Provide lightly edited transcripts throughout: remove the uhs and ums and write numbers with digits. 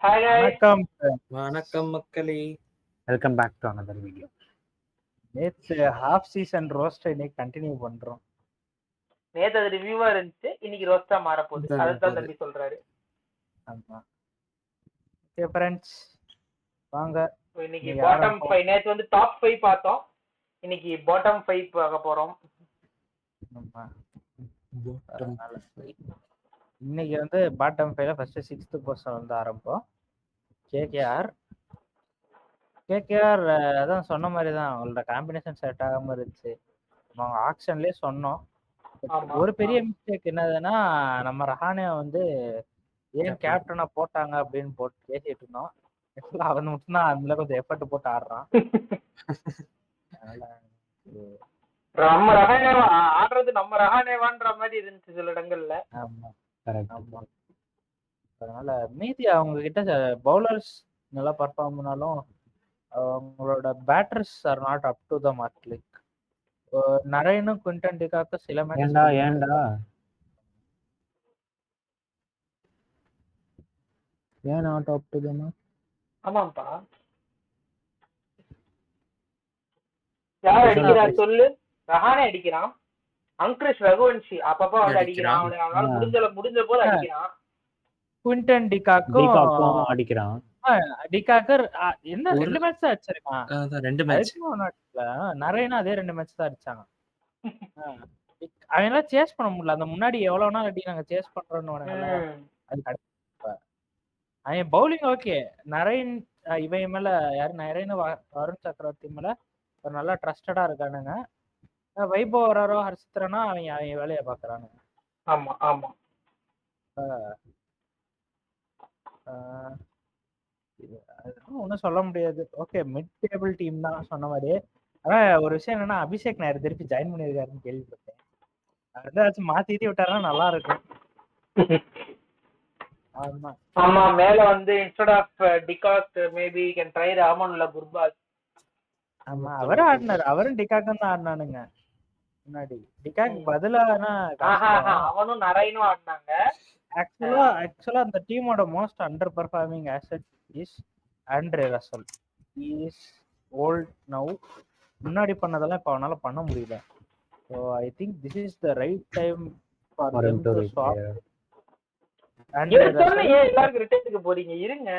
Hi guys. வணக்கம். வணக்கம் மக்களே. Welcome back to another video. நேத்து ஹாஃப் சீசன் ரோஸ்ட் இன்னைக்கு கண்டினியூ பண்றோம். நேத்து அது ரிவ்யூவா இருந்துச்சு, இன்னைக்கு ரோஸ்டா மாற போகுது. அதுதான் தம்பி சொல்றாரு. ஆமா. ஓகே ஃப்ரெண்ட்ஸ், வாங்க இன்னைக்கு பாட்டம் 5. நேத்து வந்து டாப் 5 பார்த்தோம், இன்னைக்கு பாட்டம் 5 பார்க்க போறோம். ஆமா. இன்னைக்கு வந்து பாட்டம் 5ல ஃபர்ஸ்ட் 6th பொசிஷன் வந்து ஆரம்பம். கேகேஆர் அதான் சொன்ன மாதிரி தான், அவங்களோட காம்பினேஷன் செட் ஆகாம இருந்துச்சு. அவங்க ஆக்ஷன்லயே சொன்னோம். ஒரு பெரிய மிஸ்டேக் என்னதுன்னா, நம்ம ரஹானே வந்து ஏன் கேப்டனா போட்டாங்க அப்படின்னு போட்டு பேசிட்டு இருந்தோம். அவன் மட்டும்தான் அதுல கொஞ்சம் எஃபர்ட் போட்டு ஆடுறான். நம்ம ரஹானேவா ஆடுறது, நம்ம ரஹானேவான்ற மாதிரி இருந்துச்சு சில இடங்கள்ல. ஆமா, ஆமா. அதனால மீதி அவங்க கிட்ட பவுலர்ஸ் நல்லா பர்ஃபார்ம் பண்ணாலும் அவங்களோட batters are not up to the mark. Like நரேனும் குவிண்டன் டிகாக்கு சில மேட்ச் ஏன் not up to the mark. ஆமாப்பா, யார் அடிக்கிறா சொல்லு? ரஹானே அடிக்கிறான், அங்கிரிஷ் ரகுவன்ஷி அப்பப்ப வந்து அடிக்கிறான், அவனால முடிஞ்ச போது அடிக்கிறான். குவிண்டன் டிகாக்கும் அடிக்கிறான். டிகாக்கர் என்ன 2 மேட்ச் தான் அடிச்சிருக்கான். 2 மேட்ச். நரேனா அதே 2 மேட்ச் தான் அடிச்சாங்க. அவங்களாம் சேஸ் பண்ண முடியல. அந்த முன்னாடி எவ்வளவு நாள் அடி நாங்க சேஸ் பண்றோம்னு அது அவன் பவுலிங் ஓகே. நரேன் இவன் மேல யாரு, நரேன் வருண் சக்கரவர்த்தி மேல ஒரு நல்லா ட்ரஸ்டடா இருக்கானுங்க. வைபவ் வராரோ ஹர்ஷித்ரனா அவங்க வேலையை பாக்குறாங்க. ஆமா ஆமா. ஒன்னும் சொல்ல முடியாது. ஓகே, மிட் டேபிள் டீம் தான் சொன்ன மாதிரி. ஆனா ஒரு விஷயம் என்னன்னா, அபிஷேக் நாயர் திருப்பி ஜாயின் பண்ணிருக்காருன்னு கேள்விப்பட்டேன். அதாச்சும் மாத்திட்டு விட்டாருன்னா நல்லா இருக்கும். ஆமா ஆமா, மேல வந்து instead of de Kock maybe can try Rahman இல்ல குர்பாஸ். ஆமா, அவரும் ஆடினாரு. அவரும் டிகாக்கும் தான் ஆடினானுங்க முன்னாடி. டிகாக் பதிலானா அவனும் நரைனும் ஆடினாங்க. ஆக்சுவலா அந்த டீமோட most under performing asset is Andre Russell. He is volt now. முன்னாடி பண்ணதெல்லாம் இப்ப அவனால பண்ண முடியல. So I think this is the right time for them to swap. எல்லாரும் ரிட்டையருக்கு போறீங்க, இருங்க.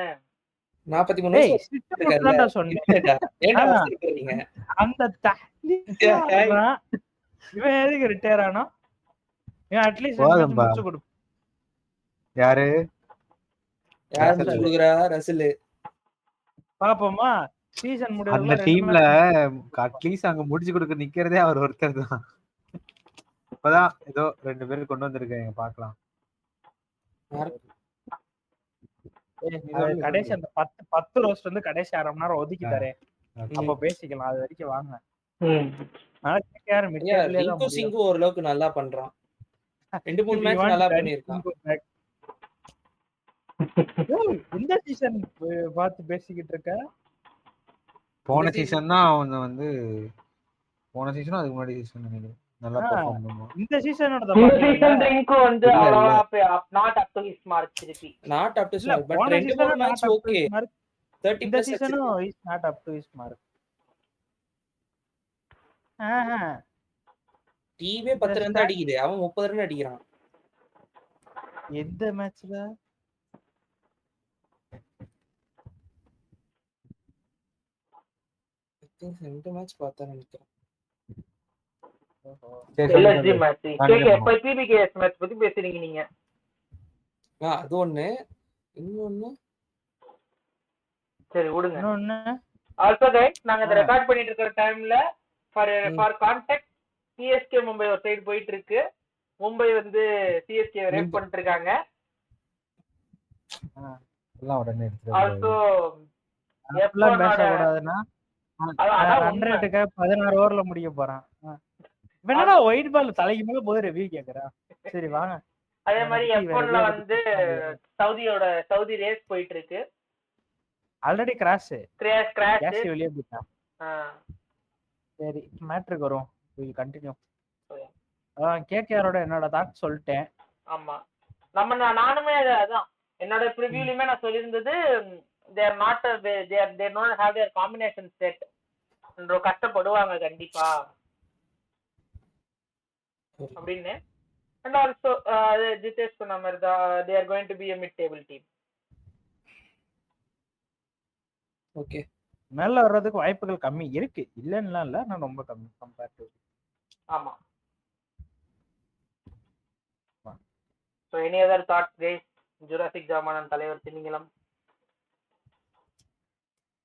43 வயசு சொன்னேன். அந்த இவன் எதுக்கு ரிட்டையர் ஆனா? இவன் அட்லீஸ்ட் முடிச்சு கொடு. யாரு குடுக்குறா? ரசல் பாப்போமா சீசன் முடியல. அந்த டீம்ல அட்லீஸ்ட் அங்க முடிச்சு கொடுக்க நிக்கிறதே அவர் ஒருத்தர் தான். இப்பதான் ஏதோ 2 பேர் கொண்டு வந்திருக்காங்க, பாக்கலாம். கடைசி அந்த 10 ரோஸ்ட் வந்து கடைசி 1/2 மணி நேரம் ஒதுக்கி தரேன், அப்ப பேசிக்கலாம். அது வரைக்கும் வாங்க. ஓரளவுக்கு நல்லா பண்றான். 2-3 மேட்ச் நல்லா பண்ணிருக்கான். இந்த சீசன் பார்த்து பேசிக்கிட்டு இருக்க. போன சீசன் தான் அவன் வந்து போன சீசனும் அதுக்கு முன்னாடி சீசன் நினைக்கிறேன் நல்லா பெர்ஃபார்ம் பண்ணுவான். இந்த சீசனோட ட்ரிங்க் வந்து not up to his mark. திருப்பி not up to his mark, but 2-3 match okay. 30 இந்த சீசனும் is not up to his mark. டீமே 10 ரன் தான் அடிக்குது, அவன் 30 ரன் அடிக்கிறான். எந்த மேட்ச்ல? ரெண்டு மேட்ச் பார்த்தா நினைக்கிறேன். LSG match KK PBKS match பத்தி பேசுறீங்க நீங்க. அது ஒண்ணு. இன்னொன்னு சரி விடுங்க. இன்னொன்னு ஆல்சோ கைஸ், நாங்க இத ரெக்கார்ட் பண்ணிட்டு இருக்கிற டைம்ல ஃபார் கான்டெக்ட் சிஎஸ்கே மும்பை ஒரு சைடு போயிட்டு இருக்கு. மும்பை வந்து சிஎஸ்கே ரேப் பண்ணிட்டு இருக்காங்க. எல்லாம் உடனே ஆல்சோ எப்பலாம் பேசக்கூடாதுன்னா 100க்கு 16 ஓவர்ல முடிக்க போறான். என்னடா ஒயிட் பால் தலைக்கு மேல போய் ரிவ்யூ கேக்குறா. சரி வாங்க. அதே மாதிரி F1ல வந்து சவுதி ரேஸ் போயிட்டு இருக்கு. ஆல்ரெடி கிராஷ் வெளியே போயிட்டான். சரி மேட்ருக்கு வரும். Will continue. கேகேஆரோட என்னோட தாட் சொல்லிட்டேன். ஆமா, நானுமே அதான் என்னோட ப்ரிவியூலயுமே நான் சொல்லியிருந்தது they are not they don't have their combination set. கஷ்டப்படுவாங்க கண்டிப்பா அப்படின்னு. And also ஜிதேஷ் சொன்ன மாதிரி தான் they are going to be a mid table team. Okay, மேல வர்றதுக்கு வாய்ப்புகள் கம்மி இருக்கு, இல்லன்னா இல்ல, நான் ரொம்ப கம்மி கம்பேரிட்டிவ். ஆமா. So any other thoughts guys? Jurassic ஜாமான் தலைவர் திமிங்கலம்.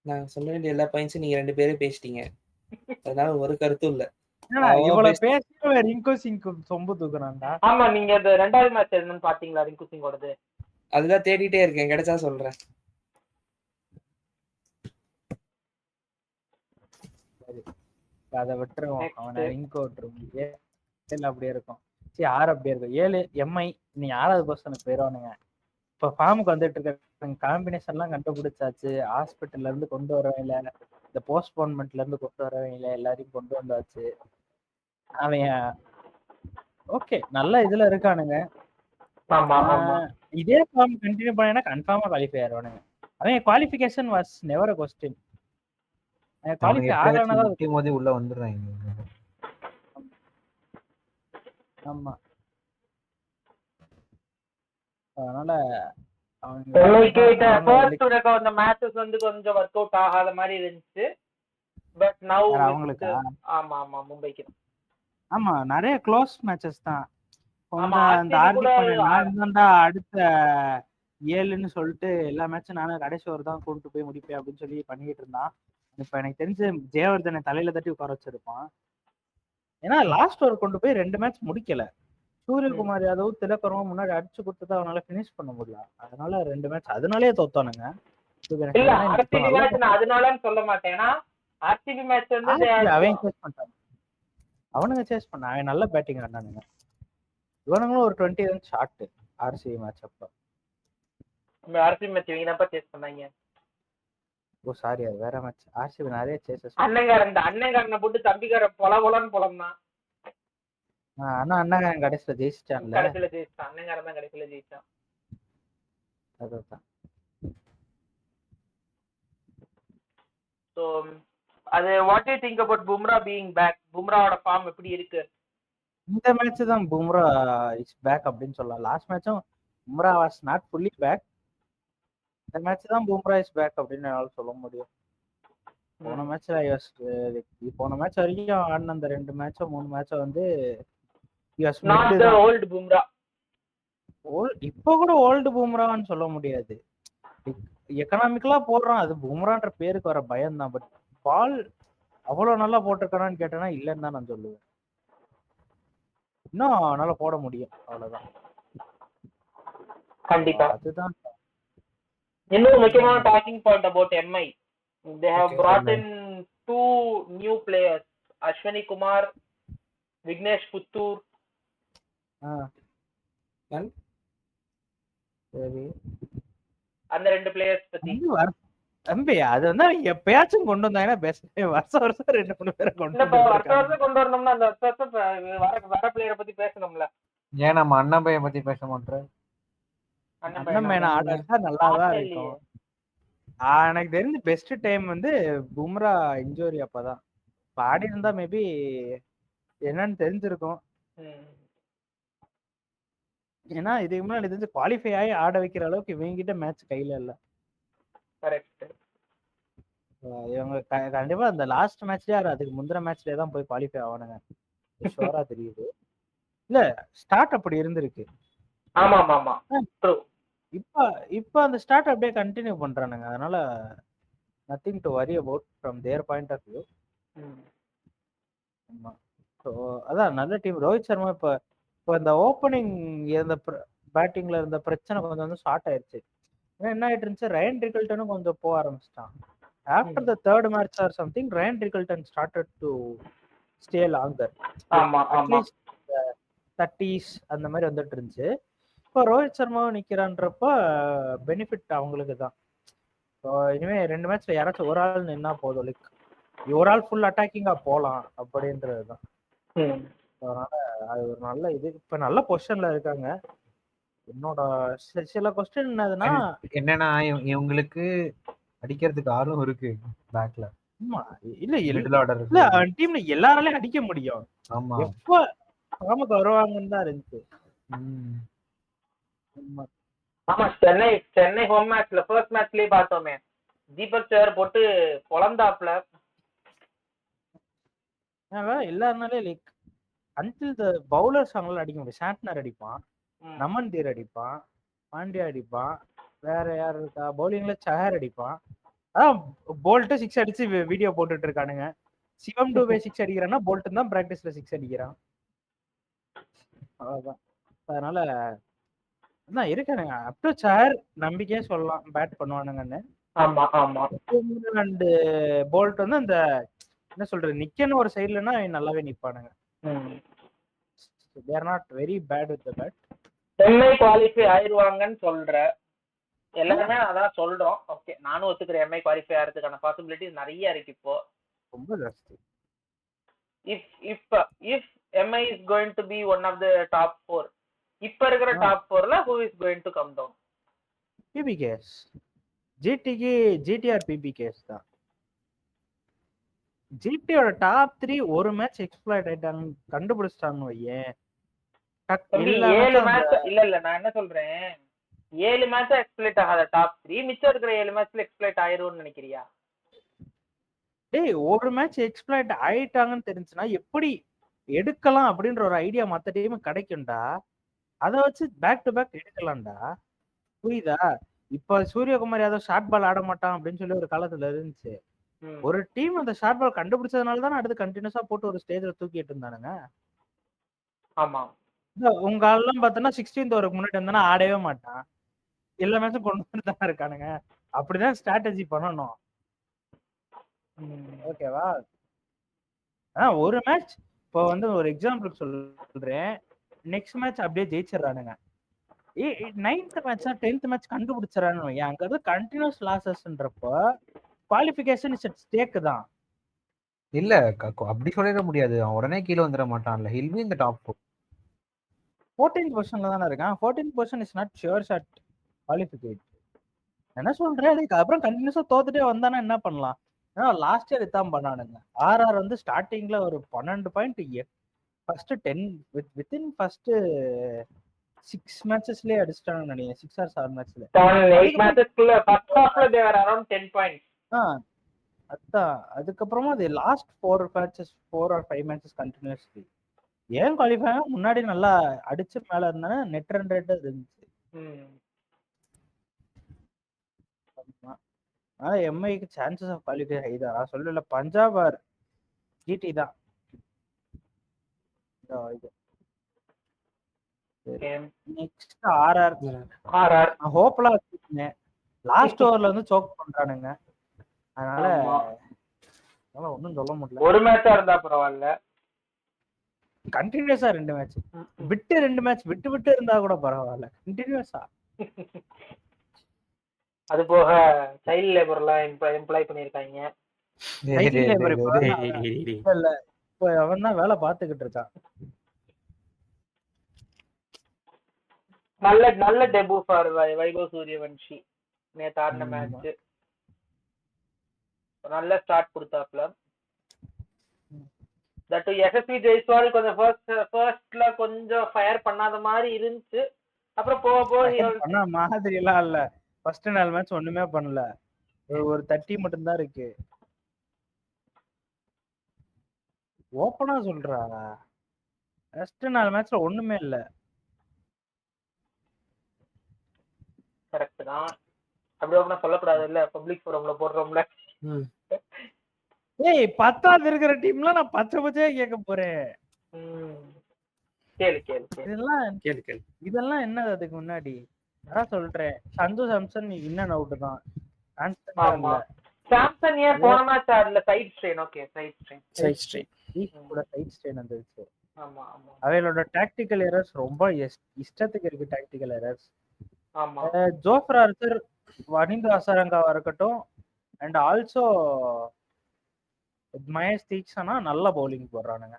நான் சொல்ல வேண்டிய எல்லா பாயிண்ட்ஸும் நீங்க 2 பேரும் பேசிட்டீங்க, அதனால ஒரு கருத்தும் இல்ல. இவ்வளவு பேசிட்டு ரிங்கு சிங் சொம்பு தூக்குறான்டா. ஆமா, நீங்க அந்த 2வது மேட்ச் என்னன்னு பாத்தீங்களா ரிங்கு சிங்கோடது? அதுதான் தேடிட்டே இருக்கேன், கிடைச்சா சொல்றேன். அதை விட்டுருவோம், அவனை ரிங்கு விட்டுருவோம். 7 அப்படியே இருக்கும், சரி 6 அப்படியே இருக்கும். 7 எம்ஐ நீ 6வது பொசிஷனுக்கு போயிடுவானுங்க. இப்ப ஃபார்முக்கு வந்துட்டு இருக்க காம்பினேஷன் எல்லாம் கண்டுபிடிச்சாச்சு. ஹாஸ்பிட்டல்ல இருந்து கொண்டு வரவையில, இந்த போஸ்ட்போன்மெண்ட்ல இருந்து கொண்டு வரவையில எல்லாரையும் கொண்டு வந்தாச்சு. அவன் ஓகே நல்ல இதுல இருக்கானுங்க. இதே ஃபார்ம் கண்டினியூ பண்ணா கன்ஃபார்மா குவாலிஃபை ஆயிடுவானுங்க. அவன் qualification was never a question. Qualify ஆகலனாதான் டீம் மோதி உள்ள வந்துறாங்க. ஆமா, அதனால அந்த மேட்சஸ் வந்து கொஞ்சம் வொர்க் அவுட் ஆகாத மாதிரி இருந்துச்சு. பட் நவ அவங்களுக்கு ஆமா ஆமா மும்பைக்கு ஆமா நிறைய க்ளோஸ் மேட்சஸ் தான். அந்த ஹார்திக் பாண்டியா அடுத்த 7ன்னு சொல்லிட்டு எல்லா மேட்சும் நானும் கடைசி ஒரு தான் கொண்டு போய் முடிப்பேன் அப்படின்னு சொல்லி பண்ணிட்டு இருந்தான். இப்ப எனக்கு தெரிஞ்சு ஜெயவர்தனை தலையில தட்டி உட்கார வச்சிருப்பான். ஏன்னா லாஸ்ட் ஓவர் கொண்டு போய் 2 மேட்ச் முடிக்கல. சூரியகுமார் யாதவ் திலக்கரும் முன்னாடி அடிச்சு கொடுத்தது அவனால பினிஷ் பண்ண முடியல. அதனால 2 மேட்ச் அதனாலே தோத்தானுங்க. அதனாலன்னு சொல்ல மாட்டேன், ஆர்சிபி மேட்ச் வந்து அவன் சேஸ் பண்ணிட்டான், அவனுங்க சேஸ் பண்ண அவன் நல்ல பேட்டிங் ஆனானுங்க. இவனுங்களும் ஒரு 20 ரன் ஷாட் ஆர்சிபி மேட்ச் அப்ப. ஆர்சிபி மேட்ச் இவங்க சேஸ் பண்ணாங்க. ஓ சாரி, அது வேற மேட்ச். ஆர்சிபி நிறைய சேசஸ். அண்ணங்காரனை போட்டு தம்பிக்கார பொலன்னு பொலம்னா. அண்ணன் கடைசியில ஜெயிச்சிட்டான்ல. கடைசியில ஜெயிச்சான், அண்ணங்காரன் தான் கடைசியில ஜெயிச்சான். அதான். சோ அது what do you think about Bumrah being back? பும்ராவோட ஃபார்ம் எப்படி இருக்கு? இந்த மேட்ச் தான் பும்ரா இஸ் பேக் அப்படின்னு சொல்லலாம். லாஸ்ட் மேட்சும் Bumrah was not fully back. இந்த மேட்ச் தான் பும்ரா இஸ் பேக் அப்படின்னு என்னால சொல்ல முடியும். போன மேட்ச் வரைக்கும் ஆடின அந்த 2 மேட்சோ 3 மேட்சோ வந்து ஓல்டு பும்ரா. இப்போ கூட ஓல்டு பும்ரான்னு சொல்ல முடியாது. எக்கனாமிக்கலா போடுறான், அது பும்ரான்ற பேருக்கு வர பயம் தான். பட் பால் அவ்வளவு நல்லா போட்டிருக்கானான்னு கேட்டேன்னா இல்லைன்னு தான் நான் சொல்லுவேன். இன்னும் நல்லா போட முடியும், அவ்வளவுதான். கண்டிப்பா அதுதான். இன்னொரு முக்கியமான docking point about Mi, they have brought in 2 new players, Ashwani Kumar, Vignesh Puttur. சரி, அந்த 2 பிளேயர்ஸ் பத்தி தம்பி அது வந்து எப்பயாச்சும் கொண்டு வந்தாங்கன்னா பெஸ்ட். வருஷம் 2-3 பேரை கொண்டு வரணும்னா அந்த வருஷம் வர பிளேயரை பத்தி பேசணும்ல. ஏன் நம்ம அண்ணன் பையன் பத்தி பேச மாட்டோம்? அண்ணன் பையன் ஆடுறா நல்லாதான் இருக்கும். எனக்கு தெரிஞ்ச பெஸ்ட் டைம் வந்து பும்ரா இன்ஜூரி அப்பதான். ஆடி இருந்தா மேபி என்னன்னு தெரிஞ்சிருக்கும். ஏன்னா இதுக்கு முன்னாடி தெரிஞ்சு குவாலிஃபை ஆகி ஆட வைக்கிற அளவுக்கு இவங்கிட்ட மேட்ச் கையில இல்ல. இவங்க கண்டிப்பா அந்த லாஸ்ட் மேட்ச்லயே அதுக்கு முந்தின மேட்ச்லயே தான் போய் குவாலிஃபை ஆவானுங்க, ஷோரா தெரியுது. இல்ல ஸ்டார்ட் அப்படி இருந்திருக்கு. இப்ப அந்த ஸ்டார்ட் அப்படியே கண்டினியூ பண்றானுங்க. அதனால nothing to worry about from their point of view. ஆமா, ஸோ அதான் நல்ல டீம். ரோஹித் சர்மா இப்போ இந்த ஓப்பனிங் இருந்த பேட்டிங்ல இருந்த பிரச்சனை கொஞ்சம் வந்து ஷார்ட் ஆயிடுச்சு. ஏன்னா என்ன ஆயிட்டு இருந்துச்சு, ரயன் ரிகல்டனும் கொஞ்சம் போக ஆரம்பிச்சிட்டான். After the 3rd match or something Ryan Rickelton started to stay longer. At least 30s அந்த மாதிரி வந்துட்டு இருந்துச்சு. இப்போ ரோஹித் சர்மாவும் நிக்கிறான்றப்ப பெனிஃபிட் அவங்களுக்கு தான். ஸோ இனிமே 2 மேட்ச்ல யாராச்சும் ஒரு ஆள் நின்னா போதும், லைக் ஒரு ஆள் ஃபுல் அட்டாக்கிங்கா போகலாம் அப்படின்றது தான். அதனால அது ஒரு நல்ல இது. இப்ப நல்ல பொசிஷன்ல இருக்காங்க. என்னோட சில கொஸ்டின் என்னதுன்னா, என்னன்னா இவங்களுக்கு அடிக்கிறதுக்கு ஆர்வம் இருக்கு பேக்ல. ஆமா, இல்ல மிடில் ஆர்டர். இல்ல அவன் டீம்ல எல்லாராலையும் அடிக்க முடியும். ஆமா. எப்ப ஃபார்முக்கு வருவாங்கன்னு தான் இருந்துச்சு. ஆமா, சென்னை ஹோம் மேட்ச்ல ஃபர்ஸ்ட் மேட்ச்லயே பார்த்தோமே, தீபக் சேர் போட்டு பொளந்தாப்ல. எல்லாருனாலே லைக் அன்டில் த பவுலர்ஸ் அவங்களால அடிக்க முடியும். சாண்ட்னர் அடிப்பான், நமன் தீர் அடிப்பான், பாண்டியா அடிப்பான், வேற யார் இருக்கா பவுலிங்ல? சஹர் அடிப்பான். அதான் போல்ட் 6 அடிச்சு வீடியோ போட்டுட்டு இருக்கானுங்க. சிவம் டூபே 6 அடிக்கிறான்னா போல்ட் தான் பிராக்டிஸ்ல 6 அடிக்கிறான். அவ்வளவுதான். அதனால அதான் இருக்கானுங்க. அப் டு சஹர் நம்பிக்கையே சொல்லலாம் பேட் பண்ணுவானுங்கன்னு. ஆமா ஆமா. அண்ட் போல்ட் வந்து அந்த என்ன சொல்றது, நிக்கன்னு ஒரு சைடுலன்னா நல்லாவே நிப்பானுங்க. they are not very bad with the bat. Chennai qualify ஆயிருவாங்கன்னு சொல்ற எல்லாருமே அதான் சொல்றோம். ஓகே, நானும் ஒத்துக்கிறேன். எம்ஐ குவாலிஃபை ஆகிறதுக்கான பாசிபிலிட்டிஸ் நிறைய இருக்கு இப்போ. ரொம்ப ஜாஸ்தி. if MI is going to be one of the top 4, இப்ப இருக்கிற top 4ல who is going to come down? PBKS. GTR PBKS தான். GTயோட டாப் 3 ஒரு மேட்ச் எக்ஸ்ப்ளாய்ட் ஆயிட்டாங்க, கண்டுபிடிச்சிட்டாங்க வையேன். 7 மேட்ச் இல்ல நான் என்ன சொல்றேன், 7 மேட்ச் எக்ஸ்ப்ளாய்ட் ஆகாத டாப் 3 மிச்சம் இருக்கிற 7 மேட்ச்ல எக்ஸ்ப்ளாய்ட் ஆயிரும்னு நினைக்கிறியா? டேய், ஒரு மேட்ச் எக்ஸ்ப்ளாய்ட் ஆயிட்டாங்கன்னு தெரிஞ்சுனா எப்படி எடுக்கலாம் அப்படின்ற ஒரு ஐடியா மத்த டீம் கிடைக்கும்டா. அதை வச்சு பேக் டு பேக் எடுக்கலாம்டா. புரியுதா? இப்ப சூரியகுமார் யாதவ் ஷார்ட் பால் ஆட மாட்டான் அப்படின்னு சொல்லி ஒரு காலத்துல இருந்துச்சு. ஒரு டீம் அந்த ஷார்ட் பால் கண்டுபிடிச்சதுனால தான் அடுத்து கண்டினியூஸா போட்டு ஒரு ஸ்டேஜ்ல தூக்கிட்டு இருந்தானுங்க. ஆமா, உங்க ஆள்லாம் பார்த்தோன்னா 16th ஓவருக்கு முன்னாடி இருந்தானா ஆடவே மாட்டான். எல்லா மேட்சும் கொண்டு வந்து தான் இருக்கானுங்க. அப்படிதான் ஸ்ட்ராட்டஜி பண்ணணும். ஓகேவா? ஒரு மேட்ச் இப்போ வந்து ஒரு எக்ஸாம்பிளுக்கு சொல்றேன், நெக்ஸ்ட் மேட்ச் அப்படியே ஜெயிச்சிடறானுங்க. 9th மேட்ச் 10th மேட்ச் கண்டுபிடிச்சிடறானு அங்க இருந்து கண்டினியூஸ் லாசஸ்ன்றப்போ குவாலிஃபிகேஷன் இஸ் அட் ஸ்டேக் தான். இல்ல அப்படி சொல்லிட முடியாது. அவன் உடனே கீழே வந்துட மாட்டான்ல. Will be in the top 4. 14th பொசிஷன்ல தானே இருக்கான். 14th position is not sure shot qualification. என்ன சொல்றேன், அதுக்கு அப்புறம் கண்டினியூஸா தோத்துட்டே வந்தானா என்ன பண்ணலாம்? ஏன்னா லாஸ்ட் இயர் இதான் பண்ணானுங்க. ஆர்ஆர் வந்து ஸ்டார்டிங்ல ஒரு 12 பாயிண்ட் ஃபர்ஸ்ட் 10 வித்தின் ஃபர்ஸ்ட் 6 மேட்சஸ்லயே அடிச்சிட்டாங்கன்னு நினைக்கிறேன். 6 or 7 மேட்ச்ல 8 மேட்சஸ்க்குள்ள ஃபர்ஸ்ட் ஹாஃப்ல they were around 10 points. அதான் அதுக்கப்புறமா அது லாஸ்ட் 4 or 5 மேட்சஸ் கண்டினியூஸ்லி ஏன் குவாலிஃபை முன்னாடி நல்லா அடிச்சு மேல இருந்தானே நெட் ரன் ரேட் இருந்துச்சு. எம்ஐக்கு சான்சஸ் ஆஃப் குவாலிஃபை ஹை தான். சொல்லல பஞ்சாப் ஆர் ஜிடி தான். நெக்ஸ்ட் ஆர்ஆர் ஹோப்லாம் வச்சிருக்கேன். லாஸ்ட் ஓவர்ல வந்து சோக் பண்றானுங்க. அதனால ஒன்னும் சொல்ல முடியல. ஒரு மேட்சா இருந்தா பரவாயில்ல, கண்டினியூஸா 2 மேட்ச் விட்டு 2 மேட்ச் விட்டு இருந்தா கூட பரவாயில்ல, கண்டினியூஸா. அது போக சைல்ட் லேபர்லாம் எம்ப்ளாய் பண்ணிருக்காங்க. இல்ல இப்போ அவன் தான் வேலை பார்த்துக்கிட்டு இருக்கான். நல்ல டெபு ஃபார் வைபவ் சூரியவன்ஷி. நேத்து ஆடின மேட்ச் நல்ல ஸ்டார்ட் கொடுத்தாப்ல. தட் எஸ்எஸ்வி ஜெய்ஸ்வால் கொஞ்சம் ஃபர்ஸ்ட்ல கொஞ்சம் ஃபயர் பண்ணாத மாதிரி இருந்துச்சு. அப்புறம் போக மாதிரி எல்லாம் இல்ல. ஃபர்ஸ்ட் 4 மேட்ச் ஒண்ணுமே பண்ணல, ஒரு 30 மட்டும் தான் இருக்கு. ஓப்பனா சொல்றா, ஃபர்ஸ்ட் 4 மேட்ச்ல ஒண்ணுமே இல்ல. கரெக்ட் தான். அப்படி ஓப்பனா சொல்லக்கூடாது இல்ல, பப்ளிக் ஃபோரம்ல போடுறோம்ல. ஏய் 10th இருக்கிற டீம்ல நான் பச்சையா கேட்க போறேன். இதெல்லாம் என்ன அதுக்கு முன்னாடி அதான் சொல்றேன். சந்து சாம்சன் இன்னன் அவுட் தான். சாம்சன் ஏன் போன மேட்ச் ஆடல? Side strain. Okay, side strain வந்துருச்சு. ஆமா ஆமா. அவங்களோட டாக்டிக்கல் எரர்ஸ் ரொம்ப இஷ்டத்துக்கு இருக்கு. Tactical errors. ஆமா. ஜோஃப்ரா ஆர்ச்சர், வனிந்து அசரங்காவா இருக்கட்டும், அண்ட் ஆல்சோ மகேஷ் தீக்ஷனா நல்ல பவுலிங் போடுறானுங்க.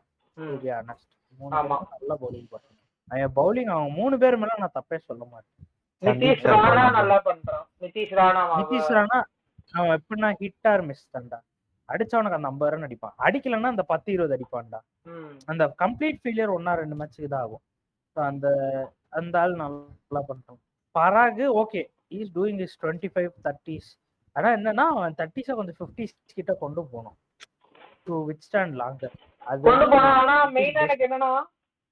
நல்ல பவுலிங் போடுறாங்க. அவன் பவுலிங் அவங்க 3 பேர் மேல நான் தப்பே சொல்ல மாட்டேன். நிதிஷ் ராணா நல்லா பண்றான். நிதிஷ் ராணா அவன் எப்படின்னா ஹிட் ஆர் மிஸ் தான்டா. அடிச்சவனுக்கு அந்த 50 ரன் அடிப்பான், அடிக்கலன்னா அந்த 10-20 அடிப்பான்டா. அந்த கம்ப்ளீட் ஃபெயிலியர் 1-2 மேட்ச்சுக்கு தான் ஆகும். அந்த அந்த ஆள் நல்லா பண்றான். Parag okay is doing is 25-30s. ஆனா என்னன்னா அவன் 30s கொஞ்சம் 50s கிட்ட கொண்டு போகணும் டு வித்ஸ்டாண்ட் லாங்கர். அது கொண்டு போனா. ஆனா மெயினா எனக்கு என்னன்னா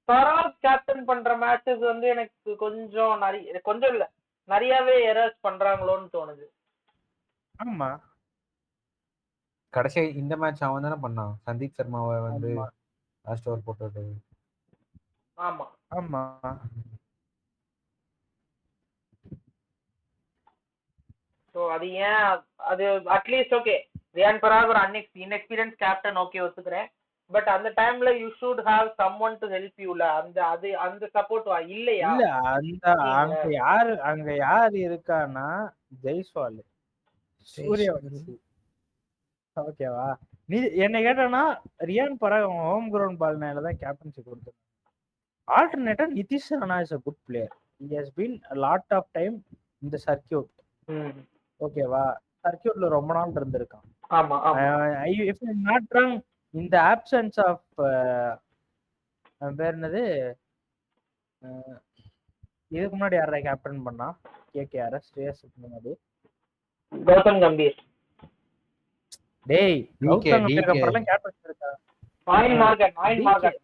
பராக் கேப்டன் பண்ற மேட்சஸ் வந்து எனக்கு கொஞ்சம் இல்ல நிறையவே எரர்ஸ் பண்றாங்களோன்னு தோணுது. ஆமா கடைசி இந்த மேட்ச் அவன் தானே பண்ணான், சந்தீப் சர்மாவை வந்து லாஸ்ட் ஓவர் போட்டு. ஆமா ஆமா சோ அது ஏன் அது அட்லீஸ்ட் ஓகே ரியான் பராக் ஒரு இன்எக்ஸ்பீரியன்ஸ் கேப்டன் ஓகே ஒத்துக்கிறேன். பட் அந்த டைம்ல you should have someone to help யூல. அந்த சப்போர்ட் இல்லையா? இல்ல அங்க யார் இருக்கானா ஜெய்ஸ்வால், சூரியவன்சி. ஓகேவா? நீ என்ன கேட்டனா Riyan Parag home ground ball மேல தான் கேப்டன்சி கொடுத்து. ஆல்டர்னேட்டா Nitish Rana is a good player. He has been a lot of time in the circuit. ஓகேவா? சர்க்கியூட்ல ரொம்ப நாள் இருந்திருக்கான். ஆமா if I'm not wrong, in the absence of வேற என்னது இதுக்கு முன்னாடி யாரா கேப்டன் பண்ணா கேகேஆர் ஸ்ரேயஸ் முன்னாடி கௌதம் கம்பீர். டேய் கௌதம் கம்பீர் அப்புறம் கேப்டன் இருக்கா? மார்கன்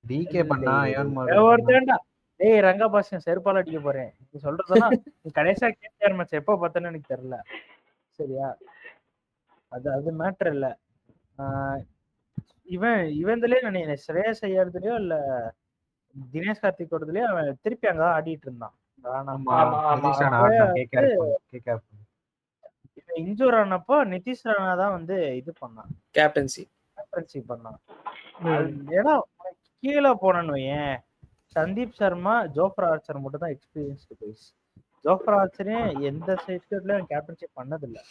டிகே பண்ணா யுவன் மார்கன் ஒருத்தன்டா. டேய் ரங்கா பாஷன் செருப்பால அடிக்க போறேன். நீ சொல்றதெல்லாம் நீ கடைசியா கேகேஆர் மேட்ச் எப்போ பார்த்தேன்னு எனக்கு தெரியல. சரியா? அது மேட்டர் இல்ல. இவன்லயே நான் ஸ்ரேயஸ் ஐயர்லயோ இல்ல தினேஷ் கார்த்திக் ஓடுறதுலயே அவன் திருப்பி அங்க ஆடிட்டு இருந்தான். இன்ஜூர் ஆனப்போ நிதிஷ் ராணா தான் வந்து இது பண்ணான், கேப்டன்சி பண்ணான். ஏன்னா கீழே போனன்னு ஏன் சந்தீப் சர்மா ஜோஃப்ரா ஆர்ச்சர் மட்டும் தான் எக்ஸ்பீரியன்ஸ்டு பீஸ். ஜோஃப்ரா ஆர்ச்சரே எந்த சைட்லயும் கேப்டன்சி பண்ணதில்லை,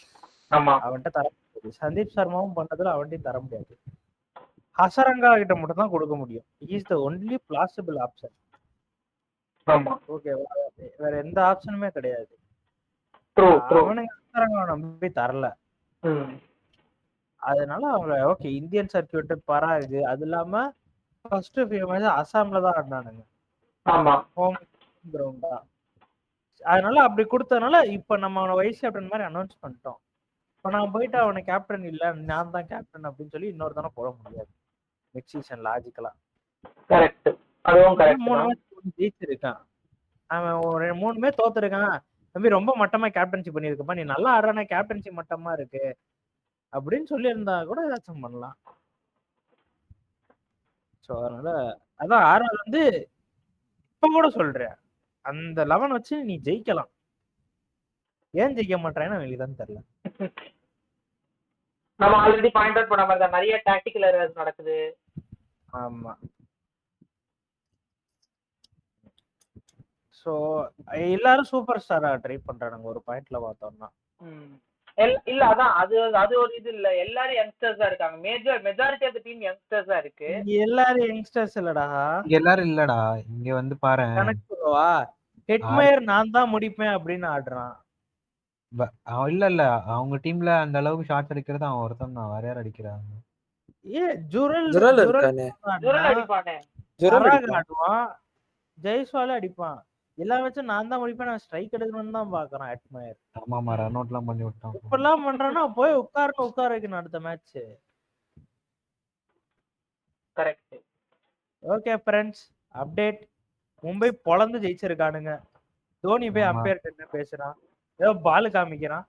அவன்கிட்ட தர முடியாது. சந்தீப் சர்மாவும் பண்ணதில்லை, அவன்கிட்டையும் தர முடியாது. ஹசரங்கா கிட்ட மட்டும் தான் கொடுக்க முடியும். Is the only plausible option. ஓகேவா? வேற எந்த ஆப்ஷனுமே கிடையாது. அவனுங்க ஹசரங்கா நம்பி தரல. அதனால அவங்க ஓகே இந்தியன் சர்க்கியூட் பராகு. அது இல்லாம ஃபர்ஸ்ட் மேட்ச் அசாம்ல தான் ஆடினானுங்க, ஹோம் கிரவுண்ட் தான். அதனால அப்படி கொடுத்ததுனால இப்ப நம்ம அவனை வைஸ் கேப்டன் மாதிரி அனௌன்ஸ் பண்ணிட்டோம். இப்ப நான் போயிட்டு அவனை கேப்டன் இல்ல நான் தான் கேப்டன் அப்படின்னு சொல்லி இன்னொரு தானே போட முடியாது நெக்ஸ்ட் சீசன் லாஜிக்கலா. கரெக்ட். அதுவும் கரெக்ட். 3 மேட்ச் ஜெயிச்சிருக்கான் அவன், 3 மேட்ச் தோத்துருக்கான். தம்பி ரொம்ப மட்டமா கேப்டன்சி பண்ணிருக்கப்பா, நீ நல்லா ஆடுறானே கேப்டன்சி மட்டமா இருக்கு அப்படின்னு சொல்லி இருந்தா கூட ஏதாச்சும் பண்ணலாம். ஸோ அதனால அதான் ஆர்ஆர் வந்து இப்ப கூட சொல்றேன் அந்த 11 வச்சு நீ ஜெயிக்கலாம். ஏன் ஜெயிக்க மாட்டேன்னு வெளியதான் தெரியல. நம்ம ஆல்ரெடி பாயிண்ட் அவுட் பண்ண மாதிரி தான் நிறைய டாக்டிக்கல் எரர்ஸ் நடக்குது. ஆமா. சோ எல்லாரும் சூப்பர் ஸ்டாரா ட்ரை பண்றானுங்க ஒரு பாயிண்ட்ல பார்த்தோம்னா. இல்ல அதான் அது ஒரு இது இல்ல, எல்லாரும் யங்ஸ்டர்ஸா இருக்காங்க. மெஜாரிட்டி ஆஃப் தி டீம் யங்ஸ்டர்ஸா இருக்கு. எல்லாரும் யங்ஸ்டர்ஸ் இல்லடா, எல்லாரும் இல்லடா. இங்க வந்து பாரு கணக்குவா ஹெட்மயர் நான் தான் முடிப்பேன் அப்படின்னு ஆடுறான். இல்ல அவங்க டீம்ல அந்த அளவுக்கு ஷாட்ஸ் அடிக்கிறது அவன் ஒருத்தன் தான், வேற யார் அடிக்கிறாங்க? ஜுரல் ஆடுவான், ஜெய்ஸ்வால் அடிப்பான். எல்லா வச்சும் நான் தான் முடிப்பேன், நான் ஸ்ட்ரைக் எடுக்கணும்னு தான் பாக்குறான் ஹெட்மயர். ஆமாமா ரன் அவுட்லாம் பண்ணி விட்டான். இப்பெல்லாம் பண்றானா போய் உட்கார வைக்கணும் அடுத்த match. Correct. Okay friends, update. Mumbai பொளந்து ஜெயிச்சிருக்கானுங்க. தோனி போய் அம்பையர் என்ன பேசுறான், ஏதோ பால் காமிக்கிறான்.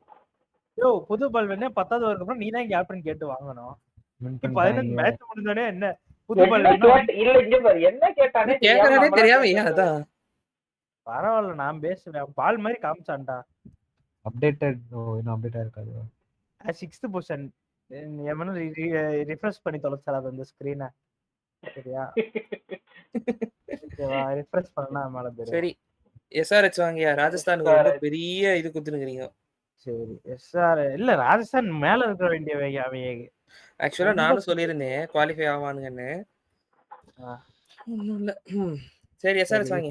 யோ புது பால் வேணா 10வது ஓவருக்கு அப்புறம் நீ தான் கேப்டன் கேட்டு வாங்கணும். 15 மேட்ச் முடிஞ்சோடனே என்ன புது பால் என்ன கேட்டானே தெரியாம அதான் பரவாயில்ல நான் பேசுவேன். பால் மாதிரி காமிச்சான்டா. அப்டேட்டட் இன்னும் அப்டேட் ஆயிருக்காது. 6th பொசிஷன் எவனும் ரிஃப்ரெஷ் பண்ணி தொலைச்சாது அந்த ஸ்கிரீனை. சரியா? ரிஃப்ரெஷ் பண்ணா மேல தெரியும். சரி எஸ்ஆர்ஹெச் வாங்கியா ராஜஸ்தானுக்கு ரொம்ப பெரிய இது குத்துனுங்கறீங்க. சரி எஸ்ஆர் இல்ல ராஜஸ்தான் மேல இருக்க வேண்டிய அவையே. ஆக்சுவலா நானும் சொல்லியிருந்தேன் குவாலிஃபை ஆவானுங்கன்னு. ஒண்ணும் இல்ல. சரி எஸ்ஆர்எஸ் வாங்க.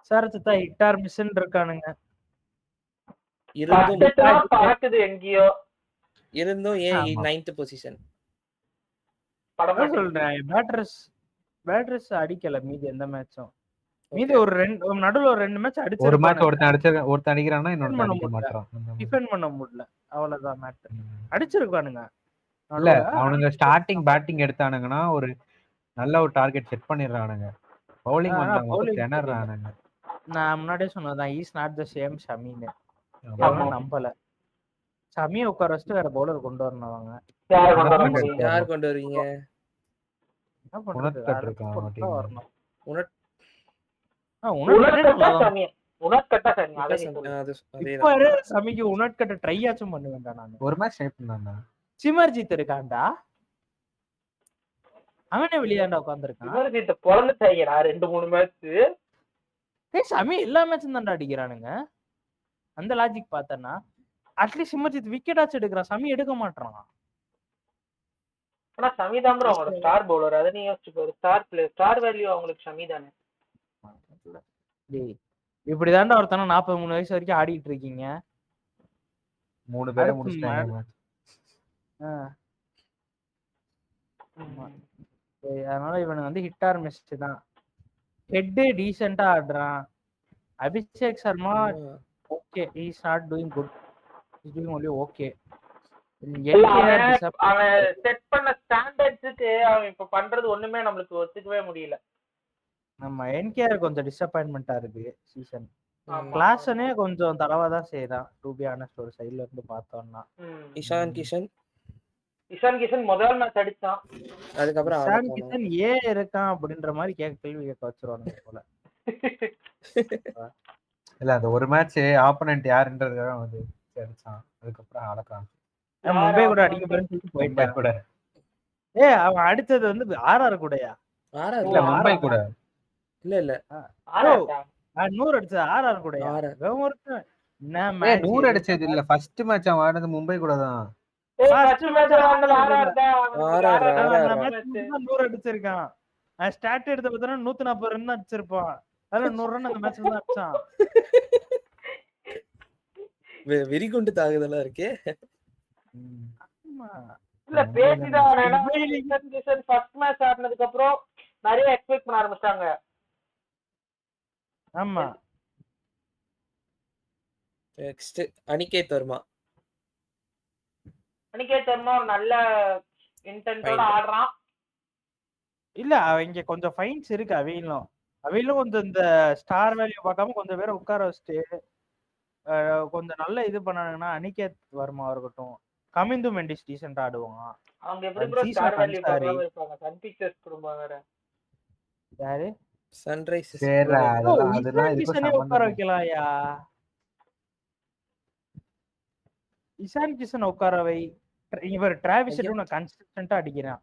எஸ்ஆர்எஸ் தான் ஹிட்டார் மிஷன் இருக்கானுங்க. பறக்குது எங்கேயோ இருந்தும் ஏன் 9th பொசிஷன் சொல்றேன். பேட்டர்ஸ் அடிக்கல மீதி எந்த மேட்சும். மீதி ஒரு நடுவுல ஒரு 2 மேட்ச் அடிச்சு ஒரு மேட்ச் ஒருத்தன் அடிக்கிறானா இன்னொரு அடிக்க மாட்டான். டிஃபெண்ட் பண்ண முடியல. அவ்வளவுதான் மேட்ச். அடிச்சிருக்கானுங்க. இல்ல அவனுங்க ஸ்டார்டிங் பேட்டிங் எடுத்தானுங்கன்னா ஒரு நல்ல ஒரு டார்கெட் செட் பண்ணிடுறானுங்க. பவுலிங் வந்தாங்க திணறானுங்க. நான் முன்னாடியே சொன்னதான் இஸ் நாட் தி சேம் ஷமீன். நம்பல. ஷமியை உட்கார வச்சுட்டு வேற பவுலர் கொண்டு வரணும். அவங்க யார் கொண்டு வருவீங்க? சமிக்கு உனட்கட்ட ட்ரை ஆச்சும் பண்ணுவேன்டா நான். ஒரு மேட்ச் ட்ரை பண்ணான்டா. சிமர்ஜித் இருக்கான்டா. அவனே வெளியாண்டா உட்கார்ந்திருக்கான். சிமர்ஜித் பொளந்துட்டாங்கடா 2-3 மேட்ச். டேய் சமி எல்லா மேட்சும் தான்டா அடிக்குறானுங்க. அந்த லாஜிக் பார்த்தனா அட்லீஸ்ட் சிமர்ஜித் விக்கெட் ஆச்சு எடுக்கறான். சமி எடுக்க மாட்டான். ஆனா சமி தான் ப்ரோ அவங்களோட ஸ்டார் பவுலர். அத நீ யோசிச்சு பாரு. ஸ்டார் பிளேயர் ஸ்டார் வேல்யூ அவங்களுக்கு சமி தானே. டேய் இப்படி தான்டா ஒருத்தன 43 வயசு வரைக்கும் ஆடிட்டு இருக்கீங்க. 3 பேரை முடிச்சிட்டாங்க. அதனால இவனுக்கு வந்து ஹிட் ஆர் மிஸ் தான். ஹெட் டீசென்ட்டா ஆடுறான். Abhishek Sharma okay he is not doing good. he is doing only okay. அவன் செட் பண்ண ஸ்டாண்டர்ட்ஸ்க்கு அவன் இப்ப பண்றது ஒண்ணுமே நமக்கு ஒத்துக்கவே முடியல. நம்ம என்கேஆர் கொஞ்சம் டிசப்பாயின்மெண்டா இருக்கு சீசன். கிளாஸனே கொஞ்சம் தடவா தான் செய்றான். டு பி ஆனஸ்ட் ஒரு சைடுல இருந்து பார்த்தோம்னா இஷான் கிஷன் முதல் மேட்ச் அடிச்சான். அதுக்கப்புறம் இஷான் கிஷன் ஏன் இருக்கான் அப்படின்ற மாதிரி கேள்வி கேட்க வச்சிருவானுங்க போல. இல்ல அந்த ஒரு மேட்ச் ஆப்போனன்ட் யாருன்றதுக்காக வந்து அடிச்சான். அதுக்கப்புறம் ஆடக்கான். மும்பை கூட அடிக்க போறேன்னு போயிட்டான் கூட. அவன் அடிச்சது வந்து ஆர்ஆர் கூடயா? இல்ல மும்பை கூட. இல்ல 100 அடிச்சது ஆர்ஆர் கூடயா? 100 அடிச்சது இல்ல. ஃபர்ஸ்ட் மேட்ச் அவன் ஆடுனது மும்பை கூட தான். ஃபர்ஸ்ட் மேட்ச் ஆடுனது ஆர்ஆர் தான். 100 அடிச்சிருக்கான். ஸ்டாட் எடுத்த பார்த்தா 140 ரன் அடிச்சிருப்பான். அதுல 100 ரன் அந்த மேட்ச்ல தான் அடிச்சான். வெரி குண்டு தாகுதலா இருக்கே. இல்ல பேசிதான் ஃபர்ஸ்ட் மேட்ச் ஆடுனதுக்கு அப்புறம் நிறைய எக்ஸ்பெக்ட் பண்ண ஆரம்பிச்சாங்க. ஆமா நெக்ஸ்ட் அனிகேத் வர்மா ஒரு நல்ல இன்டென்ட்டோட ஆடுறான். இல்ல அவங்க கொஞ்சம் ஃபைன்ஸ் இருக்கு. அவையிலும் கொஞ்சம் இந்த ஸ்டார் வேல்யூ பார்க்காம கொஞ்சம் பேரை உட்கார வச்சுட்டு கொஞ்சம் நல்ல இது பண்ணாங்கன்னா அனிகேத் வர்மா இருக்கட்டும், கமிந்து மெண்டிஸ் டீசென்ட் ஆடுவாங்க. அவங்க எப்படி ப்ரோ ஸ்டார் வேல்யூ பார்க்காம இருப்பாங்க? சன் பிக்சர்ஸ் குடும்பம் வேற. யாரு? சன்ரைஸ். அதெல்லாம் இதுக்கு சம்பந்தம் உட்கார வைக்கலாம்யா. இஷான் கிஷன் உட்கார வை. இவர் டிராவிஸ் ஹெட் நான் கன்சிஸ்டன்ட்டா அடிக்கிறான்.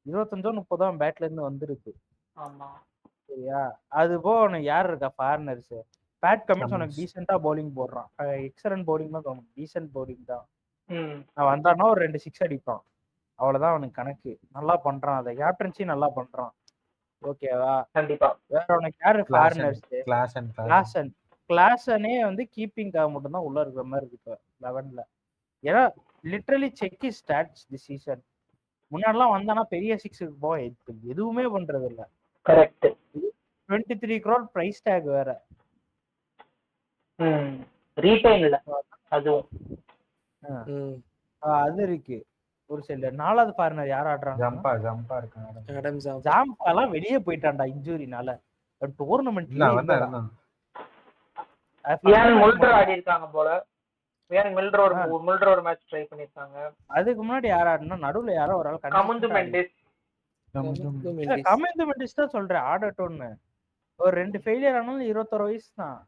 25-30 பேட்ல இருந்து வந்திருக்கு. ஆமா சரியா? அது போக யார் இருக்கா? ஃபாரினர்ஸ். பேட் கமின்ஸ் உனக்கு டீசென்ட்டா பவுலிங் போடுறான். எக்ஸலன்ட் பவுலிங் தான். டீசென்ட் பவுலிங் தான். அவன் வந்தானா ஒரு 2 6 அடிப்பான். அவ்வளவுதான் அவனுக்கு கணக்கு. நல்லா பண்றான். அதை கேப்டன்சி நல்லா பண்றான். ஓகேவா? கண்டிப்பா. வேற உனக்கு யாரு? ஃபாரினர்ஸ். கிளாஸனே வந்து கீப்பிங்காக மட்டும் தான் உள்ள இருக்கிற மாதிரி இருக்கு இப்போ 11ல. ஏன்னா literally check is stats the season. முன்னாடிலாம் வந்தானா பெரிய 6க்கு போக எதுவுமே பண்றது இல்ல. கரெக்ட். 23 crore பிரைஸ் டேக் வேற. ரீடைன்ல அதுவும் அது இருக்கு. ஒரு சில 4வது ஃபாரினர் யார் ஆடுறாங்க? ஜம்பா இருக்காங்க. ஆடம் ஜாம்பாலாம் வெளியே போயிட்டான்டா இன்ஜூரினால. டோர்னமெண்ட் ஆடி இருக்காங்க போல. மில்டர் ஒரு மேட்ச் ட்ரை பண்ணிருக்காங்க. அதுக்கு முன்னாடி யார் ஆடுனா நடுவுல யாரோ ஒரு ஆள் கமிந்து மெண்டிஸ் தான் சொல்றேன் ஆடட்டோன்னு. ஒரு 2 ஃபெயிலியர் ஆனாலும் 21 வயசு தான்.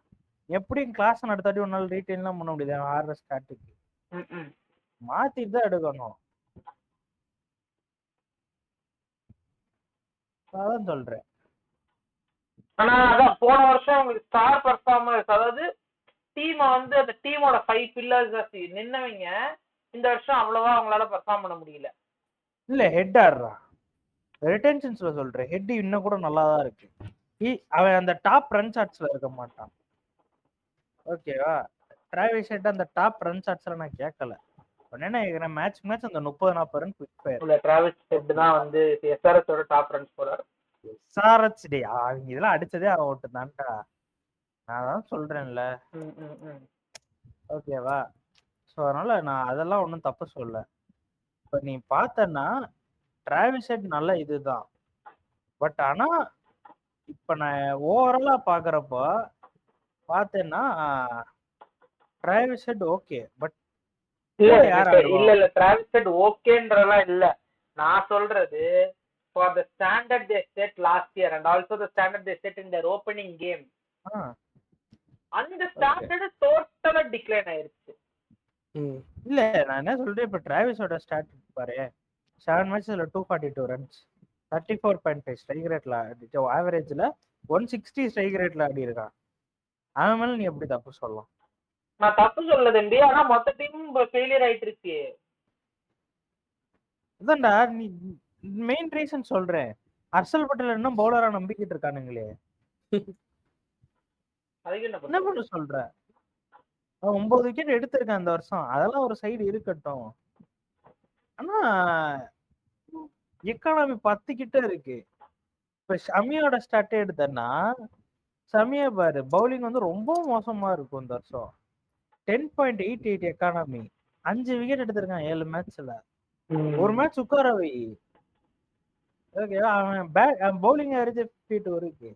எப்படி கிளாஸ் நடத்தாடி ஒரு நாள் ரீட்டைன்லாம் பண்ண முடியாது. ஆடுற ஸ்டாட்டுக்கு மாத்திட்டு தான் எடுக்கணும். அதான் சொல்றேன். ஆனா அதான் போன வருஷம் உங்களுக்கு ஸ்டார் பெர்ஃபார்மன்ஸ், அதாவது டீம் வந்து அந்த டீமோட 5 பில்லர்ஸ் நின்னவங்க இந்த வருஷம் அவ்வளவா அவங்களால பெர்ஃபார்ம் பண்ண முடியல. இல்ல ஹெட் ஆடுறான். ரிட்டென்ஷன்ஸ்ல சொல்றேன். ஹெட் இன்னும் கூட நல்லா தான் இருக்கு. அவன் அந்த டாப் ரன் சார்ட்ஸ்ல இருக்க மாட்டான். ஓகேவா? டிராவிஸ் ஹெட் அந்த டாப் ரன் சார்ட்ஸ்ல நான் கேட்கல. என்ன மேட்ச் அந்த 30-40 ரன் குவிக் ஃபயர். இல்ல டிராவிஸ் ஹெட் தான் வந்து எஸ்ஆர்எஸ் ஓட டாப் ரன்ஸ் போறார். எஸ்ஆர்எச் டே அவங்க இதெல்லாம் அடிச்சதே அவன் ஓட்டு தான்டா. நான் தான் சொல்றேன்ல. ஓகேவா? ஸோ அதனால நான் அதெல்லாம் ஒன்றும் தப்பு சொல்ல. இப்போ நீ பார்த்தன்னா டிராவிஸ் ஹெட் நல்ல இதுதான். பட் ஆனா இப்ப நான் ஓவராலா பாக்குறப்போ பார்த்தேன்னா டிராவிஸ் ஹெட் ஓகே. பட் இல்ல டிராவிஸ் ஹெட் ஓகேன்றலாம் இல்ல. நான் சொல்றது for the standard they set last year and also the standard they set in their opening game. அந்த ஸ்டாண்டர்ட் டோட்டலா டிக்ளைன் ஆயிருச்சு. இல்ல நான் என்ன சொல்றேன், இப்ப டிராவிஸோட ஸ்டாட் பாரு, 7 மேட்ச்ல 242 ரன்ஸ், 34.5 ஸ்ட்ரைக் ரேட்ல, ஆவரேஜ்ல 160 ஸ்ட்ரைக் ரேட்ல ஆடி இருக்கான். அவன் மேல நீ எப்படி தப்பு சொல்லலாம்? நான் தப்பு சொல்லலதண்டி, ஆனா மொத்த டீம் ஃபெயிலியர் ஆயிட்டு இருக்கு. அதான்டா நீ மெயின் ரீசன் சொல்றேன். ஹர்ஷல் பட்டேல் இன்னும் பவுலரா நம்பிக்கிட்டு இருக்கானுங்களே. என்ன பண்ண சொல்ற? 9 விக்கெட் எடுத்திருக்கான் இந்த வருஷம். அதெல்லாம் ஒரு சைடு இருக்கட்டும். ஆனா எக்கானமி 10 கிட்ட இருக்கு. இப்ப ஷமியோட ஸ்டார்ட் எடுத்தேன்னா ஷமியா பாரு, பவுலிங் வந்து ரொம்ப மோசமா இருக்கும் இந்த வருஷம். 10.88 எக்கானமி, 5 விக்கெட் எடுத்திருக்கான் 7 மேட்ச்ல. ஒரு மேட்ச் உட்கார வை. ஓகே, அவன் பவுலிங் ஆவரேஜ் 52 இருக்கு.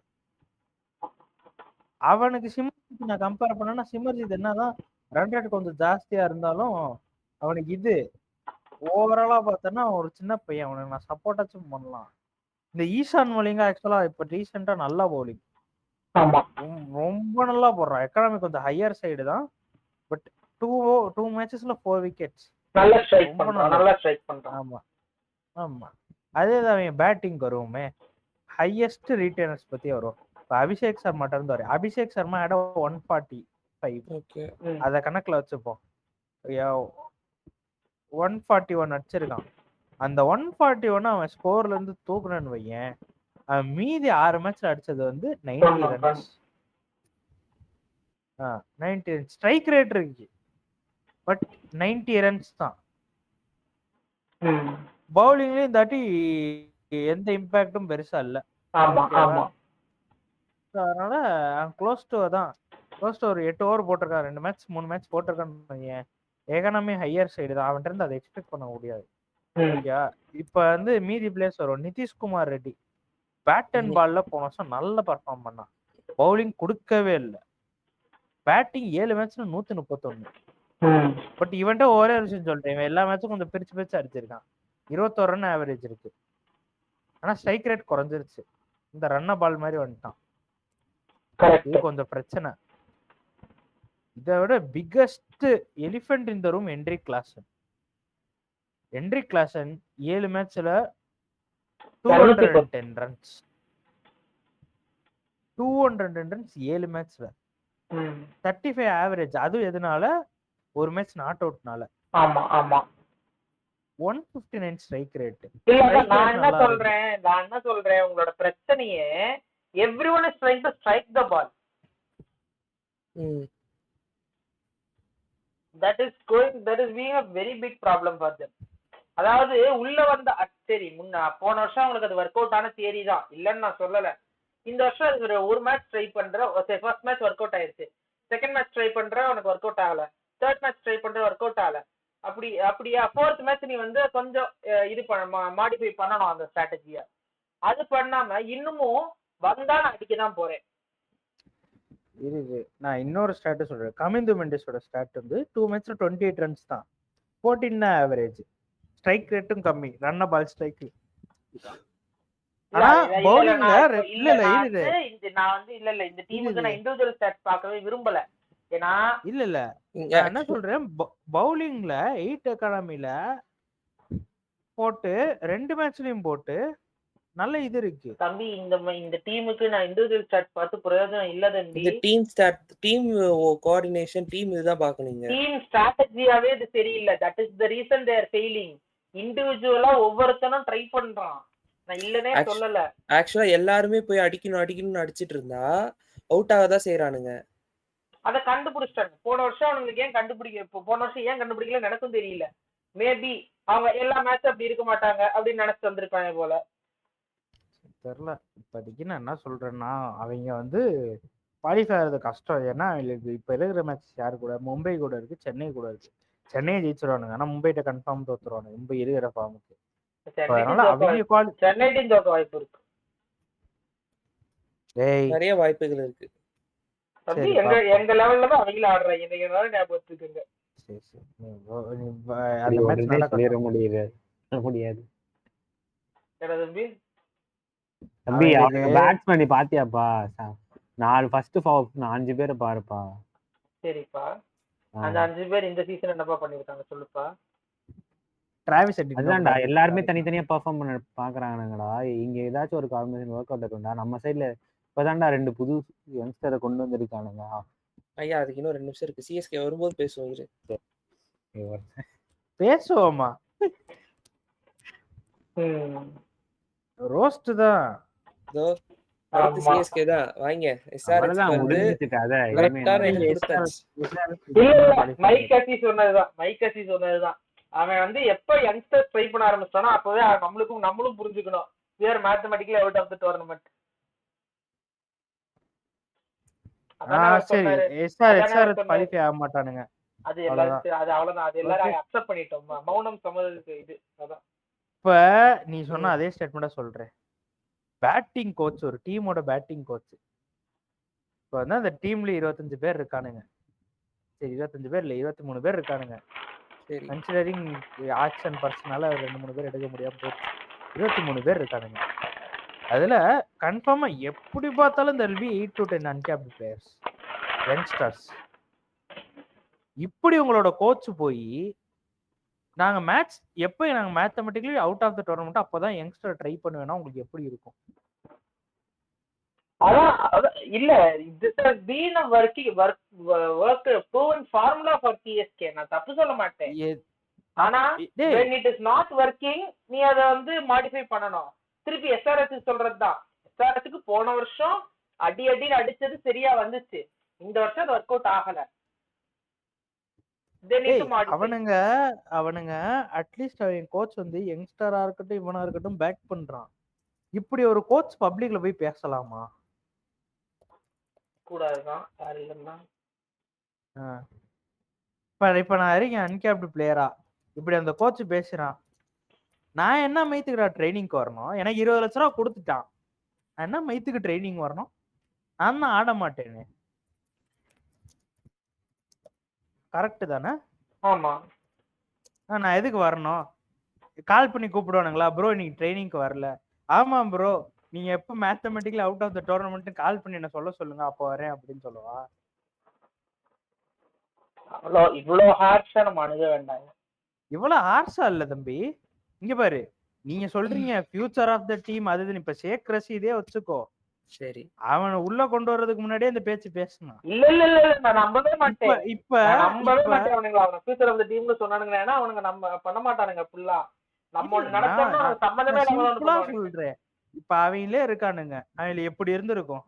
அவனுக்கு சிமர்ஜித் நான் கம்பேர் பண்ணேன்னா, சிமர்ஜித் என்னதான் ரன் ரேட் கொஞ்சம் ஜாஸ்தியா இருந்தாலும் அவனுக்கு இது ஓவராலா பார்த்தோன்னா ஒரு சின்ன பையன். அவனுக்கு நான் சப்போர்ட்டாச்சும் பண்ணலாம். இந்த ஈசான் மலிங்கா ஆக்சுவலா இப்ப ரீசெண்டா நல்லா பவுலிங், ரொம்ப நல்லா போடுறான். எக்கானமி கொஞ்சம் ஹையர் சைடு தான். But 2 மேட்சஸ்ல 4 wickets. ஆமா ஆமா, அதேதான். அவன் பேட்டிங் வருவோமே, ஹையஸ்ட் ரீட்டர்னர்ஸ் பத்தி வரும். இப்போ அபிஷேக் சர்மா இருந்து வரும். அபிஷேக் சர்மா ஆட 145, அத கணக்குல வச்சுப்போம். 141 அடிச்சிருக்கான். அந்த 141 அவன் ஸ்கோர்ல இருந்து தூக்குறன்னு வையன், அவன் மீதி 6 மேட்ச்ல அடிச்சது வந்து 90 ரன்ஸ். 90 ரன்ஸ் ஸ்ட்ரைக் ரேட் இருக்கு, பட் 90 ரன்ஸ் தான். பவுலிங்லயும் தாட்டி எந்த இம்பாக்டும் பெருசா இல்ல. அதனால க்ளோஸ் டு தான், க்ளோஸ் டு ஒரு 8 ஓவர் போட்டிருக்கான். 2 மேட்ச் 3 மேட்ச் போட்டிருக்கான்னு எகனாமி ஹையர் சைடு தான். அவன்கிட்ட இருந்து அதை எக்ஸ்பெக்ட் பண்ண முடியாது. ஓகே, இப்ப வந்து மீதி பிளேயர்ஸ் வரும். நிதிஷ்குமார் ரெட்டி பேட் அண்ட் பால்ல போன வருஷம் நல்ல பர்ஃபார்ம் பண்ணான். பவுலிங் கொடுக்கவே இல்லை. பேட்டிங் 7 மேட்ச்ல 131. பட் இவன்ட்ட ஒரே விஷயம் சொல்றேன், இவன் எல்லா மேட்சும் கொஞ்சம் பிரிச்சு பிரிச்சு அடிச்சிருக்கான். 21 ரன் ஆவரேஜ் இருக்கு. ஆனா ஸ்ட்ரைக் ரேட் குறைஞ்சிருச்சு. இந்த ரன்ன பால் மாதிரி வந்துட்டான். இது கொஞ்சம் பிரச்சனை. இதை விட பிக்கஸ்ட் எலிஃபென்ட் இந்த room Henrik Klaasen. Henrik Klaasen 7 மேட்ச்ல 210 ரன்ஸ். 210 ரன்ஸ் 7 மேட்ச்ல, 35 ஆவரேஜ். அது எதனால? ஒரு மேட்ச் நாட் அவுட்னால. 159 strike rate. நான் என்ன சொல்றேன், உங்களோட பிரச்சனையே everyone is trying to strike the ball. That is being a very big problem for them. அதாவது உள்ள வந்த சரி, போன வருஷம் அவங்களுக்கு அது ஒர்க் அவுட் ஆன தியரி தான், இல்லன்னு நான் சொல்லல. இந்த வருஷம் ஒரு மேட்ச் ட்ரை பண்ற, ஃபர்ஸ்ட் மேட்ச் ஒர்க் அவுட் ஆயிருச்சு, செகண்ட் மேட்ச் ட்ரை பண்ற உனக்கு ஒர்க் அவுட் ஆகல, தேர்ட் மேட்ச் ட்ரை பண்ற ஒர்க் அவுட் ஆகல. அப்படியா ஃபோர்த் மேட்ச் நீ வந்து கொஞ்சம் இது மாடிஃபை பண்ணணும் அந்த ஸ்ட்ராட்டஜியை. அது பண்ணாம இன்னமும் வந்தா நான் அடிக்கதான் போறேன். இருக்கு. நான் இன்னொரு ஸ்டாட் சொல்றேன். கமிந்து மெண்டிஸோட ஸ்டாட் வந்து 2 மேட்ச்ல 28 ரன்ஸ் தான், 14 ஆவரேஜ். ஸ்ட்ரைக் ரேட்டும் கம்மி, ரன்ன பால் ஸ்ட்ரைக். ஆனா பவுலிங்ல நான் வந்து இந்த டீமுக்கு நான் இண்டிவிஜுவல் ஸ்டாட்ஸ் பார்க்கவே விரும்பல. ஏன்னா இல்ல என்ன சொல்றேன், பவுலிங்ல 8 எக்கானமில போட்டு 2 மேட்ச்லயும் போட்டு நல்ல இது இருக்கு தம்பி. இந்த டீமுக்கு நான் இண்டிவிஜுவல் ஸ்டாட்ஸ் பார்த்து பிரயோஜனம் இல்ல தம்பி. இந்த team stat, team coordination, team இதுதான் பார்க்கணுங்க. டீம் ஸ்ட்ராட்டஜியாவே இது சரியில்லை. That is the reason they are failing. இண்டிவிஜுவலா ஒவ்வொருத்தனும் ட்ரை பண்றான். நான் இல்லனே சொல்லல. ஆக்சுவலா எல்லாருமே போய் அடிக்கணும்னு அடிச்சிட்டு இருந்தா அவுட் ஆகதான் செய்யறானுங்க. அத கண்டுபிடிச்சிட்டாங்க. போன வருஷம் அவங்களுக்கு ஏன் போன வருஷம் ஏன் கண்டுபிடிக்கல எனக்கும் தெரியல. மேபி அவங்க எல்லா மேட்ச் அப்படி இருக்க மாட்டாங்க அப்படின்னு நினைச்சு வந்திருப்பாங்க போல. தெரியல. இப்போதைக்கு நான் என்ன சொல்றேன்னா, அவங்க வந்து குவாலிஃபை ஆகிறது கஷ்டம். ஏன்னா அவங்களுக்கு இப்போ இருக்கிற மேட்ச் யாரு கூட? மும்பை கூட இருக்கு, சென்னை கூட இருக்கு. சென்னையை ஜெயிச்சிருவானுங்க, ஆனா மும்பைட்ட கன்ஃபார்ம் தோத்துருவானுங்க மும்பை இருக்கிற ஃபார்முக்கு. அதனால அவங்க சென்னை டீம் தோக்க வாய்ப்பு இருக்கு. நிறைய வாய்ப்புகள் இருக்கு. எங்க லெவல்ல தான் அவங்கள ஆடுறாங்க. இந்த ஞாபகம் வச்சுக்கோங்க. சரி சரி. அந்த மேட்ச் நல்லா சொல்லிட முடியாது. என்ன தம்பி? தம்பி பேட்ஸ்மேன் பாத்தியாப்பா? 4 ஃபர்ஸ்ட் 5 பேரை பாருப்பா. சரிப்பா. அந்த 5 பேர் இந்த சீசன் என்னப்பா பண்ணிருக்காங்க சொல்லுப்பா. டிராவிஸ் ஹெட் அதான்டா எல்லாரும் தனித்தனியா பெர்ஃபார்ம் பண்ண பாக்குறாங்கடா. இங்க ஏதாச்சும் ஒரு காம்பினேஷன் வொர்க் அவுட் இருக்கும்டா. நம்ம சைடுல இப்பதான்டா 2 புது யங்ஸ்டரை கொண்டு வந்திருக்கானுங்க. ஐயா அதுக்கு இன்னும் 2 நிமிஷம் இருக்கு. சிஎஸ்கே வரும்போது பேசுவோம். பேசுவோமா? ரோஸ்ட் தான். இதோ அடுத்து சிஎஸ்கே தான். வாங்க எஸ்ஆர்எச் வந்து கரெக்ட்டா கொடுத்தாச்சு. மைக் கசி சொன்னதுதான். அவன் வந்து எப்ப யங்ஸ்டர்ஸ் ட்ரை பண்ண ஆரம்பிச்சானோ அப்பவே நம்மளும் புரிஞ்சுக்கணும். we are mathematically out of the tournament. சரி எஸ்ஆர் குவாலிஃபை ஆக மாட்டானுங்க. அது அவ்வளவுதான். அது எல்லாரும் அக்செப்ட் பண்ணிட்டோம். மௌனம் சம்மதத்துக்கு இது அதான். இப்ப நீ சொன்ன அதே ஸ்டேட்மெண்டா சொல்றேன். பேட்டிங் கோச், ஒரு டீமோட பேட்டிங் கோச். இப்போ வந்து அந்த டீம்ல 25 பேர் இருக்கானுங்க. சரி 25 பேர் இல்ல 23 பேர் இருக்கானுங்க. கன்சிடரிங் ஆக்ஷன் பர்சனால 2-3 பேர் எடுக்க முடியாம போச்சு. 23 பேர் இருக்கானுங்க. அதுல கன்ஃபார்மா எப்படி பார்த்தாலும் there will be 8 to 10 uncapped players, youngsters. இப்படி உங்களோட கோச் போய் நாங்க mathematically out of the tournament அப்பதான் யங்ஸ்டர் ட்ரை பண்ணுவேன்னா உங்களுக்கு எப்படி இருக்கும்? அதான் இல்ல, this has been a work proven formula for CSK. நான் தப்பு சொல்ல மாட்டேன். ஆனா when it is not working நீ அத வந்து மாடிஃபை பண்ணணும். திருப்பி எஸ்ஆர்எச் சொல்றதுதான். எஸ்ஆர்எச்சுக்கு போன வருஷம் அடின்னு அடிச்சது சரியா வந்துச்சு. இந்த வருஷம் அது ஒர்க் அவுட் ஆகல. அவனுங்க அட்லீஸ்ட் அவன் கோச் வந்து யங்ஸ்டரா இருக்கட்டும் இவனா இருக்கட்டும் பேக் பண்றான். இப்படி ஒரு கோச் பப்ளிக்ல போய் பேசலாமா? கூடாதுதான். யாரு இல்லன்னா இப்ப நான் இருக்கேன் அன்கேப்டு பிளேயரா, இப்படி அந்த கோச் பேசுறான். நான் என்ன மைத்துக்குடா ட்ரைனிங்க்கு வரணும்? எனக்கு 20 லட்ச ரூபா கொடுத்துட்டான். நான் என்ன மைத்துக்கு ட்ரைனிங் வரணும்? நான் தான் ஆட மாட்டேன்னு. கரெக்ட் தானே? ஆமா. நான் எதுக்கு வரணும்? கால் பண்ணி கூப்பிடுவானுங்களா, ப்ரோ இன்னைக்கு ட்ரைனிங்க்கு வரல? ஆமா ப்ரோ, நீங்க எப்ப mathematically out of the tournament call பண்ணி என்ன சொல்லுங்க, அப்போ வரேன் அப்படின்னு சொல்லுவா. இவ்வளவு ஹார்ஷா நம்ம அணுக வேண்டாம். இவ்வளவு ஹார்ஷா இல்ல தம்பி. இங்க பாரு, நீங்க சொல்றீங்க ஃபியூச்சர் ஆஃப் த டீம் அது. இப்ப ஷேக் ரஷீதே வச்சுக்கோ. சரி, அவனை உள்ள கொண்டு வர்றதுக்கு முன்னாடியே இந்த பேச்சு பேசணும். இல்ல நான் நம்பவே மாட்டேன். இப்ப நம்பவே மாட்டேன். அவனுங்க ஃபியூச்சர் ஆஃப் த டீம்னு சொன்னானுங்க. ஏன்னா அவனுங்க நம்ம பண்ண மாட்டானுங்க. ஃபுல்லா நம்ம ஒண்ணு நடத்தோம்னா சம்பந்தமே இல்லாம சொல்றேன். இப்ப அவங்களே இருக்கானுங்க, அவங்கள எப்படி இருந்திருக்கும்?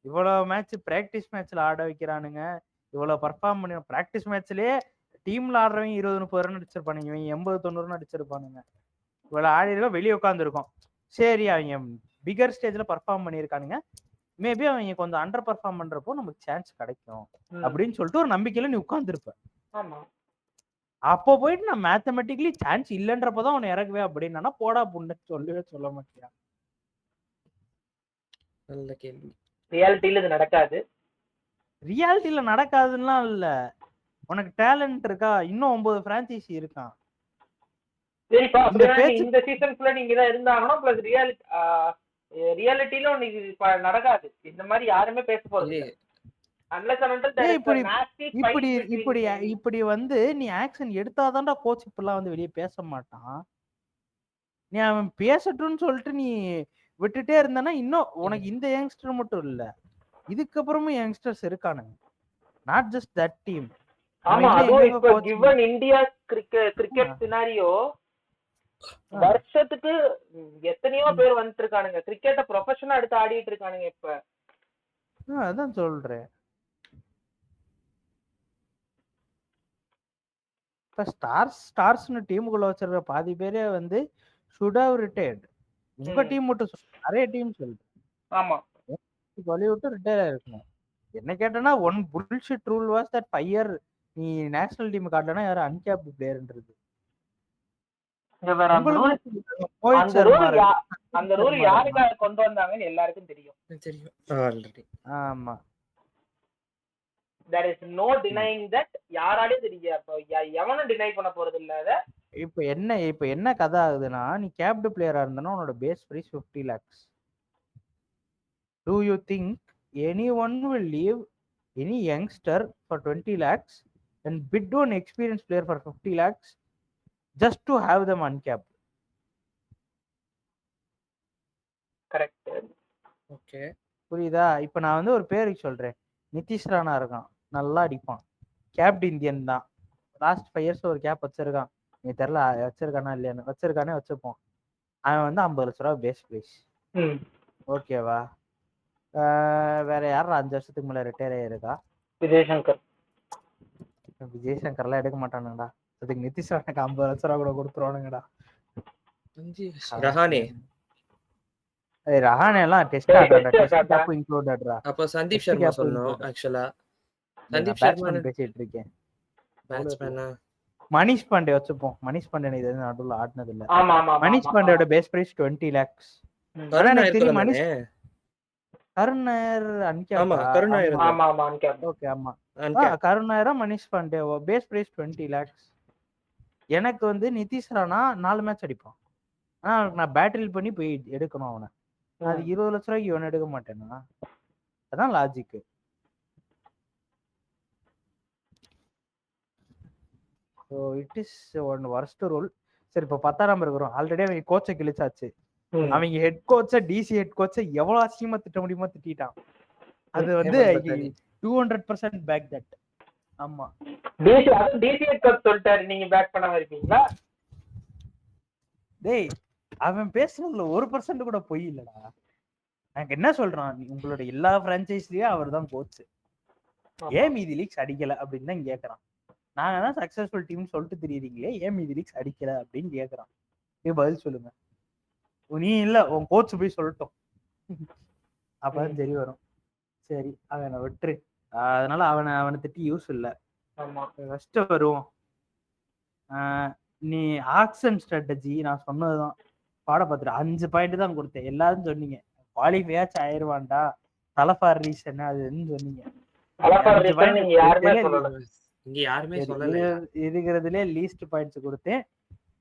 இவ்வளவு மேட்ச் பிராக்டிஸ் மேட்ச்ல ஆட வைக்கிறானுங்க, இவ்வளவு பர்ஃபார்ம் பண்ணி பிராக்டிஸ் மேட்ச்லயே டீம்ல ஆடுறவங்க 20-30 ரன் அடிச்சிருப்பானுங்க, இவங்க 80-90 ரன் அடிச்சிருப்பானுங்க. இவ்வளவு ஆடி இருக்கோம், வெளியே உட்காந்துருக்கோம். சரி, அவங்க பிகர் ஸ்டேஜ்ல பர்ஃபார்ம் பண்ணியிருக்கானுங்க, மேபி அவங்க கொஞ்சம் அண்டர் பர்ஃபார்ம் பண்றப்போ நமக்கு சான்ஸ் கிடைக்கும் அப்படின்னு சொல்லிட்டு ஒரு நம்பிக்கையில நீ உட்கார்ந்துருப்ப. அப்போ போயிட்டு நான் மேத்தமெட்டிக்கலி சான்ஸ் இல்லைன்றப்பதான் அவனை இறக்குவே அப்படின்னா போடா புண்ணு சொல்லவே சொல்ல மாட்டியா? நல்ல கேள்வி. ரியாலிட்டியில இது நடக்காது. ரியாலிட்டியில நடக்காதுன்னா இல்ல, உனக்கு டேலண்ட் இருக்கா? இன்னும் 9 பிரான்சைசி இருக்கான். சரிப்பா, இந்த சீசன் ஃபுல்லா நீங்க தான் இருந்தாங்கன்னா பிளஸ் ரியாலிட்டியில உனக்கு நடக்காது. இந்த மாதிரி யாருமே பேச போறது இப்படி வந்து நீ ஆக்ஷன் எடுத்தாதான்டா கோச் இப்பெல்லாம் வந்து வெளியே பேச மாட்டான். நீ அவன் பேசட்டும்னு சொல்லிட்டு நீ விட்டுட்டே இருந்தானா இன்னும் உனக்கு இந்த யங்ஸ்டர் மட்டும் இல்ல, இதுக்கப்புறமும் யங்ஸ்டர்ஸ் இருக்கானுங்க. Not just that team. ஆமா, அதுவும் இப்ப given India cricket scenario வருஷத்துக்கு எத்தனையோ பேர் வந்துட்டு இருக்கானுங்க, கிரிக்கெட்ட ப்ரொஃபஷனலா எடுத்து ஆடிட்டு இருக்கானுங்க இப்ப. அதான் சொல்றேன். இப்ப ஸ்டார்ஸ்னு டீமுக்குள்ள வச்சிருக்க பாதி பேரே வந்து should have retired. உங்க டீம் மட்டும் நிறைய டீம் சொல்லுது. ஆமா, பாலிவுட் ரிட்டையர் ஆயிருக்கணும். என்ன கேட்டனா one bullshit rule was that 5 year நீ நேஷனல் டீம் காட்டலனா யாரும் அன்கேப்டு பிளேயர்ன்றது. அந்த ரூல் யாருக்காக கொண்டு வந்தாங்கன்னு எல்லாருக்கும் தெரியும். ஆமா, there is no denying that. யாராலையும் தெரியும், அப்ப எவனும் டினை பண்ண போறது இல்ல அத. இப்ப என்ன கதை ஆகுதுன்னா, நீ கேப்டு பிளேயரா இருந்தனா உன்னோட base price 50 lakhs. Do you think anyone will leave any youngster for 20 lakhs and bid on experienced player for 50 lakhs just to have them uncapped? Correct. Okay, புரியுதா? இப்ப நான் வந்து ஒரு பேருக்கு சொல்றேன், நிதிஷ் ராணா இருக்கான், நல்லா அடிப்பான், கேப்டு இந்தியன் தான், லாஸ்ட் 5 years ஒரு கேப் வச்சிருக்கான். நீ தெரியல வச்சிருக்கானா இல்லையான்னு, வச்சிருக்கானே வச்சுப்போம். அவன் வந்து 50 லட்ச ரூபா பேஸ் பிரைஸ். ஓகேவா? வேற யாரும் 5 வருஷத்துக்கு மேல ரிட்டையர் ஆயிருக்கா? விஜயசங்கர்லாம் எடுக்க மாட்டானுங்கடா. அதுக்கு நிதிஷ் ராணுக்கு 50 லட்ச ரூபா கூட கொடுத்துருவானுங்கடா. ரஹானே எல்லாம் டெஸ்ட் ஆடுறான்டா, டெஸ்ட் கேப் இன்க்ளூடட்ரா. அப்ப சந்தீப் சர்மா சொல்லணும். ஆக்சுவலா சந்தீப் சர்மா பேசிட்டு இருக்கேன். பேட்ஸ்மேனா மனிஷ் பாண்டே வச்சுப்போம். மனிஷ் பாண்டே இது நடுவுல ஆடினது இல்ல. மனிஷ் பாண்டேயோட பேஸ் பிரைஸ் 20 lakhs. எனக்கு தெரியும் மனிஷ் கருண் நாயர் அன்கேப். ஆமா, கருண் நாயர். ஆமா ஆமா அன்கேப். ஓகே, ஆமா கருண் நாயரா Manish Pandey base price 20 lakhs. எனக்கு வந்து நிதிஷ் ராணா 4 மேட்ச் அடிப்பான். ஆனா நான் பேட்டில் பண்ணி போய் எடுக்கணும் அவனை. அது 20 லட்ச ரூபாய்க்கு இவன் எடுக்க மாட்டேன்னா, அதான் logic. So it is one worst rule. சரி, இப்போ 10ஆம் இருக்கிறோம். ஆல்ரெடி அவங்க கோச்சை கிழிச்சாச்சு. அவங்க ஹெட் கோச்சை, டிசி ஹெட் கோச்சை எவ்வளவு அசிங்கமா திட்ட முடியுமோ திட்டான். அது வந்து 200% பேக் தட். ஆமா, டிசி ஹெட் கோச் சொல்லிட்டாரு, நீங்க பேக் பண்ணாம இருப்பீங்களா? டேய், அவன் பேசுனதுல 1% கூட பொய் இல்லடா. எனக்கு என்ன சொல்றான், உங்களோட எல்லா பிரான்ச்சைஸ்லயும் அவர் தான் கோச், ஏன் மீதி லீக்ஸ் அடிக்கல அப்படின்னு தான் கேட்கறான். நாங்க தான் சக்சஸ்ஃபுல் டீம் சொல்லிட்டு தெரியுறீங்களே, ஏன் மீதி லீக்ஸ் அடிக்கல அப்படின்னு கேட்கறான். பதில் சொல்லுங்க. நீ இல்ல, உன் கோச் போய் சொல்லட்டும், அப்பதான் சரி வரும். சரி, அவனை விட்டுரு. அதனால அவனை திட்டி யூஸ் இல்ல. ஃபர்ஸ்ட் வருவோம். நீ ஆக்ஷன் ஸ்ட்ராட்டஜி நான் சொன்னதுதான் பாடப்பத்திரம் 5 பாயிண்ட் தான் கொடுத்தேன். எல்லாரும் சொன்னீங்க குவாலிஃபையாச்சும் ஆயிடுவான்டா, தலஃபார் ரீசன் அதுன்னு சொன்னீங்க. இருக்கிறதுலே லீஸ்ட் பாயிண்ட்ஸ் கொடுத்தேன்,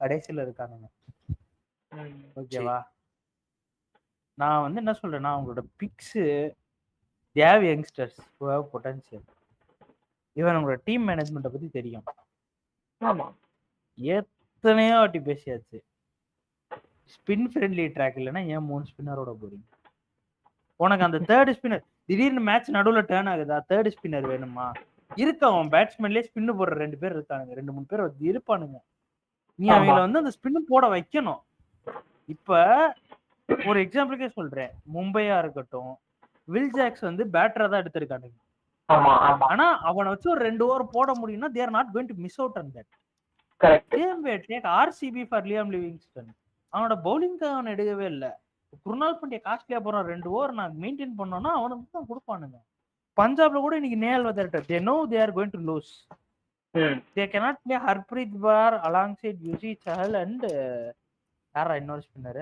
கடைசியில இருக்கானுங்க. ஓகேவா? நான் வந்து என்ன சொல்றேன்னா, அவங்களோட picks they've youngsters who have potential. இவன் உங்களோட டீம் மேனேஜ்மெண்ட்டை பத்தி தெரியும். எத்தனையோ வாட்டி பேசியாச்சு. ஸ்பின் ஃப்ரெண்ட்லி ட்ராக் இல்லைன்னா ஏன் 3 ஸ்பின்னரோட போறீங்க? உனக்கு அந்த தேர்ட் ஸ்பின்னர் திடீர்னு மேட்ச் நடுவில் டேர்ன் ஆகுதா, தேர்ட் ஸ்பின்னர் வேணுமா? அவன் பேட்ஸ்மேன்லயே ஸ்பின்னு போடுற 2 பேர் இருக்கானுங்க, 2-3 பேர் இருப்பானுங்க. நீ அவங்கள வந்து அந்த ஸ்பின்னு போட வைக்கணும். இப்ப ஒரு எக்ஸாம்பிளுக்கே சொல்றேன், மும்பையா இருக்கட்டும், வில் ஜாக்ஸ் வந்து பேட்டரா தான் எடுத்திருக்கானுங்க. ஆனா அவனை வச்சு ஒரு 2 ஓவர் போட முடியும்னா they are not going to miss out on that. Same way take RCB for Liam Livingstone. அவனோட பவுலிங்க்கு அவன் எடுக்கவே இல்லை. குருநாள் பாண்டியா காஸ்ட்லியா போறான், 2 ஓவர் நான் மெயின்டைன் பண்ணோம்னா அவனுக்கு தான் கொடுப்பானுங்க. பஞ்சாப்ல கூட இன்னைக்கு நேல் வதர்ட்டர், they know they are going to lose. They cannot play Harpreet Bar alongside Yuzi Chahal and யாரா இன்னொரு ஸ்பின்னர்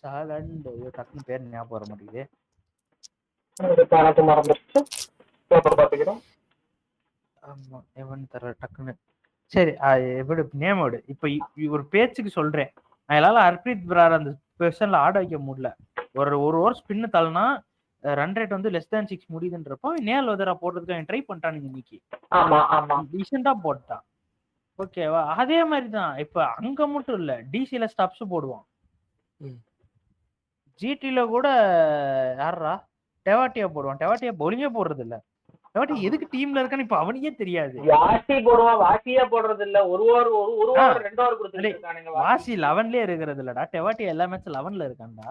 Chahal and டக்குனு பேர் ஞாபகம் வர மாட்டேங்குது. ஆமா, எவன் தர டக்குன்னு. சரி, எப்படி நேம் விடு. இப்ப ஒரு பேச்சுக்கு சொல்றேன், அதனால ஹர்ப்ரீத் பிரார் அந்த பொசிஷன்ல ஆட வைக்க முடியல. ஒரு ஓவர் ஸ்பின்னு தள்ளனா ரன் ரேட் வந்து less than 6 முடியுதுன்றப்போ நேல் வதரா போடுறதுக்கு ட்ரை பண்ணிட்டானுங்க. இன்னைக்கு டீசெண்டா போட்டான். ஓகேவா? அதே மாதிரிதான் இப்ப அங்க மட்டும் இல்ல, டிசில ஸ்டப்ஸ் போடுவான். ஜிடில கூட யாரா டெவாட்டியா போடுவான். டெவாட்டியா பவுலிங்கே போடுறது இல்ல, எதுக்கு டீம்ல இருக்கான்னு இப்ப அவனுக்கே தெரியாது. வாசி போடுவான், வாசியா போடுறது இல்ல. ஒரு ஓவர் 2 ஓவர் கொடுத்துட்டு இருக்கானுங்க. வாசி 11லயே இருக்கிறது இல்லடா. டெவாட்டி எல்லா மேட்ச் 11ல இருக்கான்டா.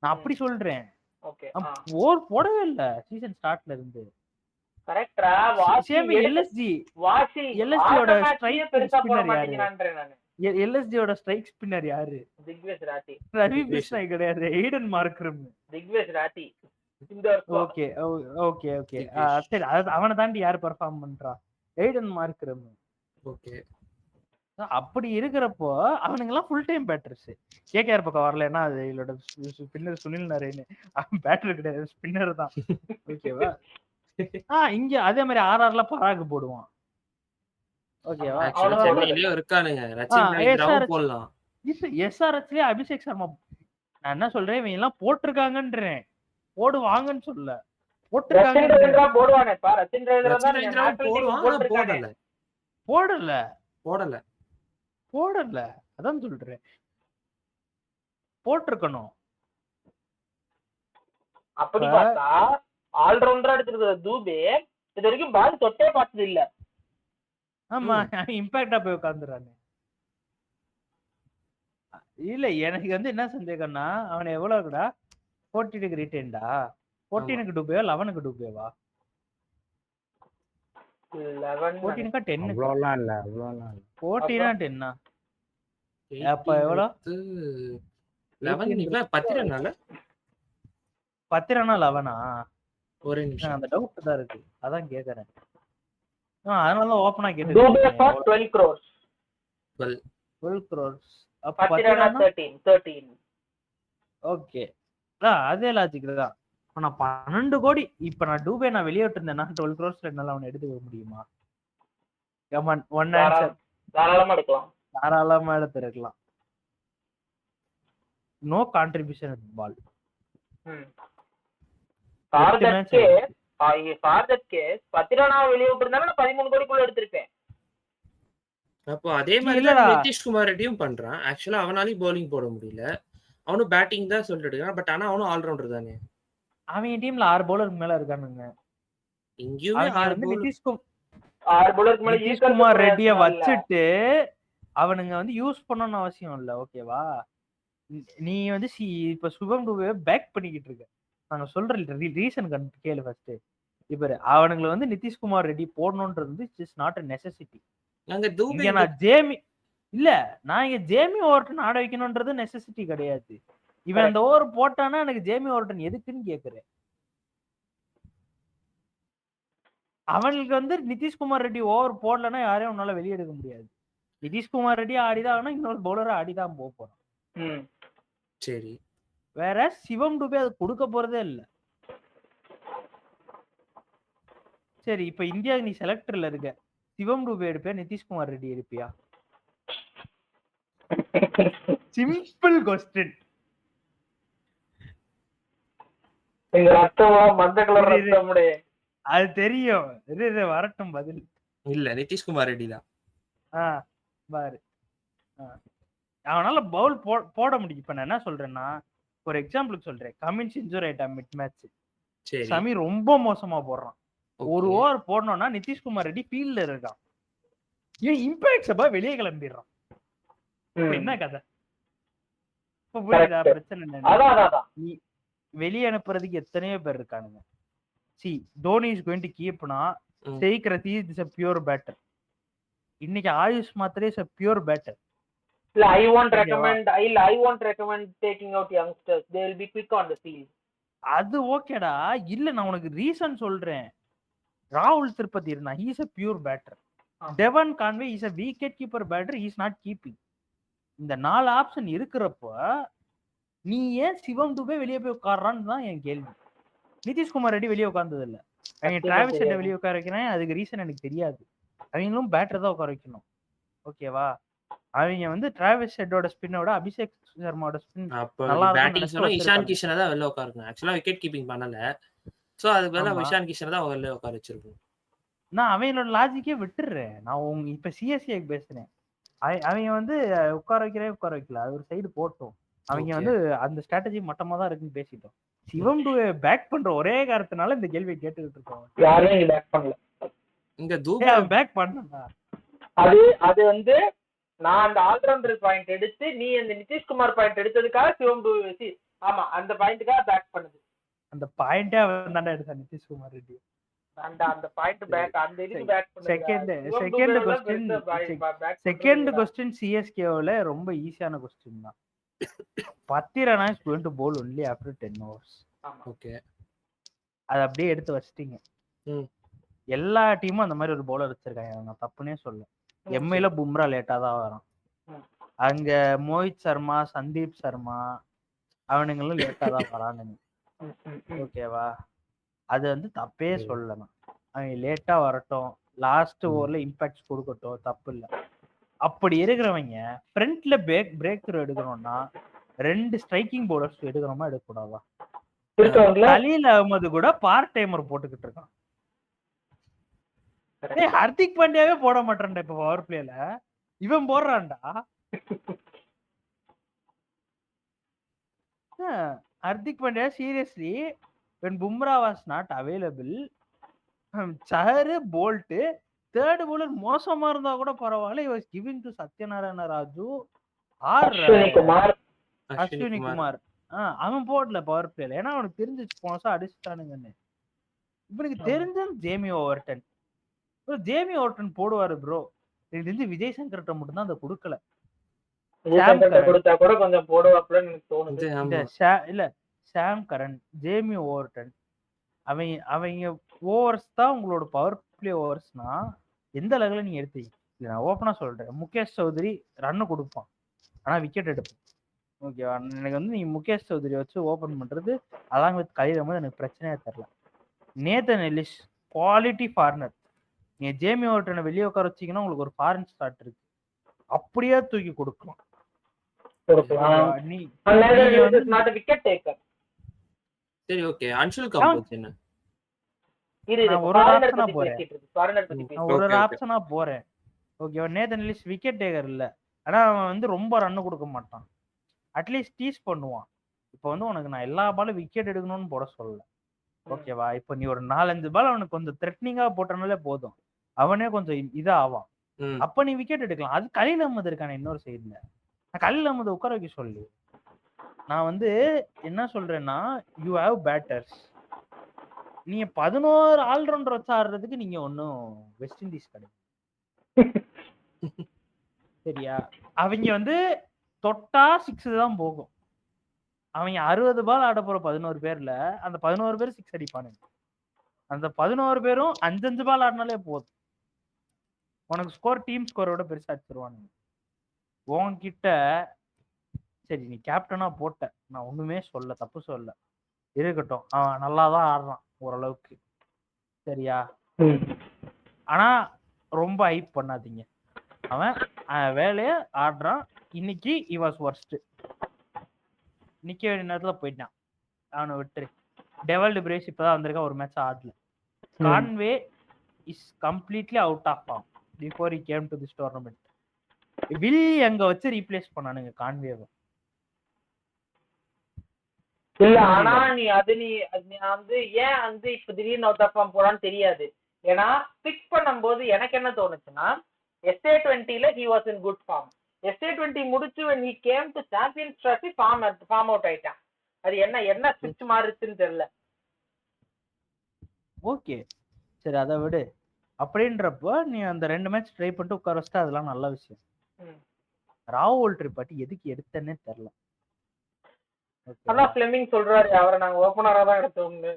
நான் அப்படி சொல்றேன். ஓகே. ஓவர் போடவே இல்ல சீசன் ஸ்டார்ட்ல இருந்து. கரெக்ட்டா? வாசி எல்எஸ்ஜி ஓட ஸ்ட்ரைக் ஸ்பின்னர் யாரு? எல்எஸ்ஜி ஓட ஸ்ட்ரைக் ஸ்பின்னர் யாரு? திக்வேஷ் ராட்டி. ரவி பிஷ்னாய் கிடையாது, Aiden Markram. Digvesh Rathi. Okay okay okay. சரி, அவனை தாண்டி யாரு பெர்ஃபார்ம் பண்றா? Aiden Markram. ஓகே. அப்படி இருக்கிறப்போ அவனுங்க எல்லாம் ஃபுல் டைம் பேட்டர்ஸ். கேகேஆர் பக்கம் வரலன்னா அது இதோட ஸ்பின்னர் சுனில் நரேன். அவன் பேட்டர் கிடையாது, ஸ்பின்னர் தான். ஓகேவா? இங்க அதே மாதிரி ஆர்ஆர்ல பராக் போடுவான். ஓகேவா? இருக்கானுங்க. எஸ்ஆர்எச்லயே அபிஷேக் சர்மா. நான் என்ன சொல்றேன், இவங்க எல்லாம் போட்டிருக்காங்கன்றேன், போடுவாங்கன்னு சொல்ல. போட்டிருக்காங்க. போடல அதான் சொல்றேன். போட்டிருக்கணும். அப்படி பார்த்தா ஆல்ரவுண்டரா எடுத்துருக்கிற தூபே இது வரைக்கும் பால் தொட்டே பார்த்தது இல்ல. ஆமா, இம்பாக்டா போய் உட்காந்துறானு. இல்ல, எனக்கு வந்து என்ன சந்தேகம்னா, அவன் எவ்வளவுடா 14க்கு ரிட்டேன்டா? 14க்கு டூபேவா 11க்கு டூபேவா? 14க்கா 10க்கா? அவ்வளவுலாம் இல்ல, அவ்வளவுலாம் இல்ல. 14ஆ 10ஆ? அப்ப எவ்வளவு? 11 இல்ல 10 10 11ஆ? ஒரு நிமிஷம், அந்த டவுட் தான் இருக்கு, அதான் கேக்குறேன். அதனால தான் ஓபனா கேட்டேன். 12 crores. 12 crores. அப்ப 13. ஓகே, அதே லாஜிக் தான். ஆனா 12 கோடி இப்ப நான் டூபே நான் வெளியே விட்டுருந்தேன்னா 12 crores என்னால அவனை எடுத்துக்க முடியுமா? One answer. தாராளமா எடுக்கலாம், தாராளமா எடுத்துருக்கலாம். நோ கான்ட்ரிபியூஷன் அட் பால். வெளியே விட்டுருந்தா 13 கோடிக்குள்ள எடுத்திருப்பேன். அப்போ அதே மாதிரி நிதிஷ்குமார் ரெட்டியும் பண்றான். ஆக்சுவலா அவனாலையும் பவுலிங் போட முடியல, அவனும் பேட்டிங் தான் சொல்லிட்டு இருக்கான். பட் ஆனா அவனும் ஆல்ரவுண்டர் தானே. அவன் டீம்ல 6 பவுலருக்கு மேல இருக்கானுங்க. இங்கேயுமே 6 நிதிஷ்குமார் ரெட்டிய வச்சுட்டு அவனுங்க வந்து யூஸ் பண்ணணும்னு அவசியம் இல்ல. ஓகேவா? நீ வந்து இப்ப சுபம் டூபே பேக் பண்ணிக்கிட்டு இருக்க. நாங்க சொல்ற ரீசன் கேளு ஃபர்ஸ்ட். இப்ப அவனுங்களை வந்து நிதிஷ்குமார் ரெட்டி போடணும்ன்றது வந்து இட்ஸ் நாட் a necessity. நான் ஜேமி இல்ல, நான் இங்க ஜேமி ஓவர்டன் ஆட வைக்கணும்ன்றது நெசசிட்டி கிடையாது. இவன் அந்த ஓவர் போட்டானா எனக்கு ஜேமி ஓவர்டன் எதுக்குன்னு கேக்குறேன். அவனுக்கு வந்து நிதிஷ்குமார் ரெட்டி ஓவர் போடலன்னா யாரையும் உன்னால வெளியே எடுக்க முடியாது. நிதிஷ்குமார் ரெட்டி ஆடிதான் இன்னொரு பவுலரை ஆடிதான் போறோம். சரி, வேற சிவம் டுபே அது கொடுக்க போறதே இல்ல. சரி, இப்ப இந்தியாவுக்கு நீ செலக்டர்ல இருக்க, சிவம் டுபே எடுப்பியா நிதிஷ்குமார் ரெட்டி எடுப்பியா? Simple question. அது தெரியும், வரட்டும் பதில். இல்ல, நிதிஷ்குமார் ரெட்டி தான். பாரு, அவனால பவுல் போட முடியும். இப்ப நான் என்ன சொல்றேன்னா, ஒரு எக்ஸாம்பிளுக்கு சொல்றேன். கமின்ஸ் இன்ஜூர் ஆயிட்டா மிட் மேட்ச். சமி ரொம்ப மோசமா போடுறான். ஒரு ஓவர் போடணும்னா நிதிஷ்குமார் ரெட்டி ஃபீல்ட்ல இருக்கான். இவன் இம்பாக்ட் சபா வெளியே கிளம்பிடுறான். என்ன கதை? புரியுதா பிரச்சனை? நீ வெளியே அனுப்புறதுக்கு எத்தனையோ பேர் இருக்கானுங்க. See Dhoni is going to கீப்னா ஜெயிக்கிறது இஸ் a pure batter. இன்னைக்கு Ayush Mhatre is a pure batter. I won't recommend taking out youngsters. They will be quick on the field. அது ஓகேடா. இல்ல, நான் உனக்கு ரீசன் சொல்றேன். ராகுல் திருப்பதி இருந்தா, he is a pure batter. டெவன் Conway is a wicket keeper batter, he is not keeping. இந்த 4 option இருக்கிறப்ப நீ ஏன் சிவம் டுபே வெளியே போய் உட்கார்றான்னு தான் என் கேள்வி. நிதிஷ்குமார் ரெட்டி வெளியே உட்கார்ந்தது இல்ல. அவங்க டிராவிஸ் ஹெட்டை வெளியே உட்கார வைக்கிறேன், அதுக்கு ரீசன் எனக்கு தெரியாது. அவங்களும் பேட்டர் தான் உட்கார வைக்கணும். ஓகேவா? அவங்க வந்து டிராவிஸ் ஹெட்டோட ஸ்பின்னோட அபிஷேக் சர்மாவோட ஸ்பின் நல்லா இருக்கும். இஷான் கிஷனை தான் வெளில உட்காரணும். ஆக்சுவலா விக்கெட் கீப்பிங் பண்ணல, சோ அதுக்கு பதிலா இஷான் கிஷனை தான் வெளில உட்கார வச்சிருக்கோம். நான் அவங்களோட லாஜிக்கே விட்டுறேன். நான் இப்ப சிஎஸ்கே பேசுறேன். அவங்க வந்து உட்கார வைக்கல, அது ஒரு சைடு போட்டோம். அவங்க வந்து அந்த ஸ்ட்ராட்டஜி மட்டமா தான் இருக்குன்னு பேசிட்டோம். சிவம் டூவை பேக் பண்ற ஒரே காரணத்தினால இந்த கேள்வியை கேட்டுக்கிட்டு இருக்கோம். யாரும் இங்க பேக் பண்ணல. இங்க தூபா பேக் பண்ணா அது வந்து நான் அந்த ஆல்ரவுண்டர் பாயிண்ட் எடுத்து நீ அந்த நிதிஷ்குமார் பாயிண்ட் எடுத்ததுக்காக சிவம் டூ வச்சு ஆமா அந்த பாயிண்ட்டுக்காக பேக் பண்ணுது. அந்த பாயிண்டே அவன் தாண்டா எடுத்தான் நிதிஷ்குமார் ரெட்டி. அந்த பாயிண்ட் பேக் அந்த இதுக்கு பேக் பண்ணுது. செகண்ட் क्वेश्चन சிஎஸ்கேல ரொம்ப ஈஸியான क्वेश्चन தான். Pathirana is going to bowl only after 10 hours. Okay அது அப்படியே எடுத்து வச்சிட்டீங்க. எல்லா டீமும் அந்த மாதிரி ஒரு பவுலர் வச்சிருக்காங்க. நான் தப்புனே சொல்ல. எம்ஐல பும்ரா லேட்டா தான் வரும். அங்க மோஹித் சர்மா, சந்தீப் சர்மா அவனுங்களும் லேட்டா தான் வரானுங்க. ஓகேவா? அது வந்து தப்பே சொல்லலாம். அவங்க லேட்டா வரட்டும், லாஸ்ட் ஓவர்ல இம்பாக்ட் கொடுக்கட்டும், தப்பு இல்லை. அப்படி இருக்கிறவங்க ஃப்ரண்ட்ல பிரேக் த்ரூ எடுக்கணும்னா 2 ஸ்ட்ரைக்கிங் பவுலர்ஸ் எடுக்கணுமா எடுக்கக்கூடாதா? கலீல் அகமது கூட பார்ட் டைமர் போட்டுக்கிட்டு இருக்கான். ஹர்திக் பாண்டியாவே போட மாட்டான்டா இப்ப பவர் பிளேல. இவன் போடுறான்டா. Hardik Pandya seriously when Bumrah was not available, Chahar Boult third bowler மோசமா இருந்தா கூட பரவாயில்ல, he was giving to Satyanarayana Raju R Ashwani Kumar. அவன் போடல பவர் பிளேல. ஏன்னா அவனுக்கு தெரிஞ்சிச்சு போனசா அடிச்சுட்டானுங்கன்னு. இவனுக்கு தெரிஞ்ச ஜேமி ஓவர்டன். ஜேமி ஓவர்டன் போடுவாரு ப்ரோ. இது தெரிஞ்சு விஜய் சங்கர்ட்ட மட்டும் தான் அதை கொடுக்கல. இல்ல சாம் கரன், ஜேமி ஓவர்டன் அவங்க ஓவர்ஸ் தான் உங்களோட பவர் பிளே ஓவர்ஸ்னா எந்த லெவலில் நீங்க எடுத்தீங்க? நான் ஓப்பனா சொல்றேன், முகேஷ் சௌத்ரி ரன்னு கொடுப்பான் ஆனா விக்கெட் எடுப்பான். ஓகேவா? எனக்கு வந்து நீங்க முகேஷ் சௌத்ரி வச்சு ஓபன் பண்றது அலாங் வித் கலீல் அகமது எனக்கு பிரச்சனையா தெரியல. Nathan Ellis quality foreigner. நீங்க ஜேமி ஓவர்டனை வெளியே உட்கார வச்சீங்கன்னா உங்களுக்கு ஒரு ஃபாரின் ஸ்டார்ட் இருக்கு, அப்படியே தூக்கி கொடுக்கலாம். சரி ஓகே. அன்ஷுல் கம்போஸ் என்ன? ஒரு ஆப்ஷனா போறேன். ஓகேவா? நேதன் எல்லிஸ் விக்கெட் டேக்கர் இல்ல, ஆனா அவன் வந்து ரொம்ப ரன் கொடுக்க மாட்டான். அட்லீஸ்ட் டீஸ் பண்ணுவான். இப்போ வந்து உனக்கு நான் எல்லா பாலும் விக்கெட் எடுக்கணும்னு போட சொல்லல. ஓகேவா? இப்போ நீ ஒரு 4-5 பால் அவனுக்கு கொஞ்சம் த்ரெட்னிங்கா போட்டனாலே போதும், அவனே கொஞ்சம் இதா ஆவான். அப்ப நீ விக்கெட் எடுக்கலாம். அது கலீல் அகமது இருக்கான இன்னொரு சைடுல. கலீல் அகமது உட்கார வைக்க சொல்லு. நான் வந்து என்ன சொல்றேன்னா, யூ ஹேவ் பேட்டர்ஸ். நீங்க 11 ஆல்ரவுண்டர் வச்சு ஆடுறதுக்கு நீங்க ஒன்னும் வெஸ்ட் இண்டீஸ் கிடையாது. சரியா? அவங்க வந்து தொட்டா 6 தான் போகும். அவங்க 60 பால் ஆட போற 11 பேர்ல அந்த 11 பேர் 6 அடிப்பானுங்க. அந்த 11 பேரும் 5 பால் ஆடினாலே போதும், உனக்கு ஸ்கோர் டீம் ஸ்கோரோட பெருசா அடிச்சிருவானுங்க. உன்கிட்ட சரி நீ கேப்டனா போட்ட, நான் ஒண்ணுமே சொல்ல, தப்பு சொல்ல, இருக்கட்டும், அவன் நல்லாதான் ஆடுறான் ஓரளவுக்கு. சரியா? ஆனா ரொம்ப ஹைப் பண்ணாதீங்க. அவன் வேலைய ஆடுறான். இன்னைக்கு he was worst. நிக்க வேண்டிய நேரத்துல போயிட்டான், அவனை விட்டு. டெவல்டு பிரேஸ் இப்பதான் வந்திருக்கான், ஒரு மேட்ச் ஆடல. Conway is completely out of form before he came to this tournament. Will அங்க வச்சு ரீப்ளேஸ் பண்ணானுங்க கான்வேவை. இல்ல ஆனா நீ வந்து ஏன் வந்து இப்ப திடீர்னு அவுட் ஆஃப் ஃபார்ம் போறான்னு தெரியாது. ஏன்னா பிக் பண்ணும்போது எனக்கு என்ன தோணுச்சுன்னா, SA20ல he was in good form. SA20 முடிச்சு when he came to Champions Trophy form out ஆயிட்டான். அது என்ன ஸ்விட்ச் மாறுச்சுன்னு தெரியல. ஓகே சரி அதை விடு. அப்படின்றப்போ நீ அந்த 2 மேட்ச் ட்ரை பண்ணிட்டு உட்கார வச்சிட்டா அதெல்லாம் நல்ல விஷயம். ராகுல் திரிபாட்டி எதுக்கு எடுத்தேன்னே தெரியல. அதான் ஃப்ளெமிங் சொல்றாரு, அவரை நாங்க ஓபனரா தான் எடுத்தோம்னு.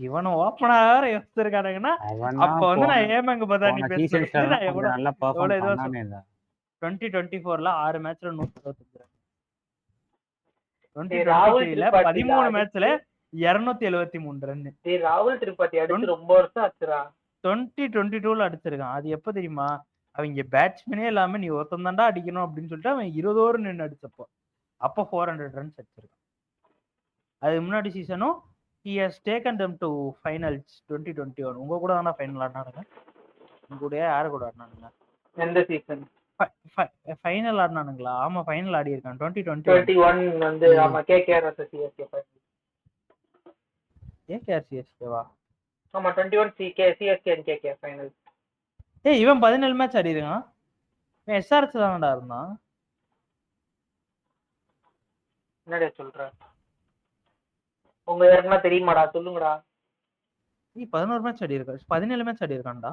இவனை ஓபனரா வேற எடுத்திருக்கானுங்கன்னா அப்ப வந்து நான் ஏமாங்க பதானி பேசுறேன். 2024ல 6 மேட்ச்ல 125 ரன், 2023ல 13 மேட்ச்ல 273 ரன். ராகுல் திரிபாட்டி அடிச்சு ரொம்ப வருஷம் ஆச்சுடா. 2022ல அடிச்சிருக்கான். அது எப்ப தெரியுமா? அவங்க பேட்ஸ்மேனே இல்லாம நீ ஒருத்தன் தாண்டா அடிக்கணும் அப்படின்னு சொல்லிட்டு அவன் 20 ஓவர் நின்று அடிச்சப்போ அப்போ 400 ரன்ஸ் அடிச்சிருக்கான். அது முன்னாடி சீசனும் he has taken them to finals 2021. உங்க கூட தானே ஃபைனல் ஆடினானுங்க? உங்க கூட யாரு கூட ஆடினானுங்க? எந்த சீசன்? ஃபைனல் ஆடினானுங்களா? ஆமா ஃபைனல் ஆடி இருக்கான் 2021. 21 வந்து ஆமா KKR vs CSK final. KKR சிஎஸ்கேவா? ஆமா 21 சிஎஸ்கே அண்ட் கேகேஆர் ஃபைனல். ஏய் இவன் 17 மேட்ச் ஆடி இருக்கான். இவன் எஸ்ஆர்எச் தானடா இருந்தான். என்னடா சொல்ற? உங்க யாருக்குன்னா தெரியுமாடா? சொல்லுங்கடா. நீ 11 மேட்ச் ஆடி இருக்க, 17 மேட்ச் ஆடி இருக்கான்டா.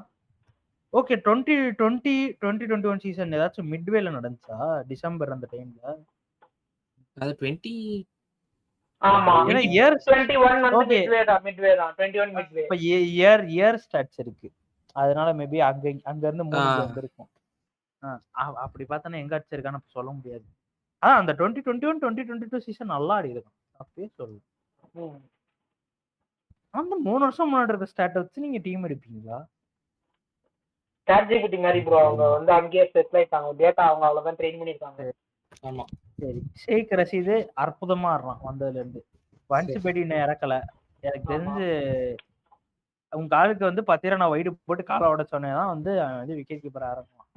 ஓகே 2021 சீசன் ஏதாச்சும் மிட்வேல நடந்துச்சா? டிசம்பர் அந்த டைம்ல. அது 20 ஆமா ஏன்னா இயர் 21 வந்து Okay. மிட்வே தான் 21 மிட்வே. இப்ப இயர் ஸ்டாட்ஸ் இருக்கு, அதனால மேபி அங்க இருந்து 3 வந்திருக்கும். அப்படி பார்த்தா எங்க அடிச்சிருக்கான்னு சொல்ல முடியாது. அந்த 2021 2022 சீசன் நல்லா ஆடி இருக்கும் அப்பயே சொல்லு. அந்த 3 வருஷம் முன்னாடி இருக்க ஸ்டாட் வச்சு நீங்க டீம் எடுப்பீங்களா? ChatGPT மாதிரி ப்ரோ, அவங்க வந்து அங்கேயே செட்டில் ஆயிட்டாங்க, டேட்டா அவங்க அவ்வளவுதான் ட்ரெயின் பண்ணிருக்காங்க. ஆமா சரி, ஷேக் ரஷீது அற்புதமா ஆடுறான் வந்ததுல இருந்து. வன்சிபடி இன்னும் இறக்கல. எனக்கு தெரிஞ்சு உங்க ஆளுக்கு வந்து 10 ரன் வைடு போட்டு காலை உட சொன்னேதான் வந்து அவன் வந்து விக்கெட் கீப்பர் ஆரம்பிப்பான்.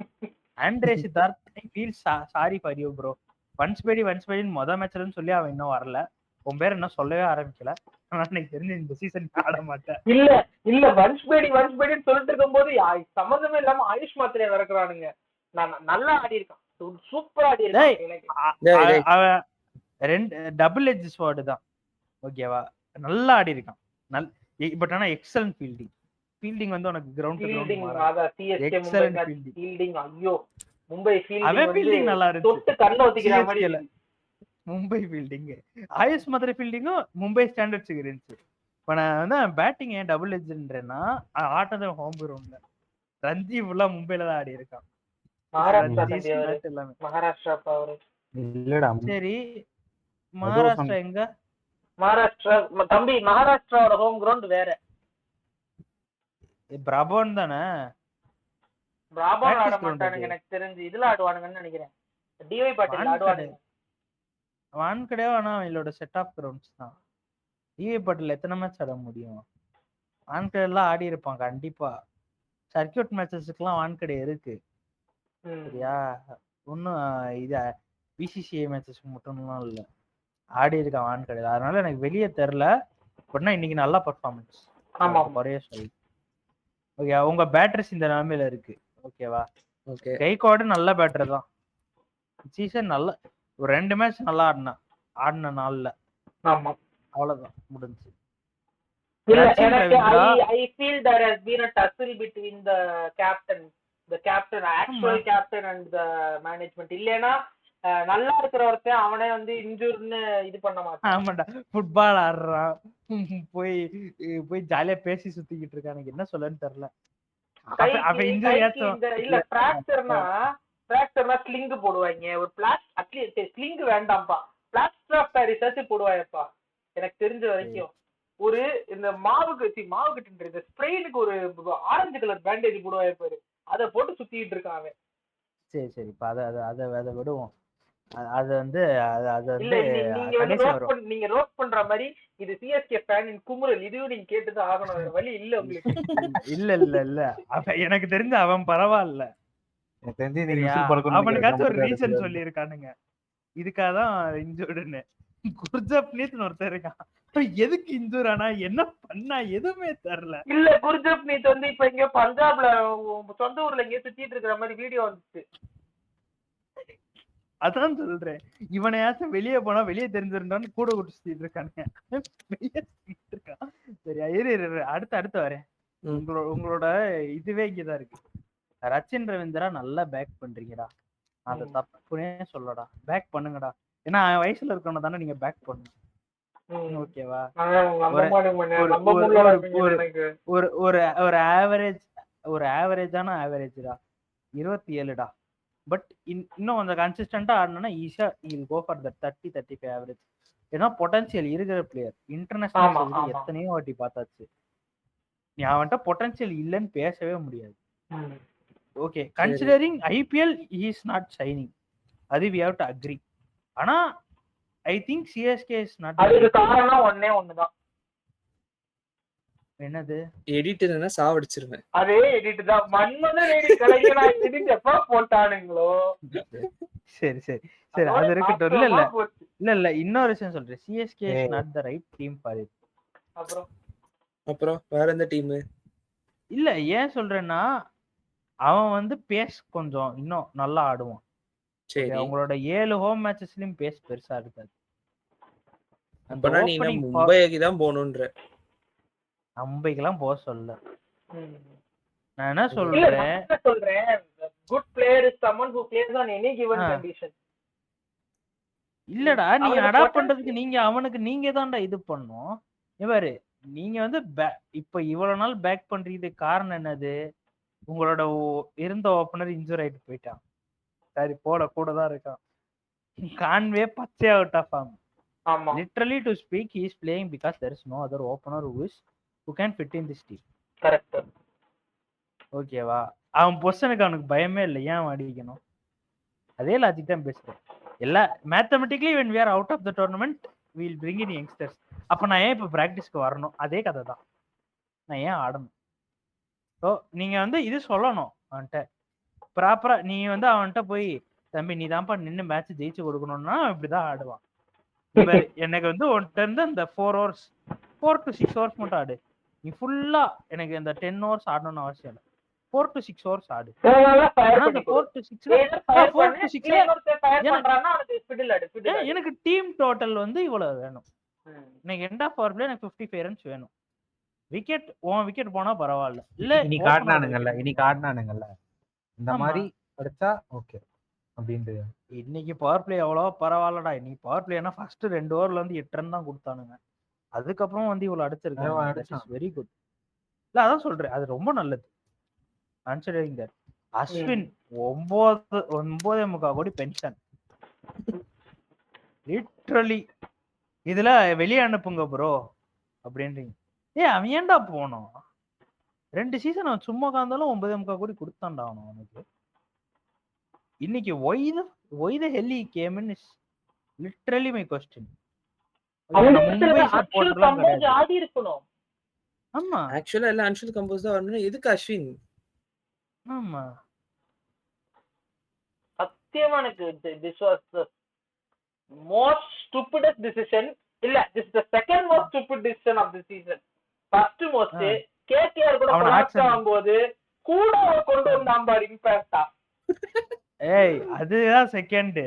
Andre Siddharth I feel sorry for you bro. வன்ஸ்பேடின்னு மொதல் மேட்ச்லன்னு சொல்லி அவன் இன்னும் வரல. உன் பேர் இன்னும் சொல்லவே ஆரம்பிக்கல. ஆனா எனக்கு தெரிஞ்சு இந்த சீசன் ஆட மாட்டேன். இல்ல வன்ஸ்பேடின்னு சொல்லிட்டு இருக்கும்போது சம்மந்தமே இல்லாம ஆயுஷ் மாத்திரையை இறக்குறானுங்க. நான் நல்லா ஆடி இருக்கான், சூப்பரா ஆடி இருக்கான். அவன் 2 டபுள் எட்ஜ் ஸ்வார்டு தான், ஓகேவா? நல்லா ஆடி இருக்கான். பட் ஆனா எக்ஸலன்ட் ஃபீல்டிங் வந்து உனக்கு கிரவுண்ட் எக்ஸலன்ட் ஃபீல்டிங். ஐயோ மும்பை ஃபீல்டிங் நல்லா இருந்துச்சு, தொட்டு கண்ண ஒத்திக்கிற மாதிரி. மும்பை ஃபீல்டிங் ஆயுஷ் மாத்திரை ஃபீல்டிங்கும் மும்பை ஸ்டாண்டர்ட்ஸுக்கு இருந்துச்சு. இப்போ நான் வந்து பேட்டிங் ஏன் டபுள் எட்ஜ்ன்றேன்னா ஆட்டது ஹோம் கிரவுண்ட்ல. ரஞ்சி ஃபுல்லா மும்பைல தான் ஆடி இருக்கான். மகாராஷ்டிரா சரி மகாராஷ்டிரா எங்க? மகாராஷ்டிரா தம்பி, மகாராஷ்டிராவோட ஹோம் கிரவுண்ட் வேற. பிராபோன் தானே? பிராபோன் ஆட மாட்டானுங்க எனக்கு தெரிஞ்சு, இதுல ஆடுவானுங்கன்னு நினைக்கிறேன். டிஒய் பாட்டில் ஆடுவானுங்க. வான்கடே ஆனா அவங்களோட செட் ஆஃப் கிரவுண்ட்ஸ் தான். டிஒய் பாட்டில் எத்தனை மேட்ச் ஆட முடியும்? வான்கடை எல்லாம் ஆடி இருப்பான் கண்டிப்பா. சர்க்கியூட் மேட்சஸ்க்குலாம் வான்கடை இருக்கு, சரியா? ஒன்னும் இது பிசிசிஐ மேட்சஸ்க்கு மட்டும்லாம் இல்லை, ஆடி இருக்கான் வான்கடை. அதனால எனக்கு வெளியே தெரில. பட்னா இன்னைக்கு நல்ல பர்ஃபார்மன்ஸ் குறைய சொல்லி. ஓகே, உங்க பேட்டர்ஸ் இந்த நிலைமையில இருக்கு, ஓகேவா? கைகோடு நல்ல பேட்டர் தான். சீசன் நல்ல ஒரு 2 மேட்ச் நல்லா ஆடின நாள்ல அவ்வளவுதான் முடிஞ்சு. I feel there has been a tussle between the captain, actual captain and the management. இல்லனா நல்லா இருக்கிறவர்த்த அவனே வந்து இன்ஜூர்னு இது பண்ண மாட்டான். ஆமாடா, ஃபுட்பால் ஆடுறான், போய் ஜாலியா பேசி சுத்திக்கிட்டு இருக்கான். எனக்கு என்ன சொல்லன்னு தெரியல. அப்ப இல்ல பிராக்சர்னா ஸ்லிங் போடுவாங்க. ஒரு அட்லீஸ்ட் ஸ்லிங் வேண்டாம்ப்பா, பிளாஸ்டர் ஆஃப் பாரிஸ் போடுவாயப்பா. எனக்கு தெரிஞ்ச வரைக்கும் ஒரு இந்த மாவுக்கு இந்த ஸ்ப்ரெயினுக்கு ஒரு ஆரஞ்சு கலர் பேண்டேஜ் போடுவாய பாரு, அதை போட்டு சுத்திட்டு இருக்காங்க. சரி இப்ப அதை விடுவோம். அது வந்து நீங்க ரோஸ்ட் பண்ற மாதிரி இது சிஎஸ்கே ஃபேனின் குமுறல், இதுவும் நீங்க கேட்டுதான் ஆகணும், வழி இல்ல உங்களுக்கு. இல்ல எனக்கு தெரிஞ்ச அவன் பரவாயில்ல. அவனுக்காச்சும் ஒரு ரீசன் சொல்லி இருக்கானுங்க இதுக்காகதான் இன்ஜூர்டுன்னு. குர்ஜப்னீத் ஒருத்தர் இருக்கான், எதுக்கு இன்ஜூர் ஆனா என்ன பண்ணா எதுவுமே தெரியல. இல்ல குர்ஜப்னீத் வந்து இப்ப இங்க பஞ்சாப்ல சொந்த ஊர்ல இங்க சுத்திட்டு இருக்கிற மாதிரி வீடியோ வந்துச்சு. அதான் சொல்றேன், இவனையாச்சும் வெளியே போனா வெளியே தெரிஞ்சிருந்தான்னு கூட கூட்டு சுத்திட்டு இருக்கானுங்க. சரியா, அடுத்து வரேன். உங்களோட இதுவே இங்கதான் இருக்கு. ரச்சின் ரவீந்திரா நல்லா பேக் பண்றீங்கடா, அதை தப்புனே சொல்லடா. பேக் பண்ணுங்கடா, ஏன்னா வயசுல இருக்கணும் தானே நீங்க பேக் பண்ணணும், ஓகேவா? ஒரு ஆவரேஜான ஆவரேஜ்டா 27டா. பட் இன்னும் கொஞ்சம் கன்சிஸ்டன்டா ஆடணும்னா ஈஸியா will go for that 30-35 average. ஏன்னா பொட்டன்ஷியல் இருக்கிற பிளேயர், இன்டர்நேஷனல் எத்தனையோ வாட்டி பார்த்தாச்சு. நீ அவன்கிட்ட பொட்டன்ஷியல் இல்லைன்னு பேசவே முடியாது. Okay, considering IPL he is not shining, அது we have to agree. ஆனா I think CSK is not. அதுக்கு காரணம் ஒண்ணே ஒண்ணுதான், என்னது எடிட்டர்னா சாவடிச்சிருவேன். அதே எடிட் தான். மன்மதன் எடிட் கலைஞனா எடிட் எப்ப போட்டானுங்களோ. சரி சரி சரி அது இருக்கட்டும். இல்ல இல்ல இல்ல இல்ல இன்னொரு விஷயம் சொல்றேன். CSK is not the right team for it. அப்புறம் வேற எந்த டீம்? இல்ல ஏன் சொல்றேன்னா அவன் வந்து பேஸ் கொஞ்சம் இன்னும் நல்லா ஆடுவான். சரி அவங்களோட 7 ஹோம் மேட்சஸ்லயும் பேஸ் பெருசா இருக்காது. அப்பனா நீ மும்பைக்கு தான் போகணும்ன்ற. மும்பைக்குலாம் போக சொல்ல. நான் என்ன சொல்றேன் good player is someone who plays on any given condition. இல்லடா நீ அடாப்ட் பண்றதுக்கு நீங்க தான்டா இது பண்ணணும். இவரு நீங்க வந்து இப்ப இவ்வளவு நாள் பேக் பண்றதுக்கு காரணம் என்னது? உங்களோட இருந்த ஓபனர் இன்ஜூர் ஆயிட்டு போயிட்டான். சரி போட கூட தான் இருக்கான். கான்வே பச்சை out of form. Literally to speak, he is playing because there is no other opener who can fit in this team. Correct. ஓகேவா? அவன் பொசிஷனுக்கு அவனுக்கு பயமே இல்லை. ஏன் அடிக்கணும்? அதே லாஜிக் தான் பேசுறேன். எல்லா mathematically when we are out of the tournament we will bring in youngsters. அப்ப நான் ஏன் இப்ப பிராக்டிஸ்க்கு வரணும்? அதே கதை தான். நான் ஏன் ஆடணும்? ஸோ நீங்க வந்து இது சொல்லணும் அவன்கிட்ட ப்ராப்பரா. நீ வந்து அவன்கிட்ட போய் தம்பி நீ தான்ப்பா நின்று மேட்ச் ஜெயிச்சு கொடுக்கணும்னா இப்படிதான் ஆடுவான். எனக்கு வந்து உன்கிட்ட இருந்து அந்த 4 to 6 hours மட்டும் ஆடு. நீ ஃபுல்லா எனக்கு இந்த 10 hours ஆடணும்னு அவசியம் இல்லை. 4 to 6 hours ஆடு. எனக்கு டீம் டோட்டல் வந்து இவ்வளவு வேணும். எனக்கு எண்ட் ஆஃப் பவர் பிளே எனக்கு 55 ரன்ஸ் வேணும். விக்கெட் விக்கெட் போனா பரவாயில்ல. இல்ல இன்னைக்கு ஆடினானுங்கல்ல இந்த மாதிரி அடிச்சா ஓகே அப்படின்ட்டு. இன்னைக்கு பவர் பிளே எவ்வளோ பரவாயில்லடா. இன்னைக்கு பவர் பிளேனா ஃபர்ஸ்ட் 2 ஓவர்ல வந்து 8 ரன் தான் கொடுத்தானுங்க. அதுக்கப்புறம் வந்து இவ்வளவு அடிச்சிருக்காங்க. Very good. இல்ல அதான் சொல்றேன், அது ரொம்ப நல்லது. கன்சிடரிங் தட் அஸ்வின் 9.25 கோடி பென்ஷன் லிட்டரலி இதுல வெளியே அனுப்புங்க ப்ரோ அப்படின்றீங்க. அவன் ஏன்டா போனோம்? 2 சீசன் அவன் சும்மா காந்தாலும் 9.25 கோடி கொடுத்தான்டா அவனுக்கு. இன்னைக்கு why the hell he came in is literally my question. Mumbai சப்போர்ட்லாம் கிடையாது. ஆடி இருக்கணும். ஆமா ஆக்சுவலா எல்லாம் அன்ஷுல் கம்போஸ் தான் வரணும். எதுக்கு அஸ்வின்? ஆமா சத்தியமா எனக்கு this was the most stupidest decision. இல்ல this is the second most stupid decision of the season. first most KKR கூட கொலாப்ஸ் ஆகும்போது கூட கொண்டு வந்தான் பாரு இம்பாக்டா. அதுதான் செகண்ட்.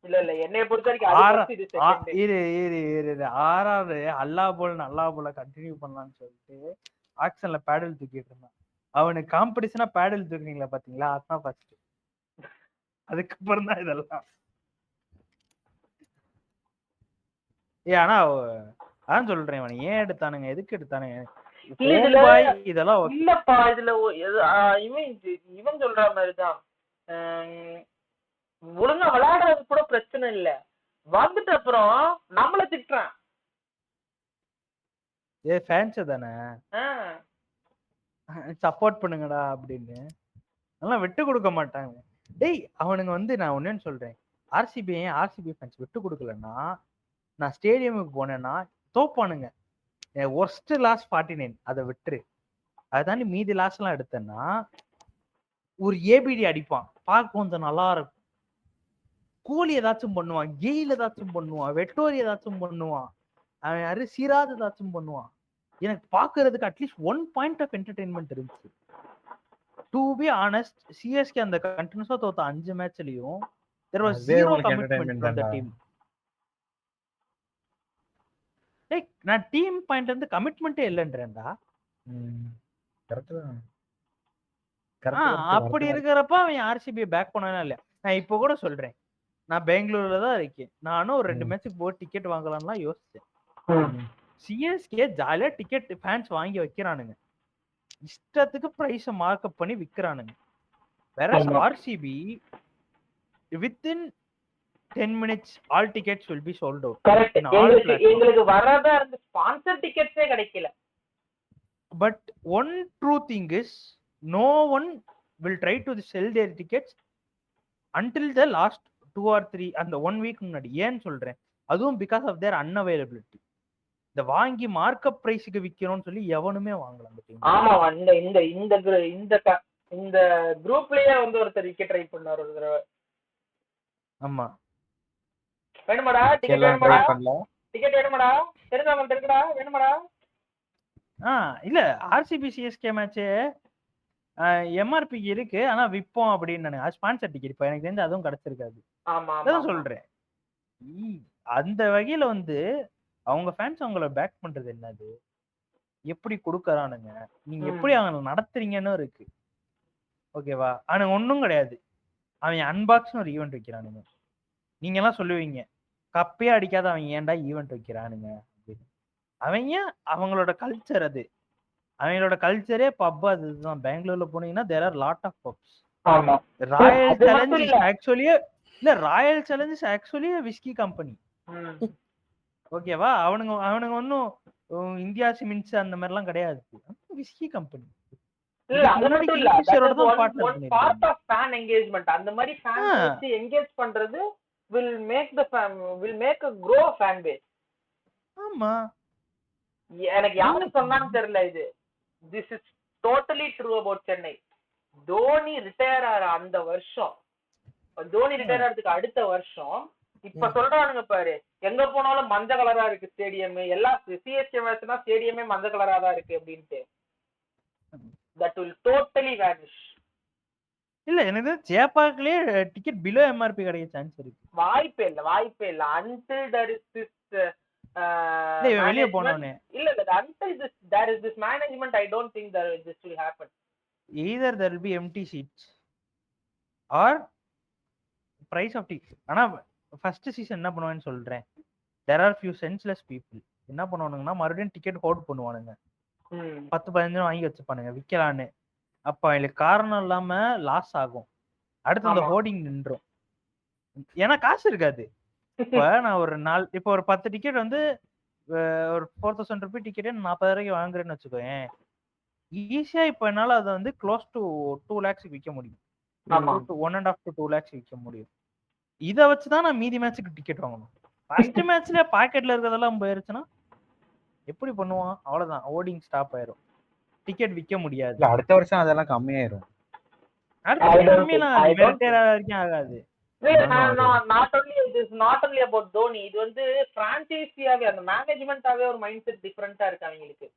இல்ல என்னைய பொறுத்த வரைக்கும் இரு ஆறாவது அல்லா போல கண்டினியூ பண்ணலாம்னு சொல்லிட்டு ஆக்ஷன்ல பேடல் தூக்கிட்டு இருந்தான். அவனுக்கு காம்படிஷனா பேடல் தூக்குறீங்களா பாத்தீங்களா? அதான் ஃபர்ஸ்ட். அதுக்கப்புறம் தான் இதெல்லாம். ஆனா அதான் சொல்றேன், இவன் ஏன் எடுத்தானுங்க, எதுக்கு எடுத்தானுங்க இதெல்லாம் இல்லப்பா. இதுல இவன் சொல்ற மாதிரிதான் ஒழுங்கா விளையாடுறது கூட பிரச்சனை இல்ல, வந்துட்டு அப்புறம் நம்மள திட்டுறான். ஃபேன்ஸ் தானே சப்போர்ட் பண்ணுங்கடா அப்படின்னு அதெல்லாம் விட்டு கொடுக்க மாட்டாங்க. டேய் அவனுங்க வந்து நான் ஒன்னு சொல்றேன், ஆர்சிபி ஃபேன்ஸ் விட்டு கொடுக்கலன்னா நான் ஸ்டேடியமுக்கு போனேன்னா தோப்பானுங்க. ஒர்ஸ்ட் லாஸ் 49 அதை விட்டுரு. அதை தாண்டி மீதி லாஸ் எல்லாம் எடுத்தேன்னா ஒரு ஏபிடி அடிப்பான், பார்க்க கொஞ்சம் நல்லா இருக்கும். கோலி ஏதாச்சும் பண்ணுவான், கெயில் ஏதாச்சும் பண்ணுவான், வெட்டோரி ஏதாச்சும் பண்ணுவான், அவன் யாரு சிராஜ் ஏதாச்சும் பண்ணுவான். எனக்கு பாக்குறதுக்கு அட்லீஸ்ட் 1 பாயிண்ட் ஆஃப் என்டர்டைன்மெண்ட் இருந்துச்சு. டு பி ஆனஸ்ட், சிஎஸ்கே அந்த கண்டினியூஸா தோத்த 5 மேட்ச்லயும் there was zero commitment from the team. டேய் நான் டீம் பாயிண்ட் இருந்து கமிட்மெண்டே இல்லன்றேன்டா. கரெக்ட் தான். அப்படி இருக்கிறப்ப அவன் ஆர்சிபி பேக் பண்ணானே இல்லையா? நான் இப்போ கூட சொல்றேன், நான் பெங்களூர்ல தான் இருக்கேன், நானும் ஒரு 2 மேட்சுக்கு போய் டிக்கெட் வாங்கலாம்லாம் யோசிச்சேன். சிஎஸ்கே ஜாலியா டிக்கெட் ஃபேன்ஸ் வாங்கி வைக்கிறானுங்க, இஷ்டத்துக்கு பிரைஸ மார்க்அப் பண்ணி விக்கிறானுங்க. வேற RCB within 10 minutes all tickets will be sold out. Correct. எங்களுக்கு வரதா இருந்த ஸ்பான்சர் டிக்கெட்ஸே கிடைக்கல. But one true thing is no one will try to sell their tickets until the last 2 or 3 அந்த 1 week முன்னாடி. ஏன் சொல்றேன், அதுவும் because of their unavailability. இந்த வாங்கி மார்க்கப் பிரைஸுக்கு விற்கணும்னு சொல்லி எவனுமே வாங்கல அந்த டீம். ஆமா இந்த இந்த இந்த gr- இந்த க- இந்த குரூப்லயே வந்து ஒருத்தர் விக்கெட் ட்ரை பண்ணார் ஒரு தடவை. ஆமா வேணுமாடா டிக்கெட் எல்லாம் வேணுமாடா ட்ரை பண்ணல. டிக்கெட் வேணுமாடா தெரிஞ்சவங்க இருக்குடா வேணுமாடா. இல்ல ஆர்சிபி சிஎஸ்கே மேட்ச்சு எம்ஆர்பிக்கு இருக்கு ஆனா விப்போம் அப்படின்னு அது ஸ்பான்சர் டிக்கெட் இப்போ எனக்கு தெரிஞ்சு அதுவும் கிடைச்சிருக்காது. ஆமா ஆமா அதான் சொல்றேன். அந்த வகையில வந்து அவங்க ஃபேன்ஸ் அவங்கள பேக் பண்றது என்னது, எப்படி கொடுக்கறானுங்க, நீங்க எப்படி அவங்க நடத்துறீங்கன்னு இருக்கு. ஓகேவா? அவனுங்க ஒன்றும் கிடையாது. அவன் அன்பாக்ஸ்னு ஒரு ஈவெண்ட் வைக்கிறானுங்க. நீங்க எல்லாம் சொல்லுவீங்க கப்பே அடிக்காத அவங்க ஏன்டா ஈவெண்ட் வைக்கிறானுங்க அப்படின்னு. அவங்க அவங்களோட கல்ச்சர் அது. அவங்களோட கல்ச்சரே பப் அதுதான். பெங்களூர்ல போனீங்கன்னா there are lot of pubs. ஆமா ராயல் அது சேலஞ்ச் மட்டும் இஸ் இல்ல. Actually royal challenge is actually whisky company. ஓகேவா? அவனுங்க ஒன்றும் இந்தியா சிமெண்ட்ஸ் அந்த மாதிரிலாம் கிடையாது. Whisky company. இல்ல அது முன்னாடி மட்டும் இல்ல கிங்ஃபிஷரோட தான் ஒன் பார்ட்னர் பார்ட் பண்ணிருக்காங்க. Of fan engagement. அந்த மாதிரி ஃபேன் வச்சு என்கேஜ் பண்றது will make a grow fan base. ஆமா எனக்கு யாரு சொன்னான்னு தெரியல இது. This is totally true about Chennai. Dhoni retire ஆற அந்த வருஷம், தோனி ரிட்டையர் ஆறதுக்கு அடுத்த வருஷம் இப்ப சொல்றானுங்க பாரு, எங்க போனாலும் மஞ்சள் கலரா இருக்கு ஸ்டேடியம், எல்லா சிஎஸ்கே மேட்ச்னா ஸ்டேடியமே மஞ்சள் கலரா தான் இருக்கு அப்படின்ட்டு. That will totally vanish. இல்ல எனக்கு ஜேபாக்லயே டிக்கெட் பிலோ எம்ஆர்பி கிடைக்க சான்ஸ் இருக்கு. வாய்ப்பே இல்ல until there is this வெளிய போனோனே. இல்ல until there is this management, I don't think that this will happen. Either there will be empty seats or price of ticket. ஆனா ஃபர்ஸ்ட் சீசன் என்ன பண்ணுவான்னு சொல்றேன். there are few senseless people. என்ன பண்ணுவானுங்கன்னா மறுபடியும் ticket hold பண்ணுவானுங்க. 10-15 வாங்கி வச்சுப்பானுங்க விற்கலான்னு. அப்ப அவங்களுக்கு காரணம் இல்லாம லாஸ் ஆகும். அடுத்து அந்த ஹோர்டிங் நின்றும். ஏன்னா காசு இருக்காது. இப்ப நான் இப்போ ஒரு 10 டிக்கெட் வந்து ஒரு 4000 ரூபாய் டிக்கெட்டே 40,000 வாங்குறேன்னு வச்சுக்கோயேன். ஈஸியா இப்ப என்னால அதை வந்து க்ளோஸ் டு 2 lakhs விற்க முடியும். 1.5 to 2 lakhs விற்க முடியும். இதை வச்சுதான் நான் மீதி மேட்சுக்கு டிக்கெட் வாங்கணும். ஃபர்ஸ்ட் மேட்ச்ல பாக்கெட்ல இருக்கிறதெல்லாம் போயிருச்சுன்னா எப்படி பண்ணுவான்? அவ்வளவுதான், ஹோர்டிங் ஸ்டாப் ஆயிரும், டிக்கெட் விற்க முடியாது. அடுத்த வருஷம் அதெல்லாம் கம்மியாயிரும். ஆகாது. Not only about Dhoni, இது வந்து பிரான்சைசியாவே அந்த மேனேஜ்மென்ட்டாவே ஒரு மைண்ட் செட் டிஃபரண்டா இருக்கு அவங்களுக்கு.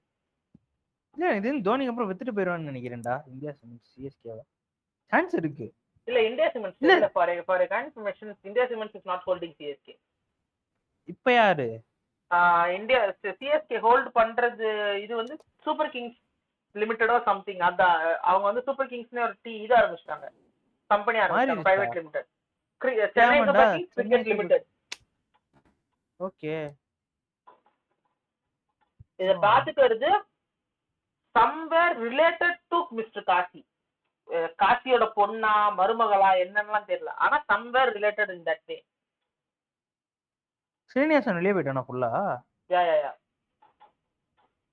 இல்ல இது தோனிக்கு அப்புறம் வித்துட்டு போயிடுவான்னு நினைக்கிறேன்டா இந்தியா சிமெண்ட்ஸ் சிஎஸ்கேவா. சான்ஸ் இருக்கு. இல்ல இந்தியா சிமெண்ட்ஸ் இல்ல for confirmation India cements is not holding CSK. இப்ப யாரு இந்தியா சிஎஸ்கே ஹோல்ட் பண்றது? இது வந்து சூப்பர் கிங்ஸ் லிமிட்டடோ சம்திங். அதான் அவங்க வந்து சூப்பர் கிங்ஸ்னே ஒரு இது ஆரம்பிச்சிட்டாங்க, கம்பெனி ஆரம்பிச்சாங்க, private limited. Chennai Super Kings Cricket limited. Okay, இத பாத்துட்டு வருது somewhere related to Mr. Kashi. காசியோட பொண்ணா மருமகளா என்னன்னு தெரியல, ஆனா somewhere related in that way. Srinivasan வெளியே போயிட்டானா ஃபுல்லா? யா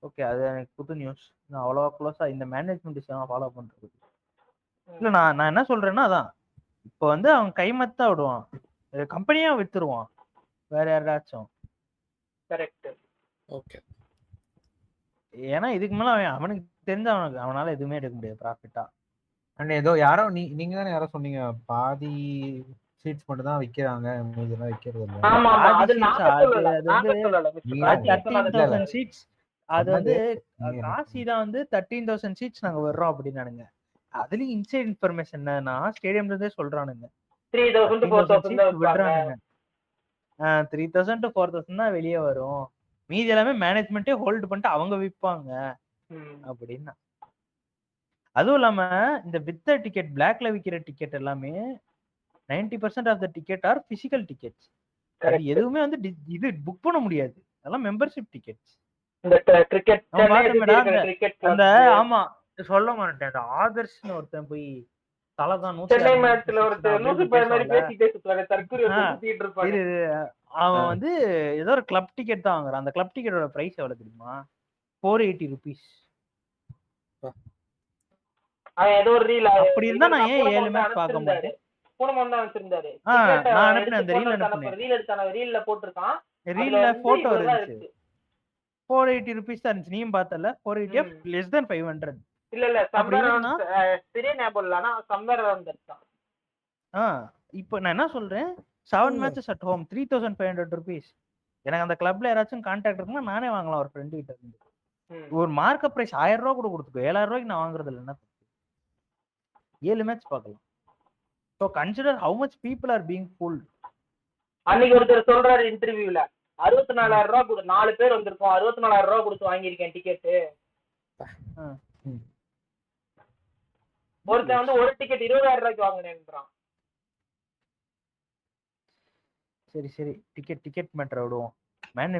ஓகே, அது எனக்கு புது நியூஸ். நான் அவ்வளவா க்ளோஸா இந்த மேனேஜ்மெண்ட் விஷயம் ஃபாலோ பண்றது இல்ல. நான் என்ன சொல்றேன்னா அதான், இப்போ வந்து அவன் கைமத்தா விடுவான், கம்பெனியா வித்துருவான் வேற யாராச்சும். கரெக்ட். ஓகே, ஏன்னா இதுக்கு மேல அவனுக்கு தெரிஞ்ச அவனால எதுவுமே எடுக்க முடியாது ப்ராஃபிட்டா. அண்ட் ஏதோ யாரோ நீங்க தானே யாரோ சொன்னீங்க பாதி சீட்ஸ் மட்டும் தான் விக்கிறாங்க, மீதிலாம் விக்கிறது இல்ல. ஆமா அது நான் சொல்லல, நான் சொல்லல. 13,000 சீட்ஸ் அது வந்து காசி தான் வந்து 13,000 சீட்ஸ் நாங்க வர்றோம் அப்படின்னானுங்க. அதுலயும் இன்சைட் இன்ஃபர்மேஷன் என்னன்னா ஸ்டேடியம்ல இருந்தே சொல்றானுங்க 3,000 to 4,000 விடுறானுங்க. 3,000 to 4,000 தான் வெளியே வரும், மீதி எல்லாமே மேனேஜ்மெண்ட்டே ஹோல்டு பண்ணிட்டு அவங்க விற்பாங்க அப்படின்னா. அதுவும் இல்லாம இந்த வித்த டிக்கெட், பிளாக்ல விற்கிற டிக்கெட் எல்லாமே 90% of the ticket are physical tickets. அது எதுவுமே வந்து இது புக் பண்ண முடியாது, அதெல்லாம் மெம்பர்ஷிப் டிக்கெட்ஸ். இந்த கிரிக்கெட் அந்த ஆமா சொல்ல மாட்டேன், அந்த ஆதர்ஷ்னு ஒருத்தன் போய் தலதான் சென்னை மேட்ச்ல ஒருத்தர் லூசு பையன் மாதிரி பேசிட்டே சுத்துறாரு, தற்கூரி சுத்திட்டு இருப்பாரு. அவன் வந்து ஏதோ ஒரு கிளப் டிக்கெட் தான் வாங்குறான். அந்த கிளப் டிக்கெட்டோட பிரைஸ் எவ்வளவு தெரியுமா? 480 rupees. அவன் ஏதோ ஒரு ரீல் அப்படி இருந்தா நான் ஏன் 7 மேட்ச் பார்க்க மாட்டேன்? பூனமன் தான் வச்சிருந்தாரு. நான் அனுப்பினேன், அந்த ரீல் அனுப்பினேன். ரீல் எடுத்தான, ரீல்ல போட்டுருக்கான், ரீல்ல போட்டோ இருந்துச்சு. 480 rupees தான் இருந்துச்சு. நீயும் பார்த்தல 480 less than 500. இல்ல அப்படி சம்வேர் இருக்குன்னா சரியா ஞாபகம் இல்ல, ஆனா சம்வேர் அரௌண்ட் தட் தான். இப்போ நான் என்ன சொல்றேன், 7 matches at home 3500 rupees. எனக்கு அந்த கிளப்ல யாராச்சும் கான்டாக்ட் இருக்குன்னா நானே வாங்கலாம் ஒரு ஃப்ரெண்டு கிட்ட இருந்து. ஒரு மார்க்கப் பிரைஸ் 1000 ரூபா கூட கொடுத்துக்கோ, 7000 ரூபாய்க்கு நான் வாங்குறது இல்லை. என்ன 7 மேட்ச் பார்க்கலாம். So consider how much people are being fooled. அன்னைக்கு ஒருத்தர் சொல்றாரு இன்டர்வியூல 64000 ரூபா கொடு, 4 பேர் வந்திருக்கோம், 64000 ரூபா கொடுத்து வாங்கியிருக்கேன் டிக்கெட்டு. ஒருத்தன் வந்து ஒரு டிக்கெட் 20000 ரூபாய்க்கு வாங்கினேன்றான். சரி டிக்கெட் மேட்டர் விடுவோம்.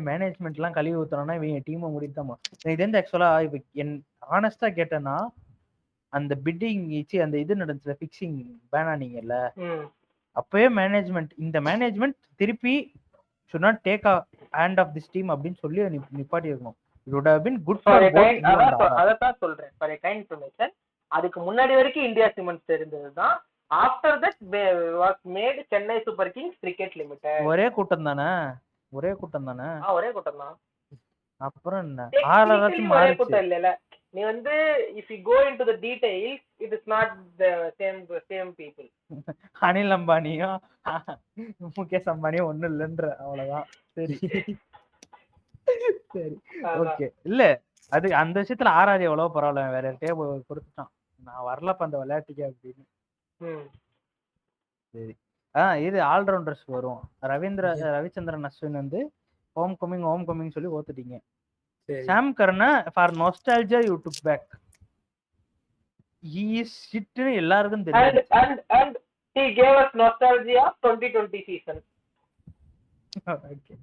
மேனேஜ்மெண்ட்லாம் கழுவி ஊற்றணும்னா இவங்க டீமை முடித்தாமா. இது வந்து ஆக்சுவலாக இப்போ ஆனஸ்டா கேட்டேன்னா அந்த பிட்டிங் அந்த இது நடந்துச்சுல ஃபிக்ஸிங் பேன் ஆனீங்கல்ல, அப்பவே இந்த மேனேஜ்மெண்ட் திருப்பி should not take a hand of this team அப்படின்னு சொல்லி நிப்பாட்டி இருக்கணும். It would have been good for both. அதான் சொல்றேன் for a kind information. அதுக்கு முன்னாடி வரைக்கும் இந்தியா சிமெண்ட்ஸ் இருந்ததுதான். After that was made Chennai Super Kings Cricket Limited. ஒரே கூட்டம் தானே? ஒரே கூட்டம் தான். அப்புறம் என்ன ஆளராச்சும் ஒரே கூட்டம் இல்ல. நீ வந்து if you go into the details it is not the same people. Anil அம்பானியும் Mukesh அம்பானியும் ஒண்ணும் இல்லைன்ற அவ்வளவுதான். சரி ஓகே. இல்ல அது அந்த விஷயத்துல ஆர்ஆர் எவ்வளவு பரவாயில்ல, வேற டேபிள் கொடுத்துட்டான், நான் வரலப்ப அந்த விளையாட்டுக்கே அப்படின்னு. சரி இது ஆல்ரவுண்டர்ஸ் வரும். ரவிச்சந்திரன் அஸ்வின் வந்து ஹோம் கமிங் சொல்லி ஓத்துட்டீங்க. சாம் கர்னா for nostalgia you took back. He is ஷிட்னு எல்லாருக்கும் தெரியும். and he gave us nostalgia 2020 season. Okay.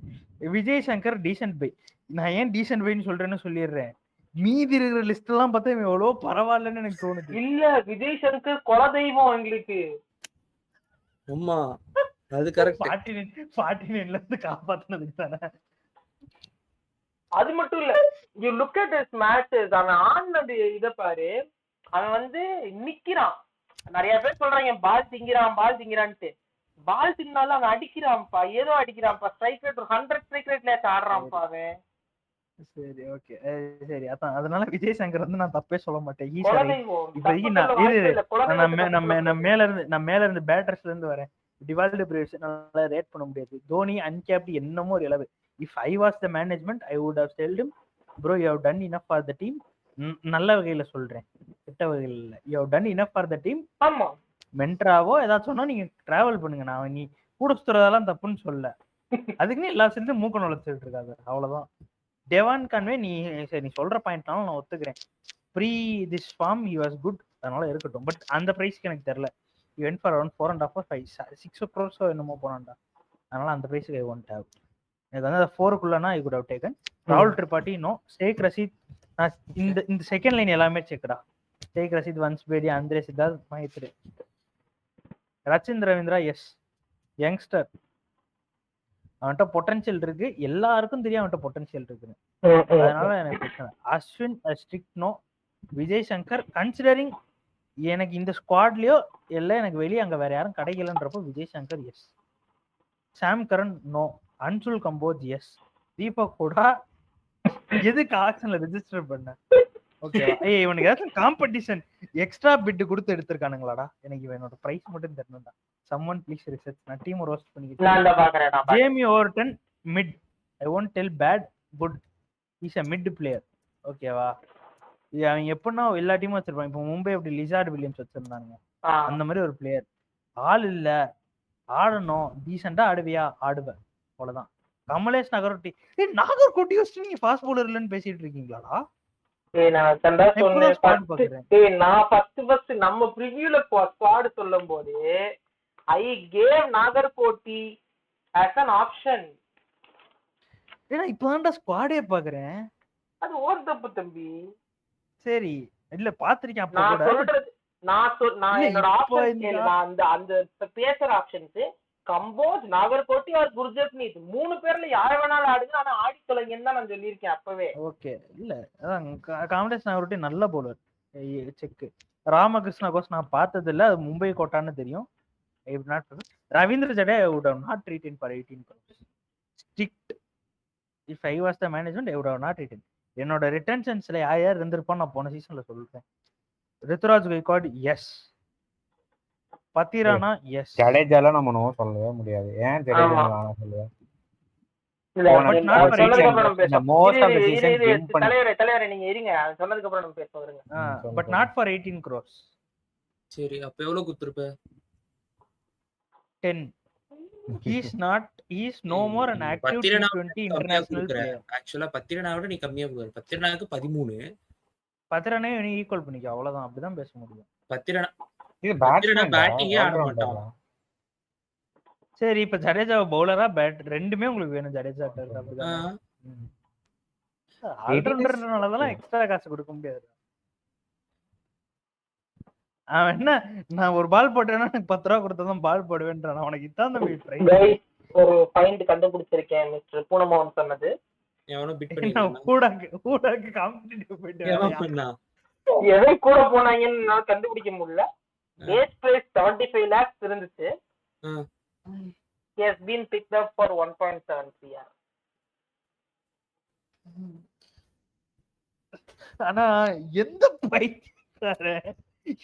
Vijay Shankar decent பை. நான் ஏன் டீசன்ட் பைன்னு சொல்றேன்னு சொல்லிடுறேன். மீதி இருக்கிற லிஸ்ட் எல்லாம் பார்த்தா எவ்வளவு பரவாயில்லன்னு எனக்கு தோணுது. இல்ல விஜய் சங்கர் குலதெய்வம் எங்களுக்கு. அம்மா அது கரெக்ட். 49ல இருந்து காப்பாத்துனதுக்கு தானே. அது மட்டும் இல்ல, you look at his matches. அவன் ஆடினது இத பாரு, அவன் வந்து நிக்கிறான். நிறைய பேர் சொல்றாங்க பால் திங்கிறான்ட்டு. பால் திங்கினாலும் அவன் அடிக்கிறான்ப்பா, ஏதோ அடிக்கிறான்ப்பா. ஸ்ட்ரைக் ரேட் 100 ஸ்ட்ரைக் ரேட்ல ஆடுறான்ப்பா அவன். சரி ஓகே சரி. அதான் அதனால விஜய் சங்கர் வந்து நான் தப்பே சொல்ல மாட்டேன். நான் மேல இருந்து பேட்டர்ஸ்ல இருந்து வரேன். டிவால்டு பிரேவ்ஸ் நல்லா ரேட் பண்ண முடியாது. தோனி அன்கேப்ட் என்னமோ ஒரு இளவு. If I was the management, I would have told him, bro, you have done enough for the team. நல்ல வகையில சொல்றேன், கெட்ட வகையில இல்ல. You have done enough for the team. ஆமா, மென்ட்ராவோ ஏதாவது சொன்னா நீங்க டிராவல் பண்ணுங்க. நான் நீ கூட சுத்துறதெல்லாம் தப்புன்னு சொல்ல. அதுக்குன்னு எல்லா சேர்ந்து மூக்க நுழைச்சிட்டு இருக்காது, அவ்வளவுதான். டெவான் கான்வே நீ சரி நீ சொல்ற பாயிண்ட்னாலும் நான் ஒத்துக்கிறேன். Pre this form he was good, அதனால இருக்கட்டும். பட் அந்த பிரைஸ்க்கு எனக்கு தெரியல. he went for around 4.5 or 6 crores என்னமோ போனான்டா. அதனால அந்த பிரைஸ்க்கு I won't have. எனக்கு வந்து 4க்குள்ளனா I could have taken. ராகுல் திரிபாட்டி நோ. ஷேக் ரஷீத் இந்த செகண்ட் லைன் எல்லாமே செக்டா. ஷேக் ரஷீத், வன்ஸ் பேடி, அந்திரே சித்தார்த், மைத்ரே, ரச்சின் ரவீந்திரா. எஸ் யங்ஸ்டர், அவன்கிட்ட பொட்டன்ஷியல் இருக்கு, எல்லாருக்கும் தெரியும் அவன்கிட்ட பொட்டன்ஷியல் இருக்குன்னு. அதனால எனக்கு பிரச்சனை. Ashwin strict no. Vijay Shankar considering எனக்கு இந்த ஸ்குவாட்லயோ இல்லை எனக்கு வெளியே அங்க வேற யாரும் கிடைக்கலன்றப்போ Vijay Shankar yes. Sam Curran no. Anshul Kamboj yes. Deepak Hooda எதுக்கு ஆக்ஷன்ல ரெஜிஸ்டர் பண்ண? ஓகே இவனுக்கு ஏதாச்சும் காம்படிஷன் எக்ஸ்ட்ரா பிட் கொடுத்து எடுத்திருக்கானுங்களாடா? எனக்கு இவனோட பிரைஸ் மட்டும் தெரியணும்டா. someone please research. நான் டீம் ரோஸ்ட் பண்ணிக்கிட்டேன். நான் பாக்குறேன். Jamie Overton mid. I won't tell bad, good. He's a mid player. ஓகேவா? அவன் எப்படின்னா எல்லா டீமும் வச்சிருப்பாங்க. இப்போ மும்பை அப்படி லிசார்ட் வில்லியம்ஸ் வச்சிருந்தாங்க, அந்த மாதிரி ஒரு பிளேயர். ஆள் இல்ல, ஆடணும், டீசெண்டா ஆடுவியா? ஆடுவேன், அவ்வளவுதான். கமலேஷ் நாகர்கோட்டி. நாகர்கோட்டி வச்சு நீங்க ஃபாஸ்ட் பவுலர் இல்லன்னு பேசிட்டு இருக்கீங்களாடா? நம்ம ப்ரிவியூல ஸ்குவாட் சொல்லும் போது I gave Nagarkoti as an option. ஏன்னா இப்பதான்டா ஸ்குவாடே பாக்குறேன். அது ஓர் தப்பு தம்பி. சரி இல்ல பாத்திருக்கேன். அப்ப கூட நான் என்னோட ஆப்ஷன் அந்த பேசுற ஆப்ஷன்ஸ் கம்போஸ், நாகர்கோட்டி ஆர் குர்ஜப்னீத் 3 பேர்ல யார வேணாலும் ஆடுங்க, ஆனா ஆடி தொலைங்கன்னு தான் நான் சொல்லியிருக்கேன் அப்பவே. ஓகே இல்ல அதான் கமலேஷ் நாகர்கோட்டி நல்ல பவுலர். செக். ராமகிருஷ்ணா கோஸ் நான் பார்த்தது இல்ல, அது மும்பை கோட்டான்னு தெரியும். Ravindra Jadeja I would have not treated for 18 crores. Strict. If I was the management I would have not retain. என்னோட ரிட்டன்ஷன்ஸ்ல யார் யார் இருந்திருப்பான்னு நான் போன சீசன்ல சொல்றேன். ரித்துராஜ் கைக்வாட் எஸ், பத்திரானா எஸ், ஜடேஜாலாம் நம்ம நோ சொல்லவே முடியாது. ஏன் ஜடேஜா ஆமா. வேணாம் சொல்லுவேன்? இல்ல But நீங்க not அது for சொன்னதுக்கு 18 அப்புறம் நம்ம பேசலாம். most of the இரு, season இரு, win பண்ணி- தலைவரே நீங்க இருங்க, அது சொன்னதுக்கு அப்புறம் நம்ம பேச வருங்க. But not for 18 crores. சரி அப்ப எவ்வளவு குத்துருப்ப? 10. He is no more an active Pathirana T20 கம்மியா international குடுக்குற. player. ஆக்சுவலா பத்திரனாவோட நீ கம்மியா குடுக்குற. பத்திரனாவுக்கு 13. பத்திரனே நீ ஈக்குவல் பண்ணிக்க, அவ்வளவுதான். அப்படிதான் பேச முடியும். பத்திரனா இது பத்திரனா batsman பேட்டிங்கே டா, ஆட all மாட்டான். rounder. சரி, இப்ப ஜடேஜா பவுலரா பேட் ரெண்டுமே உங்களுக்கு வேணும். ஜடேஜா அப்படிதான். ஆல்ரவுண்டர்னாலதான் எக்ஸ்ட்ரா காசு கொடுக்க முடியாது. அவன் என்ன, நான் ஒரு பால் போட்டேன்னா எனக்கு 10 ரூபா கொடுத்ததான் பால் போடுவேன்றான். அவனுக்கு இதான் தம்பி பிரைஸ். Guys, ஒரு பாயிண்ட் கண்டுபிடிச்சிருக்கேன் மிஸ்டர் பூனமோகன் சொன்னது. எவனோ பிட் கூடாக்கு காம்படிட்டிவ் போயிட்டு பண்ணா. எதை கூட போனாங்கன்னு நான் கண்டுபிடிக்க முடியல. பேஸ் பிரைஸ் 75 lakhs இருந்துச்சு. He has been picked up for 1.7 crore. ஆனா எந்த பைத்தியக்கார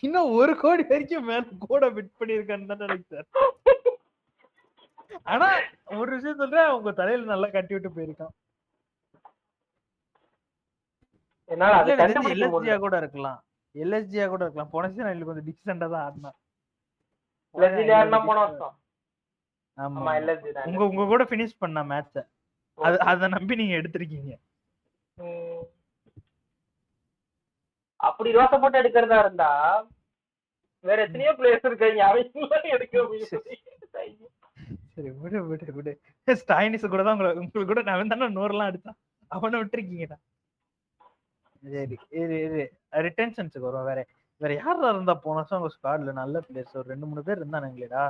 இன்னும் 1 கோடி வரைக்கும் மேல கூட பிட் பண்ணிருக்கான்னு தான் நினைக்கிறேன். ஆனா ஒரு விஷயம் சொல்றேன், உங்க தலையில நல்லா கட்டி விட்டு போயிருக்கான். என்னால அதை கண்டுபிடிக்க எல்எஸ்ஜியா முடியல. கூட இருக்கலாம், எல்எஸ்ஜியா கூட இருக்கலாம். போன சீசன் இதுல கொஞ்சம் டிஃபரெண்டா தான் ஆடினா. LSG யாருன்னா போன வருஷம். ஆமா, ஆமா LSG தான். உங்க கூட ஃபினிஷ் பண்ண மேட்ச அத நம்பி நீங்க எடுத்திருக்கீங்க. அப்படி ரோச போட்டு எடுக்கிறதா இருந்தா வேற எத்தனையோ பிளேயர்ஸ் இருக்காங்க, அவங்க எடுக்க முடியும். சரி விடு. ஸ்டைனிஸ் கூட தான் உங்களுக்கு கூட நான் தானே 100 எல்லாம் அடிச்சான், அவனை விட்டுருக்கீங்கடா. சரி இது ரிட்டென்ஷன்ஸுக்கு வரும். வேற யாரா இருந்தா போன வருஷம் உங்க ஸ்குவாட்ல நல்ல பிளேயர்ஸ் ஒரு 2-3 பேர் இருந்தானுங்களேடா.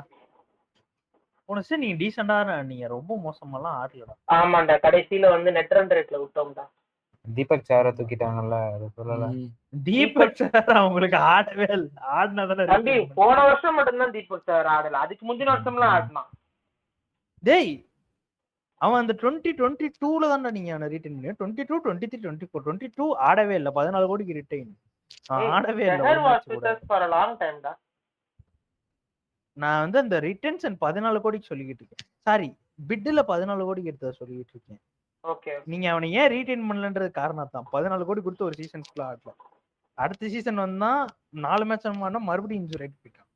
போன வருஷம் நீங்க டீசெண்டா, நீங்க ரொம்ப மோசமாலாம் ஆடலடா. ஆமாண்டா, கடைசியில வந்து நெட் ரன் ரேட்ல விட்டோம்டா. தீபக் சார தூக்கிட்டாங்கல்ல, அது சொல்லல. தீபக் சார் அவங்களுக்கு ஆடவே இல்ல. ஆடினதானே தம்பி போன வருஷம் மட்டும்தான் தீபக் சார் ஆடல, அதுக்கு முந்தின வருஷம்லாம் ஆடினான். டேய் அவன் அந்த 2022ல தான்டா நீங்க அவனை ரிட்டைன் பண்ணி 22, 23, 24, 22 ஆடவே இல்ல. 14 கோடிக்கு ரிட்டைன் ஆடவே இல்ல. நான் வந்து அந்த ரிட்டென்ஷன் 14 கோடிக்கு சொல்லிக்கிட்டு இருக்கேன். சாரி, பிட்ல 14 கோடிக்கு எடுத்தத சொல்லிக்கிட்டு இருக்கேன். ஓகே, நீங்க அவனை ஏன் ரீடைன் பண்ணலன்றது காரணம் தான். 14 கோடி கொடுத்து ஒரு சீசன் ஃபுல்லா ஆடல. அடுத்த சீசன் வந்தா 4 மேட்ச் ஆனா மறுபடியும் இன்ஜூரி ஆயிட்டு போயிட்டான்.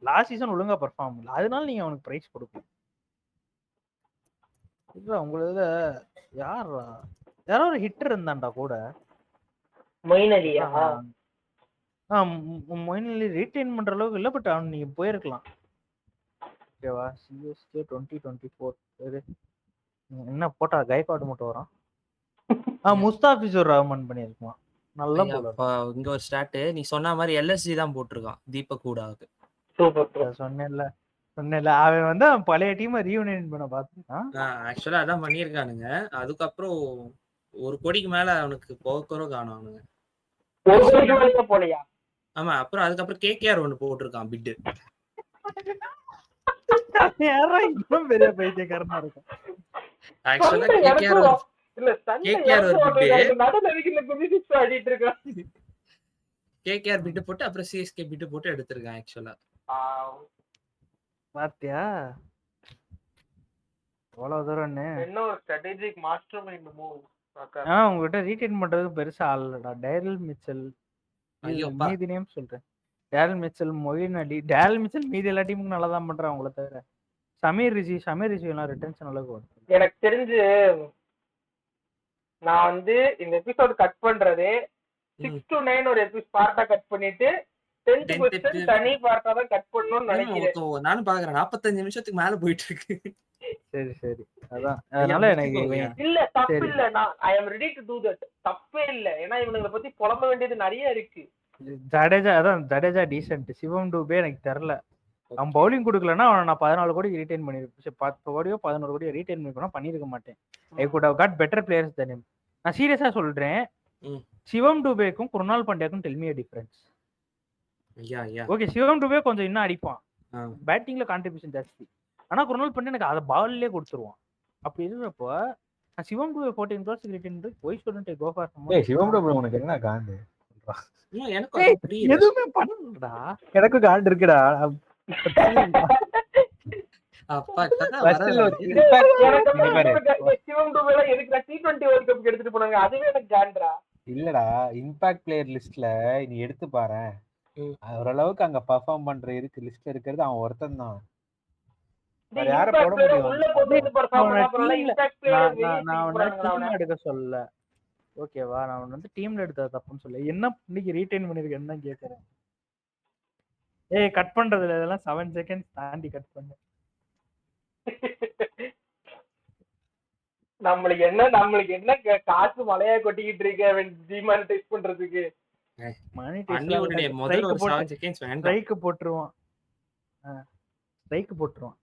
லாஸ்ட் சீசன் ஒழுங்கா பெர்ஃபார்ம் பண்ணல, அதனால நீங்க அவனுக்கு பிரைஸ் கொடுக்கணும். இல்ல உங்களுக்கு யாரோ ஒரு ஹிட்டர் இருந்தான்டா கூட, மொயின் அலி ரீடைன் பண்ற அளவுக்கு இல்ல. பட் அவன் நீங்க போயிருக்கலாம். ஓகேவா? சிஎஸ்கே 2024 என்ன போட்டா கைக்வாட் மட்டும் வரான். முஸ்தாபிசுர் ரஹ்மான் பண்ணிருக்கான். நல்ல போலர். இங்க ஒரு ஸ்டார்ட் நீ சொன்ன மாதிரி எல்எஸ்ஜி தான் போட்டிருக்கான் தீபக் கூடாக்கு. சொன்னேன்ல அவன் வந்து அவன் பழைய டீமை ரீயூனியன் பண்ண பார்த்துட்டான். ஆக்சுவலா அதான் பண்ணியிருக்கானுங்க. அதுக்கப்புறம் 1 கோடிக்கு மேல அவனுக்கு போக காணும் அவனுங்க. போலையா? ஆமா, அப்புறம் அதுக்கப்புறம் கேகேஆர் ஒன்னு போட்டிருக்கான் பிட். பெரிய பைத்தியக்காரனா இருக்கும். ஆக்சுவலா கேகேஆர் பிட் போட்டு அப்புறம் சிஎஸ்கே பிட் போட்டு எடுத்திருக்கான். ஆக்சுவலா பாத்தியா எவ்வளவு தூரம்னு. என்ன ஒரு ஸ்ட்ராட்டஜிக் மாஸ்டர் மைண்ட் மூவ். உங்ககிட்ட ரீடைன் பண்றதுக்கு பெருசா ஆளடா. டேரல் மிச்சல், மீதி நேம் சொல்றேன். டேரல் மிச்சல், மொயின் அலி. டேரல் மிச்சல் மீதி எல்லா டீமுக்கும் நல்லா தான் பண்றான் உங்களை தவிர. சமீர் ரிஷி எல்லாம் ரிட்டன்ஷன் அளவுக்கு வரும். எனக்கு தெரிஞ்சு நான் வந்து இந்த எபிசோட் கட் பண்றதே 6 to 9 ஒரு பார்ட்டா கட் பண்ணிட்டு 10th क्वेश्चन தனி பார்ட்டா தான் கட் பண்ணனும்னு நினைக்கிறேன். நானும் பாக்குறேன் 45 நிமிஷத்துக்கு மேல போயிட்டு இருக்கு. சரி அதான். அதனால எனக்கு இல்ல தப்பு இல்ல, நான் I am ready to do that. தப்பே இல்ல, ஏன்னா இவங்கள பத்தி புலம்ப வேண்டியது நிறைய இருக்கு. ஜடேஜா டீசென்ட். சிவம் டூபே எனக்கு தெரியல. அவன் பவுலிங் கொடுக்கலன்னா அவனை நான் 14 கோடி ரீடைன் பண்ணிருப்பேன். 10 கோடியோ 11 கோடியோ ரீடைன் பண்ணிருக்க மாட்டேன். I could have got better players then him. நான் சீரியஸா சொல்றேன். சிவம் டூபேக்கும் குருணால் பாண்டியாக்கும் tell me a difference. Okay, Shivam Dube கொஞ்சம் இன்னும் அடிப்பான், பேட்டிங்ல கான்ட்ரிபியூஷன் ஜாஸ்தி. ஆனா குருணால் பாண்டியா எனக்கு அதை பால்லே கொடுத்துருவான். அப்படி இருக்கிறப்போ சிவம் டூ 14 crores ரிட்டர்ன் போய் சொல்லிட்டு கோ ஃபார் ஏய் சிவம் ப்ரோ உனக்கு என்ன காண்டு? எனக்கு அது புரியல. எதுவுமே பண்ணலடா. எனக்கு காண்டு இருக்குடா. அப்பா இப்பதான் First ல வரல. ஒரு impact இங்க பாரு. சிவம் டூவேல எதுக்கு T20 வேர்ல்ட் கப் எடுத்துட்டு போனாங்க, அதுவே எனக்கு காண்ட்ரா. இல்லடா இம்பாக்ட் பிளேயர் லிஸ்ட்ல நீ எடுத்து பாரு. ஓரளவுக்கு அங்க பெர்ஃபார்ம் பண்ற இருக்கு லிஸ்ட்ல இருக்கிறது அவன் ஒருத்தன் தான். வேற யார போட முடியும்? உள்ள போட்டு பெர்ஃபார்ம் பண்ணா பரவாயில்ல, இம்பாக்ட் பிளேயர் வெளிய நான் தூக்கி உன்னை போறானுங்க அவன. டீம்ல எடுக்க சொல்லல. ஓகேவா? நான் உன்னை வந்து டீம்ல எடுத்தது தப்புன்னு சொல்ல. என்ன இன்னைக்கு ரீடைன் பண்ணிருக்கேன்னு தான் கேக்குறேன். ஏய் கட் பண்றதுல இதெல்லாம் 7 செகண்ட்ஸ் தாண்டி கட் பண்ணு. நம்மளுக்கு என்ன காசு மலையா கொட்டிக்கிட்டு இருக்க டிமானிடைஸ் பண்றதுக்கு. பண்ணி விடுனே, முதல்ல ஒரு 7 செகண்ட்ஸ் வேண்டாம். ஸ்ட்ரைக் போட்டுருவான். ஸ்ட்ரைக் போட்டுருவான்.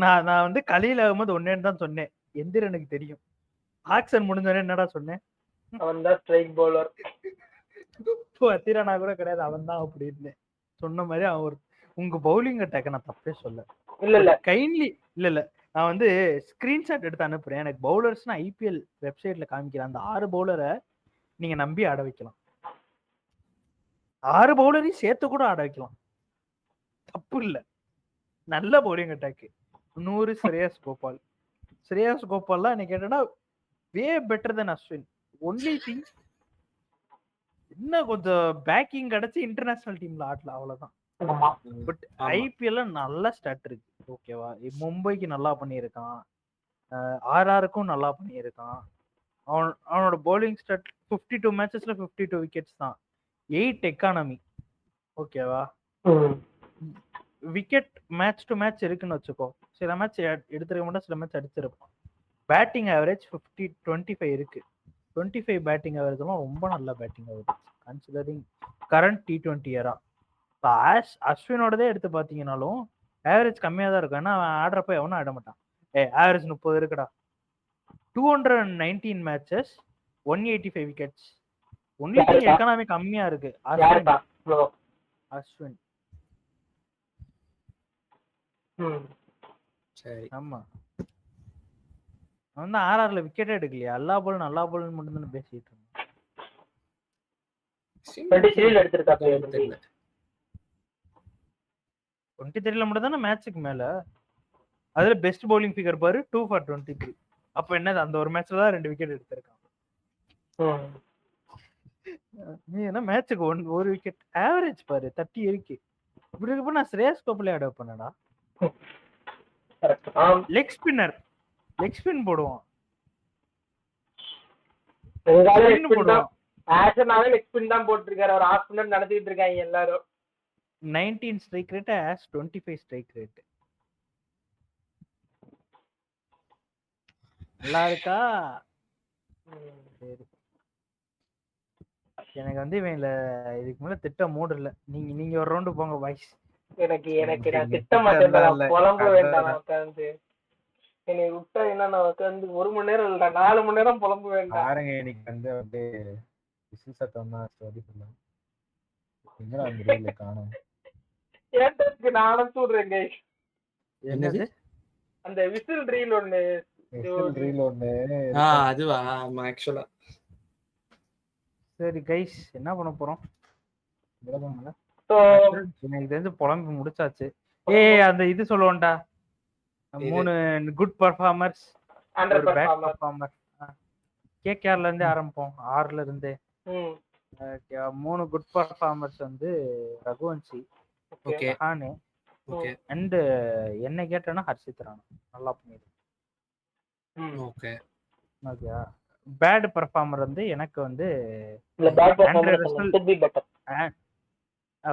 நான் வந்து கலியில் ஆகும்போது ஒன்னேன்னு தான் சொன்னேன். எந்திரனுக்கு தெரியும். ஆக்சன் முடிஞ்சோடனே என்னடா சொன்னேன்? அவன் தான் ஸ்ட்ரைக் பவுலர். அத்திரானா கூட கிடையாது, அவன் தான் அப்படின்னு சொன்ன மாதிரி. அவர் உங்க பவுலிங் அட்டாக்க நான் தப்பே சொல்ல. இல்ல கைண்ட்லி இல்ல நான் வந்து ஸ்கிரீன்ஷாட் எடுத்து அனுப்புறேன். எனக்கு பவுலர்ஸ்னா ஐபிஎல் வெப்சைட்ல காமிக்கிறேன். அந்த 6 பவுலரை நீங்க நம்பி ஆட வைக்கலாம். 6 பவுலரையும் சேர்த்து கூட ஆட வைக்கலாம், தப்பு இல்ல. நல்ல பவுலிங் அட்டாக். 100 ஸ்ரேயாஸ் கோபால்லாம் என்ன கேட்டா வே பெட்டர் தென் அஸ்வின். ஒன்லி திங் என்ன கொஞ்சம் பேக்கிங் கிடைச்சி இன்டர்நேஷனல் டீம்ல ஆடல, அவ்வளவுதான். பட் ஐபிஎல்ல நல்ல ஸ்டார்ட் இருக்கு. ஓகேவா? மும்பைக்கு நல்லா பண்ணியிருக்கான், ஆர்ஆருக்கும் நல்லா பண்ணியிருக்கான். அவனோட பவுலிங் ஸ்டார்ட் 52 மேட்சஸ்ல 52 விக்கெட்ஸ் தான், 8 எக்கானமி. ஓகேவா? விக்கெட் மேட்ச் டு மேட்ச் இருக்குன்னு வச்சுக்கோ. சில மேட்ச் எடுத்துருக்க மாட்டோம், சில மேட்ச் அடிச்சிருப்பான். பேட்டிங் ஆவரேஜ் 25 இருக்கு. 25 பேட்டிங் ஆவரேஜ்லாம் ரொம்ப நல்ல batting average considering current T20 era. அஸ்வினோடதே எடுத்து பார்த்தீங்கன்னாலும் ஆவரேஜ் கம்மியாக தான் இருக்கும். ஏன்னா அவன் ஆடுறப்ப எவனும் ஆட மாட்டான். ஆவரேஜ் 30 இருக்குடா. 219 matches 185 wickets. Only thing economy கம்மியா இருக்கு. அஸ்வின் சரி ஆமா, அவன் தான் ஆர்ஆர்ல விக்கெட்டே எடுக்கலையா? எல்லா பாலும் நல்லா பால் மட்டும் தானே பேசிட்டு இருந்தான். 23 மட்டும் தானே மேட்சுக்கு மேல. அதுல பெஸ்ட் பவுலிங் ஃபிகர் பாரு 2 for 23. அப்ப என்னது, அந்த ஒரு மேட்ச்ல தான் 2 விக்கெட் எடுத்திருக்கான். நீ என்ன மேட்சுக்கு ஒரு விக்கெட் ஆவரேஜ் பாரு 30 இருக்கு. இப்படி இருக்கப்ப நான் ஸ்ரேயாஸ் கோபாலே ஆட் பண்ணடா. லெக் ஸ்பின் போடுவான். போட்டிருக்காரு. ஒரு ஆஃப் ஸ்பின்னர் நடத்திட்டு இருக்காங்க எல்லாரும். 19 strike rate as 25 strike rate. நல்லா இருக்கா? சரி, எனக்கு வந்து இவன்ல இதுக்கு மேல திட்ட மூடு இல்ல. நீங்க ஒரு ரவுண்டு போங்க பாய்ஸ். எனக்கு நான் திட்ட மாட்டேன், புலம்ப வேண்டாம். உட்காந்து என்னை விட்டா என்ன, நான் உட்காந்து 1 மணி நேரம் இல்ல 4 மணி நேரம் புலம்ப வேண்டாம். பாருங்க எனக்கு வந்து அப்படியே விசில் சத்தம் தான் ஸ்டோரி பண்ணலாம். எங்கடா அந்த ரீல்ல காணோம்? ஏன்டா நான் அனுப்பிச்சு விடுறேங்க. என்னது அந்த விசில் ரீல் ஒண்ணு அதுவா? ஆமா ஆக்சுவலா. சரி கைஸ், என்ன பண்ண போறோம்? எனக்கு தெரிஞ்சு புலம்பு முடிச்சாச்சு. அந்த இது சொல்லுவோம்டா, 3 குட் பர்ஃபார்மர்ஸ், ஒரு பேட் பர்ஃபார்மர். கேகேஆர்ல இருந்து ஆரம்பிப்போம், 6ல இருந்து. 3 குட் பர்ஃபார்மர்ஸ் வந்து ரகுவன்சி, ரஹானே, அண்ட் என்ன கேட்டேன்னா ஹர்ஷித் ராணா நல்லா பண்ணிருக்கு. Okay okay. பேட் பர்ஃபார்மர் வந்து எனக்கு வந்து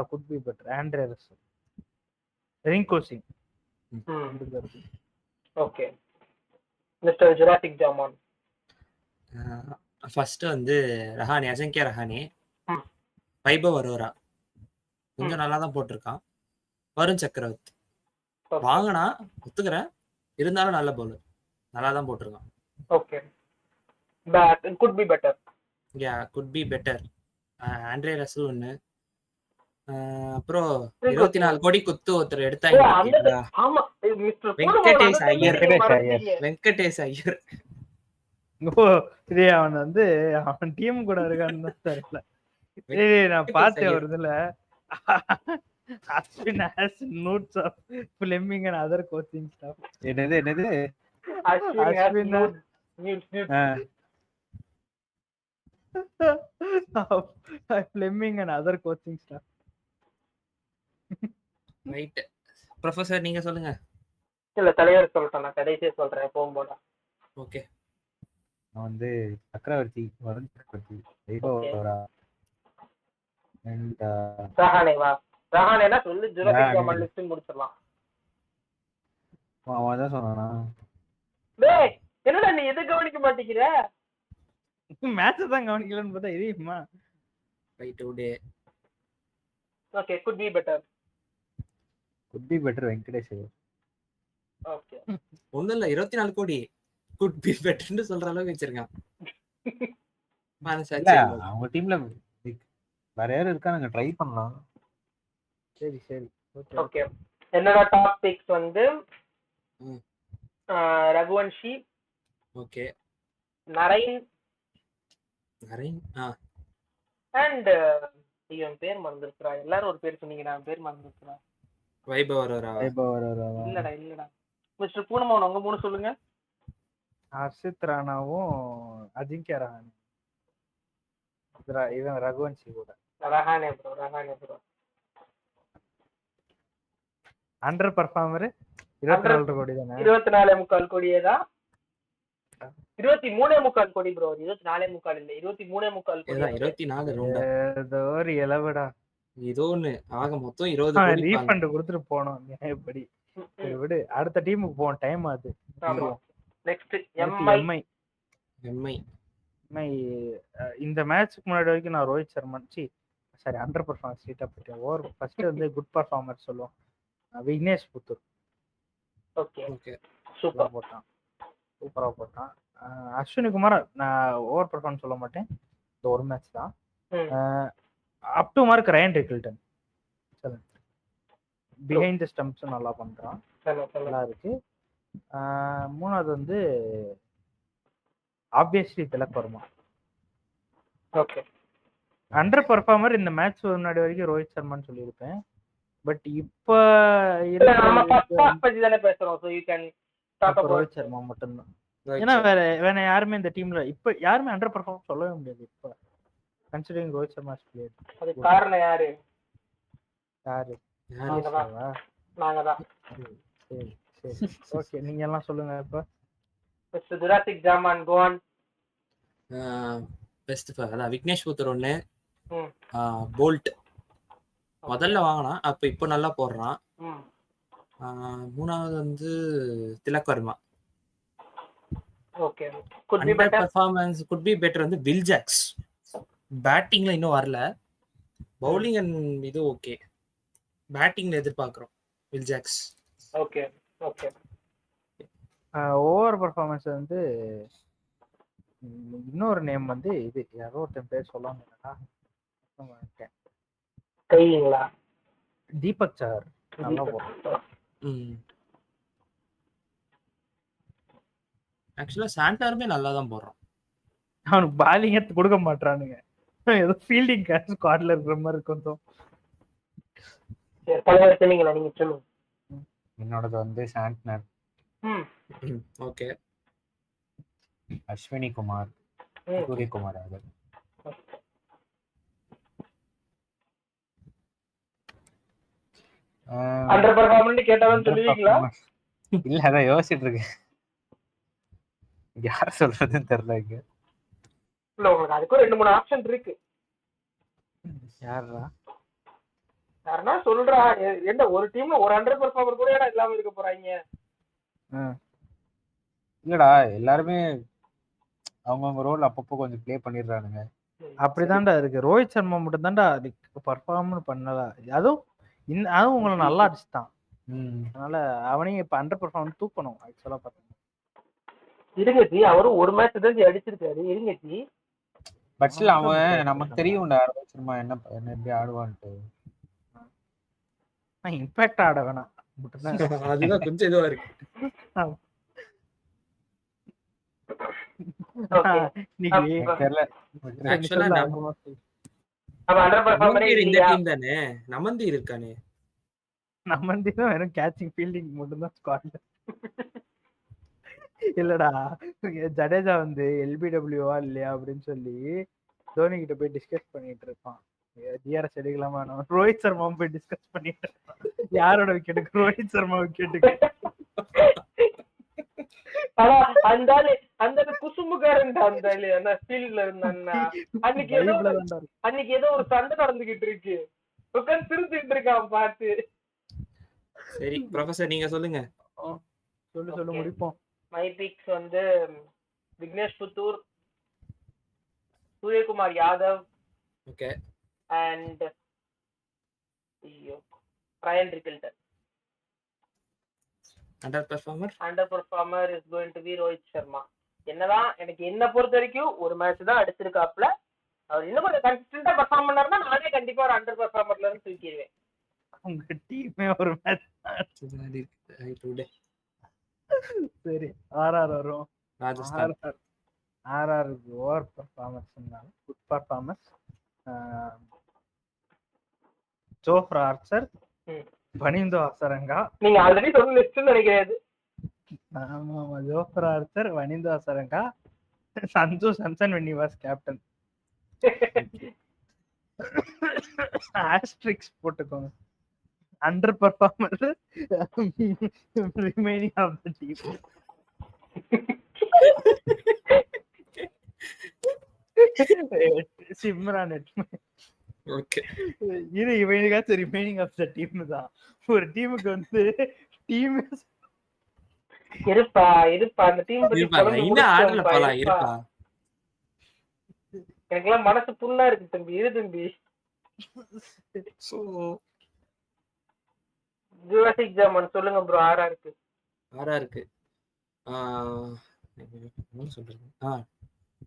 could be better Andre Russell, Rinku Singh. Okay. Mister Jurassic ஜாமான் ஃபர்ஸ்ட் வந்து ரஹானே, அஜங்கியா ரஹானே. வைபவ் அரோரா கொஞ்சம் நல்லா தான் போட்டிருக்கான். வருண் சக்கரவர்த்தி வாங்கினா ஒத்துக்கிறேன், இருந்தாலும் நல்ல பவுலர், நல்லா தான் போட்டிருக்கான். Okay. But could be better. could be better. Andre Russell ஒன்னு. அப்புறம் 24 கோடி குத்து ஒருத்தர் எடுத்தாங்க. ஆமா, மிஸ்டர் வெங்கடேஷ் ஐயர். ஓ டேய் அவன் வந்து அவன் டீம் கூட இருக்கான்னு தான் தெரியல. டேய் நான் பார்த்தேன் ஒரு இதுல Ashwin has notes of Fleming and other coaching staff. என்னது Ashwin has Ashwin nudes. Fleming and other coaching staff. Right professor நீங்க சொல்லுங்க. இல்ல தலைவர் சொல்லிட்டேன், நான் கடைசியா சொல்றேன் போகும்போது. ஓகே நான் வந்து சக்கரவர்த்தி வருண் சக்கரவர்த்தி வைபவரா அண்ட் ரஹானேவா? ரஹானேனா சொல்லு, ஜுராசிக் ஜாமான் லிஸ்ட் முடிச்சிடலாம். அவன் தான் சொன்னானா? டேய் என்னடா நீ எதை கவனிக்க மாட்டேங்கிற? மேட்ச் தான் கவனிக்கலன்னு பார்த்தா இதுமா. ரைட் ஓடே. Okay could be better. Venkatesh. Okay ஒண்ணும் இல்ல 24 கோடி குட் பி பெட்டர்னு சொல்ற அளவுக்கு வச்சிருக்கான். இல்ல அவங்க டீம்ல வேற யாரும் இருக்காங்க, ட்ரை பண்ணலாம். சரி ஓகே என்னோட டாப் பிக்ஸ் வந்து ரகுவன்ஷி, ஓகே நரைன் அண்ட் இவன் பேர் மறந்துருக்கா. எல்லாரும் ஒரு பேர் சொன்னீங்க, நான் பேர் மறந்துருக்கா. வைபவரா? இல்லடா மிஸ்டர் பூனமோகன் உங்க மூணு சொல்லுங்க. ஹர்ஷித் ராணாவும் அஜிங்கிய ரஹானே. இவன் ரகுவன்ஷி கூட. ரஹானே ப்ரோ அண்டர் பர்ஃபார்மர் 24 கோடி தானே. 24.25 கோடியே தான். 23.25 கோடி ப்ரோ. 24.25 இல்ல 23.25 கோடி. 24 ரவுண்டா? ஏதோ ஒரு இலவடா. ஏதோ ஒண்ணு ஆக மொத்தம் 20 கோடி ரீஃபண்ட் கொடுத்துட்டு போனோம் நியாயப்படி. விடு அடுத்த டீமுக்கு போவோம், டைம் ஆகுது. நெக்ஸ்ட் எம்ஐ இந்த மேட்ச்க்கு முன்னாடி வரைக்கும் நான் Rohit Sharma sorry under performance ஸ்ட்ரீட்டா போயிட்டேன். ஓவர் ஃபர்ஸ்ட் வந்து குட் பர்ஃபார்மர் சொல்லுவோம். விக்னேஷ் புத்தூர் ஓகே சூப்பரா போட்டான். அஸ்வினி குமார் நான் ஓவர் பர்ஃபார்மன்ஸ் சொல்ல மாட்டேன், இந்த ஒரு மேட்ச் தான். Up to mark Ryan Rickelton behind the stumps நல்லா பண்றான், நல்லா இருக்கு. மூணாவது வந்து obviously Tilak Varma. Okay under performer இந்த மேட்ச் முன்னாடி வரைக்கும் ரோஹித் சர்மான்னு சொல்லியிருப்பேன். பட் இப்ப ரோஹித் சர்மா மட்டும்தான். ஏன்னா வேற யாருமே இந்த டீம்ல இப்ப யாருமே அண்டர் பர்ஃபார்ம் சொல்லவே முடியாது இப்ப கன்சிடரிங் ரோஹித் சர்மா பிளேயர். அதுக்கு காரணம் யாரு? நாங்கதான். சரி ஓகே நீங்க எல்லாம் சொல்லுங்க. இப்ப மிஸ்டர் ஜுராசிக் ஜாமான் கோன் பெஸ்ட் அதான் விக்னேஷ் புத்தர் ஒண்ணு, போல்ட் முதல்ல வாங்கினான், அப்ப இப்போ நல்லா போடுறான். மூணாவது வந்து Tilak Varma. Okay performance could be better வந்து வில் ஜாக்ஸ். பேட்டிங்ல இன்னும் வரல, பவுலிங் அண்ட் இது ஓகே, பேட்டிங்ல எதிர்பார்க்கிறோம் Will Jacks. Okay over performance வந்து இன்னொரு நேம் வந்து இது யாரோ ஒருத்தன் பேர் சொல்லாம கைங்களா தீபக் சார் நல்லா போடுறான். ஆக்சுவலா சாண்டாருமே நல்லா தான் போடுறான். அவனுக்கு பாலிங் எடுத்து கொடுக்க மாட்டானுங்க, ஏதோ ஃபீல்டிங் ஸ்குவாட்ல இருக்கிற மாதிரி கொஞ்சம். நீங்க சொல்லுங்க. என்னோடது வந்து சாண்ட்னர். ஓகே அஸ்வினி குமார், சூரியகுமார். அது அண்டர் பர்ஃபார்மன்ஸ் கேட்டவன் சொல்லுவீங்களா? இல்ல அதான் யோசிச்சுட்டு இருக்கேன், யார சொல்றதுன்னு தெரியல. இங்க இல்ல உங்களுக்கு அதுக்கு 2-3 ஆப்ஷன் இருக்கு. யாருன்னா சொல்றா என்ன ஒரு டீம்ல ஒரு அண்டர் பர்ஃபார்மர் கூட இல்லாம இருக்க போறாங்க. இல்லடா எல்லாருமே அவங்கவுங்க ரோல் அப்பப்போ கொஞ்சம் ப்ளே பண்ணிடுறானுங்க. அப்படிதான்டா இருக்கு. ரோஹித் சர்மா மட்டும் தான்டா அதுக்கு பர்ஃபார்ம் பண்ணல. அதுவும் உங்களை நல்லா அடிச்சுட்டான். அதனால அவனையும் இப்ப அண்டர் பர்ஃபார்மன்ஸ் தூக்கணும். ஆக்சுவலா பாத்தீங்கன்னா இருங்க ஜி, அவரும் ஒரு மேட்ச் தான் அடிச்சிருக்காரு. இருங்க ஜி, பட் ஸ்டில் அவன் நமக்கு தெரியும்டா ரோஹித் சர்மா என்ன எப்படி ஆடுவான்ட்டு. இம்பாக்ட் ஆட வேணாம், அதுதான் கொஞ்சம் இதுவா இருக்கு. Okay. இன்னைக்கு அப்ப- தெரியல. ஆக்சுவலா சொல்லு, நம்ம அப்புறமா சொல்லு. அப்ப அண்டர் பர்ஃபார்மரே நமந்தீர் இந்த இல்லையா? டீம் தானே, நமந்தீர் இருக்கானே. நம்ம தான் வெறும் கேட்சிங் ஃபீல்டிங் மட்டும் தான் ஸ்குவாட்ல. இல்லடா ஜடேஜா வந்து எல்பிடபிள்யூவா இல்லையா அப்படின்னு சொல்லி தோனி கிட்ட போய் டிஸ்கஸ் பண்ணிட்டு இருப்பான். டிஆர்எஸ் எடுக்கலாமா? ரோஹித் சர்மா போய் டிஸ்கஸ் பண்ணிட்டு இருப்பான். யாரோட விக்கெட்டுக்கு? ரோஹித் சர்மா விக்கெட்டுக்கு. ஆனா அந்த ஆளு அந்த குசும்புக்காரன் அந்த ஆளு அந்த ஃபீல்ட்ல இருந்தான்னா அன்னைக்கு ஏதோ பைபிள்ல தான்டா இருக்கு. அன்னைக்கு ஏதோ ஒரு சண்டை நடந்துகிட்டு இருக்கு, உட்கார்ந்து திருத்திட்டு இருக்கான் பார்த்து. சரி ப்ரொஃபசர் நீங்க சொல்லுங்க. சொல்லு சொல்லு Okay. முடிப்போம். மை பிக்ஸ் வந்து Vignesh Puthur, Suryakumar Yadav okay. And Ryan Rickelton. Under performer under performer is going to be Rohit Sharma. என்னதான் எனக்கு என்ன பொறுத்த வரைக்கும் ஒரு மேட்ச் தான் அடிச்சிருக்காப்ல. அவர் இன்னும் கொஞ்சம் கன்சிஸ்டன்டா பெர்ஃபார்ம் பண்ணாருன்னா நானே கண்டிப்பா ஒரு அண்டர் பெர்ஃபார்மர்ல இருந்து தூக்கிடுவேன். உங்க டீமே ஒரு மேட்ச். சரி ஆர்ஆர் வரும். Rajasthan. RR over performance, good performance. Jofra Archer, Wanindu Hasaranga. நீங்க ஆல்ரெடி சொன்ன லிஸ்ட் நினைக்கிறது. ஆமா Jofra Archer, Wanindu Hasaranga, Sanju Samson when he was captain. Asterisks போட்டுக்கோங்க. Under performer remaining of the team. Shimron. Okay. இது இவனுக்காச்சும் ரிமைனிங் ஆஃப் த டீம் தான். ஒரு டீமுக்கு வந்து டீம் இருப்பா அந்த டீம் பத்தி புலம்பி இன்னும் ஆர்டர்ல முடிச்சிட்டோம்ப்பா, போலாம் இருப்பா. இருப்பா. எனக்கெல்லாம் மனசு புண்ணா இருக்கு தம்பி, இரு தம்பி. சோ ஜுராசிக் ஜாமன் சொல்லுங்க ப்ரோ. ஆரா இருக்கு இருக்கு. என்ன சொல்றது?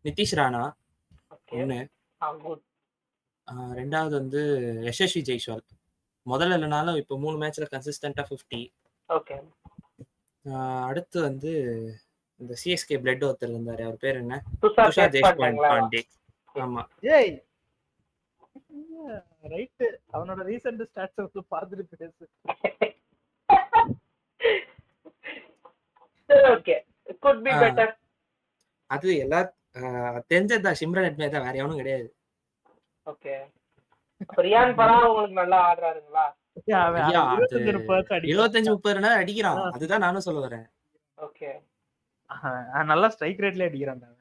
நிதிஷ் ராணா ஒண்ணு. குட். ரெண்டாவது வந்து யசஸ்வி ஜெய்ஸ்வால். முதல்ல இல்லைனாலும் இப்போ 3 மேட்ச்ல கன்சிஸ்டன்டா 50. ஓகே. அடுத்து வந்து இந்த சிஎஸ்கே பிளட் ஒருத்தர் இருந்தாரு, அவர் பேர் என்ன? துஷார் துஷார் தேஷ்பாண்டேங்களா? தேஷ்பாண்டே. ஆமா. ஏய் ரைட், அவனோட ரீசன்ட் ஸ்டாட்ஸ் வந்து பார்த்துட்டு பேசு. Okay, good be better. அது எல்லா தெரிஞ்சதுதான், சிம்ரன் ஹெட்மே தான், வேற எவனும் கிடையாது. ஓகே. ரியான் பராக் உங்களுக்கு நல்லா ஆடுறாருங்களா? அவன் ஐயா, அது 25-30 ரன் அடிக்கிறான். அதுதான் நானும் சொல்ல வரேன். ஓகே. நல்லா ஸ்ட்ரைக் ரேட்ல அடிக்கிறான் அவன்.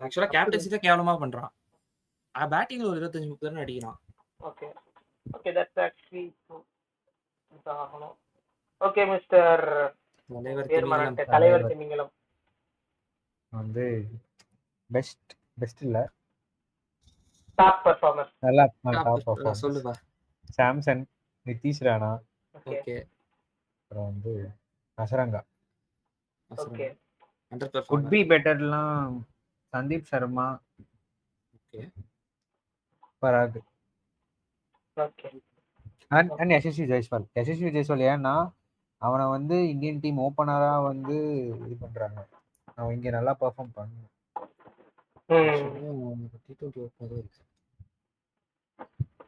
ஆக்சுவலா கேப்டன்சி தான் கேவலமா பண்றான். பேட்டிங்ல ஒரு 25-30 ரன் அடிக்கிறான். ஓகே ஓகே, தட்ஸ் ஆக்சுவலி ஆகணும். ஓகே மிஸ்டர் தலைவர் திமிங்கலம் வந்து பெஸ்ட் இல்ல, டாப் பெர்ஃபார்மர். நல்லா டாப் பர்ஃபார்மன்ஸ். சொல்லுப்பா. சாம்சன், நிதிஷ் ராணா, ஓகே. அப்புறம் வந்து Hasaranga. Okay. Under good performer. Be பெட்டர்லாம் Sandeep Sharma, okay. Parag okay. And Yashasvi Jaiswal. Yashasvi Jaiswal ஏன்னா அவனை வந்து இந்தியன் டீம் ஓப்பனரா வந்து இது பண்றாங்க, அவன் இங்க நல்லா பெர்ஃபார்ம் பண்ணுவான்.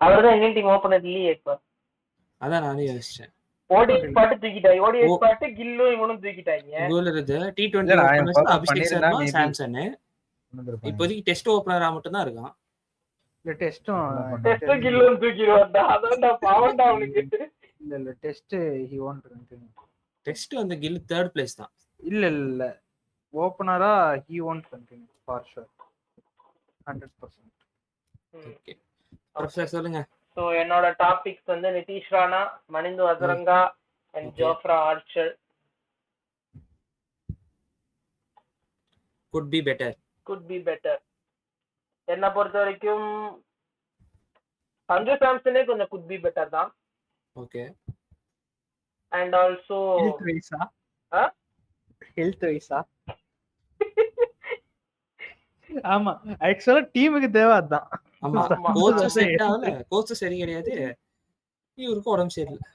அவர்தான் இந்தியன் டீம் ஓபனர் இல்லையே இப்ப. அதான் நானே யோசிச்சேன். ஓடிஎஸ் பாட்டு தூக்கிட்டாங்க, ஓடிஎஸ் பாட்டு கில்லும் இவனும் தூக்கிட்டாங்க. கோல் இருக்கு. T20 இல்ல, நான் ஓபனர்ஸ் perform அபிஷேக் பண்ணிருந்தா சர்மா, maybe சாம்சன். வந்திருப்பாங்க. இப்போதைக்கு டெஸ்ட் ஓபனரா மட்டும் தான் இருக்கான். இல்ல டெஸ்டும் டெஸ்ட் கில்லும் தூக்கிடுவான்டா, அதான்டா பாவம்டா அவனுக்கு. இல்ல test he want to continue. Test வந்து கில் 3rd பிளேஸ் தான். இல்ல ஓபனரா he want to continue for sure 100%. Okay professor சொல்லுங்க. சோ என்னோட டாபிக்ஸ் வந்து Nitish Rana, Wanindu Hasaranga and Jofra Archer. Good be better. என்ன பொறுத்த வரைக்கும் சஞ்சு சாம்சனே கொஞ்சம் குட் பி பெட்டர் தான். ஓகே. அண்ட் ஆல்சோ ஹெல்த் வைஸா ஆமா, ஆக்சுவலா டீமுக்கு தேவை அதான். ஆமா, கோச் செட் ஆகல, கோச் சரி கிடையாது, இவருக்கு உடம்பு சரியில்லை.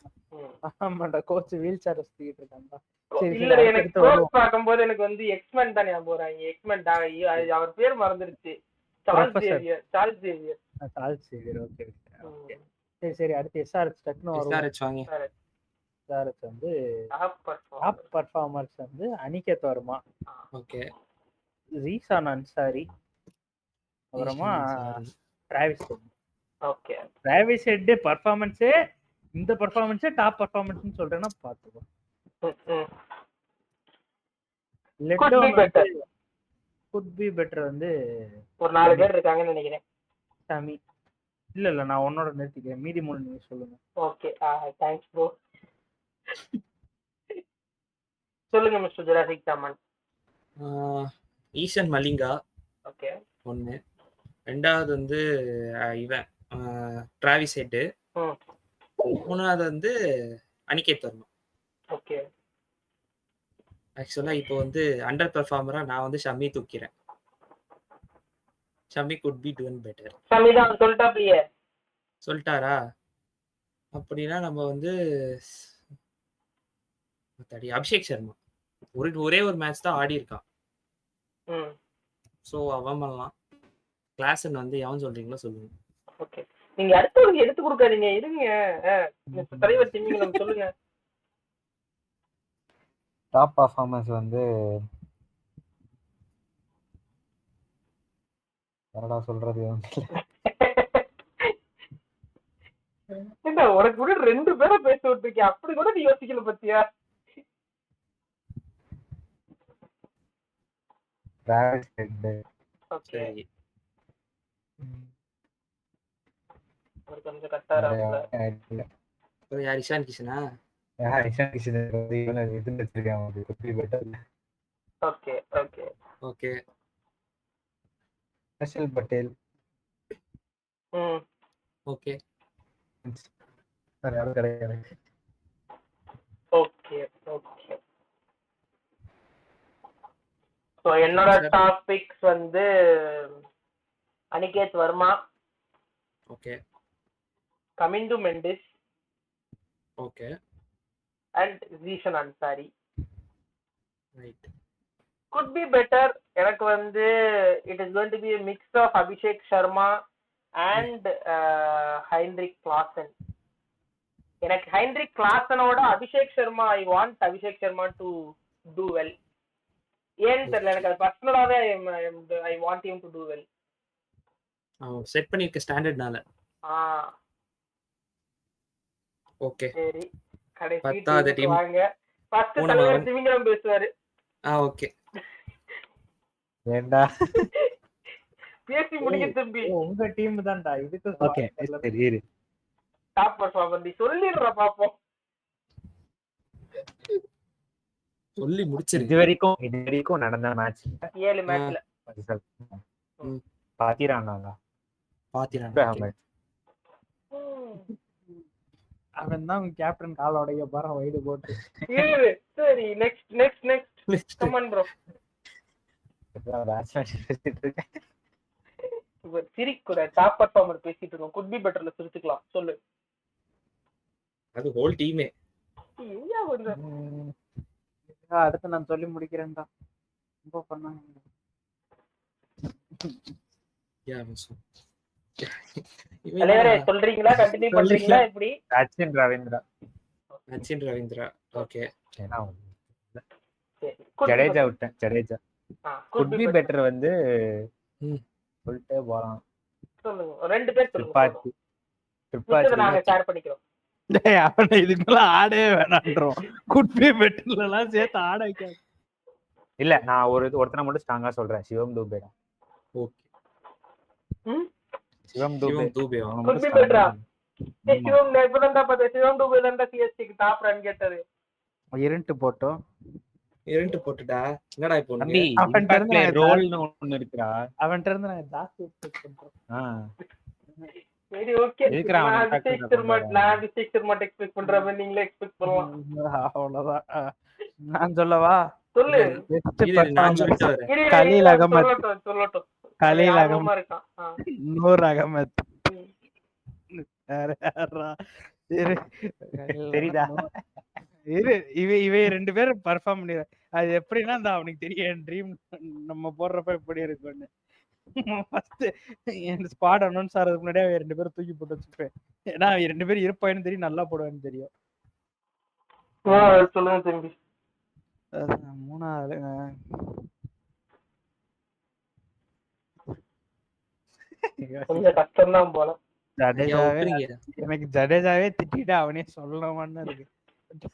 ஆமாடா கோச் வீல் சேர் சுத்திட்டு இருக்கான்டா. சரி இல்ல சரி எனக்கு அடுத்து கோச் வருவோம். பார்க்கும்போது எனக்கு வந்து எக்ஸ்மென் தான் ஞாபகம் வராங்க. எக்ஸ்மென் அவர் பேர் மறந்துருச்சு. Charles Professor. Xavier. Charles Xavier. Charles Xavier. Okay okay. சரி சரி அடுத்து எஸ்ஆர்எச் டக்குன்னு வருவோம். எஸ்ஆர்ஹெச் வாங்க. எஸ்ஆர்எச் வந்து டாப் டாப் பர்ஃபார்மர்ஸ் வந்து அனிகேத் வர்மா, ஓகே. ஜீசான் அன்சாரி, அப்புறமா Travis Head. Okay. Travis Head பர்ஃபார்மன்ஸே இந்த பர்ஃபார்மன்ஸே டாப் பர்ஃபார்மன்ஸ்னு சொல்றேன்னா பாத்துக்கோ. லெட்டோ குட் பி பெட்டர் வந்து ஒரு 4 பேர் இருக்காங்கன்னு நினைக்கிறேன். சாமி இல்ல நான் உன்னோட நிறுத்திக்கிறேன். மீதி 3 நீங்க சொல்லுங்க. Okay thanks bro. சொல்லுங்க மிஸ்டர் ஜுராசிக் சாமன். ஈசன் மலிங்கா ஓகே. 1. 2வது வந்து இவன் டிராவிஸ் ஹெட். 3வது வந்து அனிகேத் வர்மா. ஓகே. ஆக்சுவலா இப்போ வந்து அண்டர் பெர்ஃபார்மரா நான் வந்து ஷம்மி தூக்கிறேன். ஷம்மி குட் பி டூன் பெட்டர். ஷம்மி தான் சொல்லிட்டாப்லையே. சொல்லிட்டாரா? அப்படின்னா நம்ம வந்து அபிஷேக் சர்மா ஒரே ஒரு மேட்ச் தான் ஆடி இருக்கான். ஸோ அவன் பண்ணலாம். கிளாஸ்ன்னு வந்து எவன் சொல்றீங்களோ சொல்லுங்க. ஓகே. நீங்க அடுத்தவங்களுக்கு எடுத்து கொடுக்காதீங்க. இருங்க தலைவர் திமிங்கலம் சொல்லுங்க. டாப் பர்ஃபார்மன்ஸ் வந்து என்னடா சொல்றது என்ன உனக்கு கூட 2 பேரை பேச விட்டுருக்கேன். அப்படி கூட நீ யோசிக்கல பத்தியா? Travis Head. ஓகே. சரி. ஒரு கொஞ்சம் கட்டாரா அப்புறம் யார் இஷான் கிஷனா? இஷான் கிஷன் இது வச்சிருக்கேன். Good be better. Okay okay okay. ஸ்பெஷல் பட்டேல். ஓகே. வேற யாரும் கிடையாது. Okay okay. ஸோ என்னோட டாபிக்ஸ் வந்து Aniket Verma, okay, Kamindu Mendis, okay, and Zeeshan Ansari. Right. Good be better எனக்கு வந்து it is going to be a mix of Abhishek Sharma and Heinrich Klaasen. எனக்கு ஹைன்ரிக் கிளாசனோட Abhishek Sharma I want Abhishek Sharma to do well. ஏன்னு தெரியல, எனக்கு அது பர்சனலாவே I want him to do well. Set பண்ணிருக்க ஸ்டாண்டர்ட்னால. ஓகே சரி, கடைசி 10வது டீம் வாங்க. ஃபர்ஸ்ட் தலைவர் திமிங்கலம் பேசுவாரு. ஓகே. ஏண்டா பேசி முடிக்க தம்பி. உங்க டீம் தான்டா இதுக்கு. ஓகே சரி இரு. டாப் பர்ஃபார்மர் நீ சொல்லிடுற பாப்போம். சொல்லி முடிச்சிரு. இது வரைக்கும் நடந்த மேட்ச் 7 மேட்ச்ல பாத்திரானாங்க. அவன் தான் கேப்டன் காலோடைய பாரம் வைடு போட்டு. சரி நெக்ஸ்ட் கமான் ப்ரோ. சிரிக்கூட டாப் பர்ஃபார்மர் பேசிட்டு இருக்கோம். குட் பி பெட்டர்ல சிரிச்சுக்கலாம். சொல்லு. அது ஹோல் டீமே. அடுத்து நான் சொல்லி முடிக்கிறேன்டா. ரொம்ப பண்ணாங்க. சொல்றீங்களா கண்டினியூ பண்றீங்களா? எப்படி? சச்சின் ரவீந்திரா. ஓகே. ஜடேஜா விட்டேன். ஜடேஜா குட் பி பெட்டர் வந்து சொல்லிட்டே போலாம். சொல்லுங்க 2 பேர் சொல்லுங்க. ட்ரிப்பாச்சி நாங்க ஷேர் பண்ணிக்கிறோம். அவனை இதுக்குள்ள ஆடவே வேணான்றோம். குட் பி பெட்டர்ல எல்லாம் சேர்த்து ஆட வைக்காது. இல்ல நான் ஒருத்தனை மட்டும் ஸ்ட்ராங்கா சொல்றேன். சிவம் தூபேடா. Okay. Shivam Dube good be பெட்டரா? சிவம் நேபதண்டா பதே சிவம் தூபே தண்டா சிஎஸ்கேக்கு டாப் ரன் கேட்டது. இரண்டு போட்டுடா. என்னடா இப்போ தம்பி இம்பாக்ட் பிளேயர் ரோல்னு ஒன்னு இருக்குடா. அவன்ட்ட இருந்து நான் ஜாஸ்தி எக்ஸ்பெக்ட் பண்றேன். சரி ஓகே. நான் அபிஷேக் சர்மா எக்ஸ்பெக்ட் பண்றேன். நீங்களே எக்ஸ்பெக்ட் பண்ணலாம். அவ்வளவுதான். நான் சொல்லவா? சொல்லு. கலீல் அகமத். சொல்லட்டும். கலீல் அகமத் இருக்கான். நூர் அகமத். தெரியுதா? இவை 2 பேரும் பெர்ஃபார்ம் பண்ணி அது எப்படின்னா அவனுக்கு தெரியும் என் ட்ரீம் நம்ம போடுறப்ப எப்படி இருக்கும்னு. ஃபர்ஸ்ட் என் ஸ்குவாட் அனௌன்ஸ் ஆகிறதுக்கு முன்னாடியே அவன் 2 பேரும் தூக்கி போட்டு வச்சுப்பேன். ஏன்னா அவன் 2 பேரும் இருப்பான்னு தெரியும், நல்லா போடுவான்னு தெரியும். சொல்லுங்க தம்பி. 3வது கொஞ்சம் கஷ்டம் தான் போல. ஜடேஜாவே எனக்கு ஜடேஜாவே திட்டிட்டு அவனே சொல்லணும்னு இருக்கு.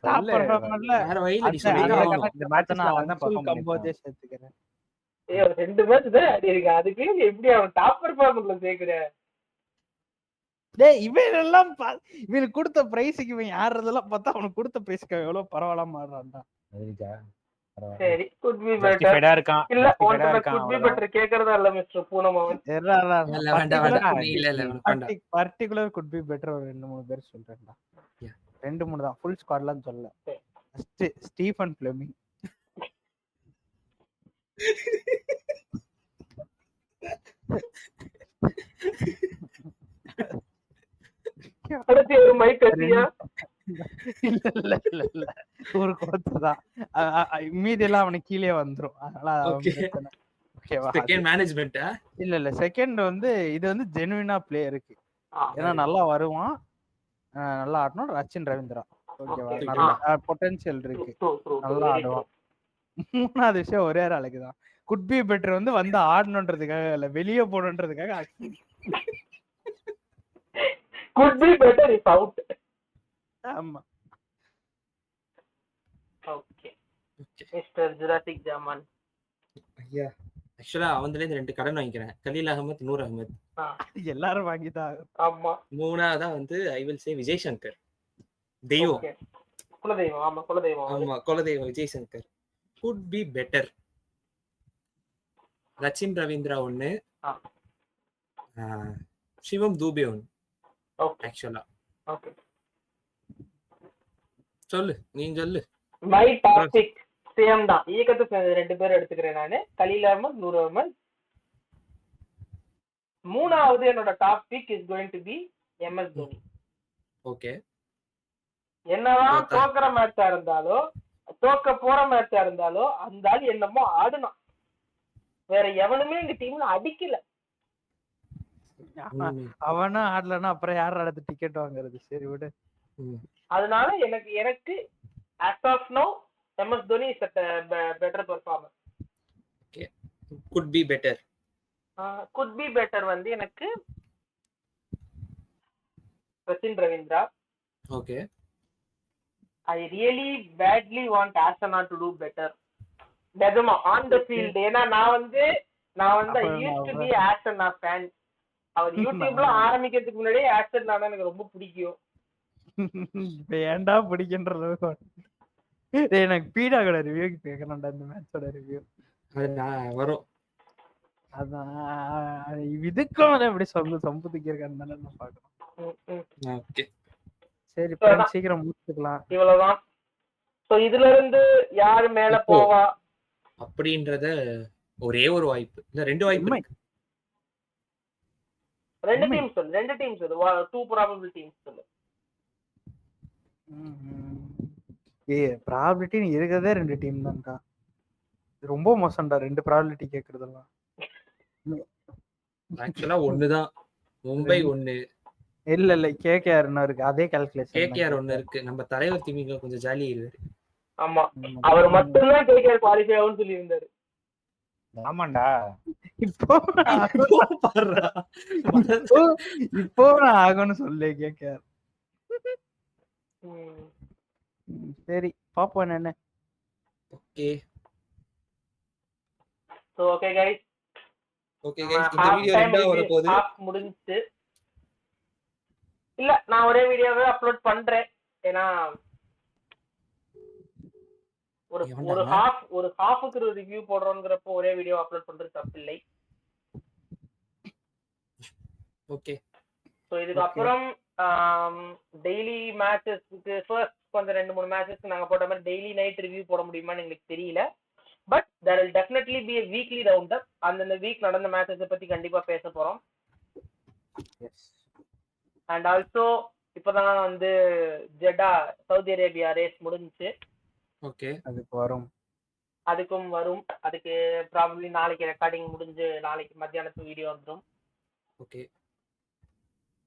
டாப் பெர்ஃபார்மன்ஸ்ல வேற வழியில நீ அந்த சொல்லி அந்த ஆகணும். கணக்குல பார்த்தா நான் அன்சுல் கம்போஜே சேர்த்துக்கிறேன். 2 மேட்ச் தான் ஆடி இருக்கு, அதுக்கு எப்படி அவன் டாப் பெர்ஃபார்மன்ஸ்ல சேர்க்கிற? டேய் இவன் எல்லாம் இவனுக்கு கொடுத்த பிரைஸுக்கு இவன் யாரதெல்லாம் பார்த்தா அவனுக்கு கொடுத்த பிரைஸ்க்கு எவ்வளவு பரவாயில்லாம ஆடுறான்டா. சரி, குட் பி பெட்டர். ஜஸ்டிஃபைடா இருக்கான். இல்ல ஒன்ல குட் பி பெட்டர் கேக்குறதா இல்ல மிஸ்டர் பூனமவன். இல்ல வேண்டாம் வேண்டாம். நீ இல்ல வேண்டாம். பர்టిక్యులர் குட் பி பெட்டர் ஒரு 2-3 பேர் சொல்றேன்டா. 2-3 தான், ஃபுல் ஸ்குவாட்லாம் சொல்லல. First Stephen Fleming. அடுத்து ஒரு மைக் கட்டியா? இல்ல ஒரு கோத்துதான், மீதி எல்லாம் அவனுக்கு கீழே வந்துரும். அதனால ஓகேவா? செகண்ட் மேனேஜ்மென்ட்டா? இல்ல செகண்ட் வந்து இது வந்து ஜெனுவினா பிளேயருக்கு, ஏன்னா நல்லா வருவான், நல்லா ஆடணும். ரச்சின் ரவீந்திரா ஓகேவா, நல்லா பொட்டன்ஷியல் இருக்கு, நல்லா ஆடுவான். 3வது விஷயம் ஒரே ஆளுக்கு தான் குட் பி பெட்டர் வந்து ஆடணுன்றதுக்காக இல்ல, வெளியே போடணுன்றதுக்காக. Good be better is out. ஆமா. ஓகே மிஸ்டர் ஜுராசிக் ஜாமான். ஐயா ஆக்சுவலா அவன்ல இருந்து 2 கடன் வாங்கிக்கிறேன். கலீல் அகமத், நூர் அகமத். எல்லாரும் வாங்கிதான். ஆமா. 3வதா வந்து I will say Vijay Shankar. தெய்வம். குலதெய்வம். ஆமா குலதெய்வம். ஆமா குலதெய்வம் Vijay Shankar. Good be better Rachin Ravindra 1, சிவம் தூபே 1. ஆக்சுவலா ஓகே சொல்லு, நீ சொல்லு. மை டாபிக் சேம் தான், இயக்கத்தை சேர்ந்த 2 பேர் எடுத்துக்கிறேன் நானு, கலீல் அஹ்மத், நூர் அஹ்மத். 3வது என்னோட topic is going to be MS Dhoni. Okay. என்னதான் தோக்குற மேட்சா இருந்தாலோ தோக்க போற மேட்சா இருந்தாலோ அந்த ஆள் என்னமோ ஆடுனான், வேற எவனுமே இந்த டீம்ல அடிக்கல. அவனா ஆடலன்னா அப்புறம் யார் அடுத்து டிக்கெட் வாங்குறது? சரி விடு. அதனால எனக்கு as of now MS Dhoni is a better performer. Okay, could be better. Could be better வந்து எனக்கு Rachin Ravindra. Okay. I really badly want Arsenal to do better. நிஜமா on the field. ஏன்னா நான் வந்து I used to be Arsenal fan. அவர் யூடியூப்ல ஆரம்பிக்கிறதுக்கு முன்னாடியே Arsenal எனக்கு ரொம்ப பிடிக்கும். ஏன்டா பிடிக்கின்ற அளவுக்கு எனக்கு பீடா கூட ரிவ்யூ கேட்கணும்டா, இந்த மேட்சோட ரிவ்யூ. அது வரும். அதான் இதுக்கும் எப்படி சம்புதிக்கு இருக்கான்னு தானே நான் பார்க்கணும். ஓகே சரி சீக்கிரம் முடிச்சுக்கலாம். இவ்வளவுதான். சோ இதுல இருந்து யாரு மேல போவா அப்படின்றத ஒரே ஒரு வாய்ப்பு இல்ல 2 வாய்ப்பு இருக்கு. 2 டீம் சொல்லு, 2 டீம் சொல்லு, 2 probable teams சொல்லு. ப்ராபபிலிட்டி இருக்கிறதே 2 டீம் தான்டா. ரொம்ப மோசம்டா 2 ப்ராபபிலிட்டி கேக்குறதெல்லாம். ஆக்சுவலா 1 தான், மும்பை 1. இல்ல கேகேஆர் இருக்கு, அதே கால்குலேஷன். கேகேஆர் 1 இருக்கு. நம்ம தலைவர் திமிங்க கொஞ்சம் ஜாலியா இருக்காரு. ஆமா, அவர் மட்டும் தான் கேகேஆர் குவாலிஃபை ஆகும்னு சொல்லி இருந்தாரு. ஆமாண்டா. இப்போ நான் ஆகும்னு சொல்லு கேகேஆர். சரி பாப்போம் என்ன. ஓகே சோ ஓகே गाइस, இந்த வீடியோ ரெண்டா வர போகுது. முடிஞ்சிச்சு. இல்ல நான் ஒரே வீடியோவே அப்லோட் பண்றேன். ஏனா ஒரு ஹாஃப்க்கு ஒரு ரிவ்யூ போடுறோம்ங்கறப்ப ஒரே வீடியோ அப்லோட் பண்றது தப்பில்லை. ஓகே, சோ இதுக்கு அப்புறம் டெய்லி மேட்சஸ்க்கு ஃபர்ஸ்ட் கொஞ்சம் 2-3 மேட்சஸ்க்கு நாங்க போட்ட மாதிரி டெய்லி நைட் ரிவ்யூ போட முடியுமான்னு எங்களுக்கு தெரியல. But there will definitely be a weekly roundup. அந்த வீக் நடந்த மேட்சஸ் பத்தி கண்டிப்பா பேச போறோம். And also இப்பதான் வந்து ஜெட்டா சவுதி அரேபியா ரேஸ் முடிஞ்சுச்சு. ஓகே. அதுக்கு வரும். அதுக்கும் வரும். அதுக்கு ப்ராபப்ளி நாளைக்கு ரெக்கார்டிங் முடிஞ்சு நாளைக்கு மத்தியானத்துக்கு வீடியோ வந்துடும். ஓகே.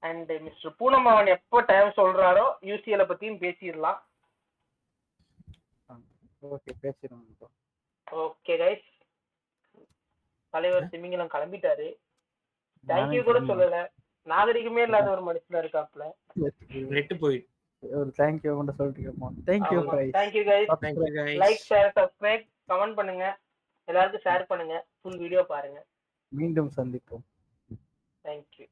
அண்ட் மிஸ்டர் பூனமாவன் எப்போ டைம் சொல்றாரோ யூசிஎல் பத்தியும் பேசிடலாம். ஓகே பேசிடுவோம். ஓகே கைஸ், தலைவர் திமிங்கலம் கிளம்பிட்டாரு. தேங்க்யூ கூட சொல்லல. நாகரிகமே இல்லாத ஒரு மனுஷனா இருக்காப்ல. நெட் போயிட்டு ஒரு தேங்க்யூ கூட சொல்லிட்டீங்கம்மா. Thank you guys. Thank you guys. Thank you guys. Like share subscribe comment பண்ணுங்க. எல்லாருக்கும் ஷேர் பண்ணுங்க. ஃபுல் வீடியோ பாருங்க. மீண்டும் சந்திப்போம். தேங்க்யூ.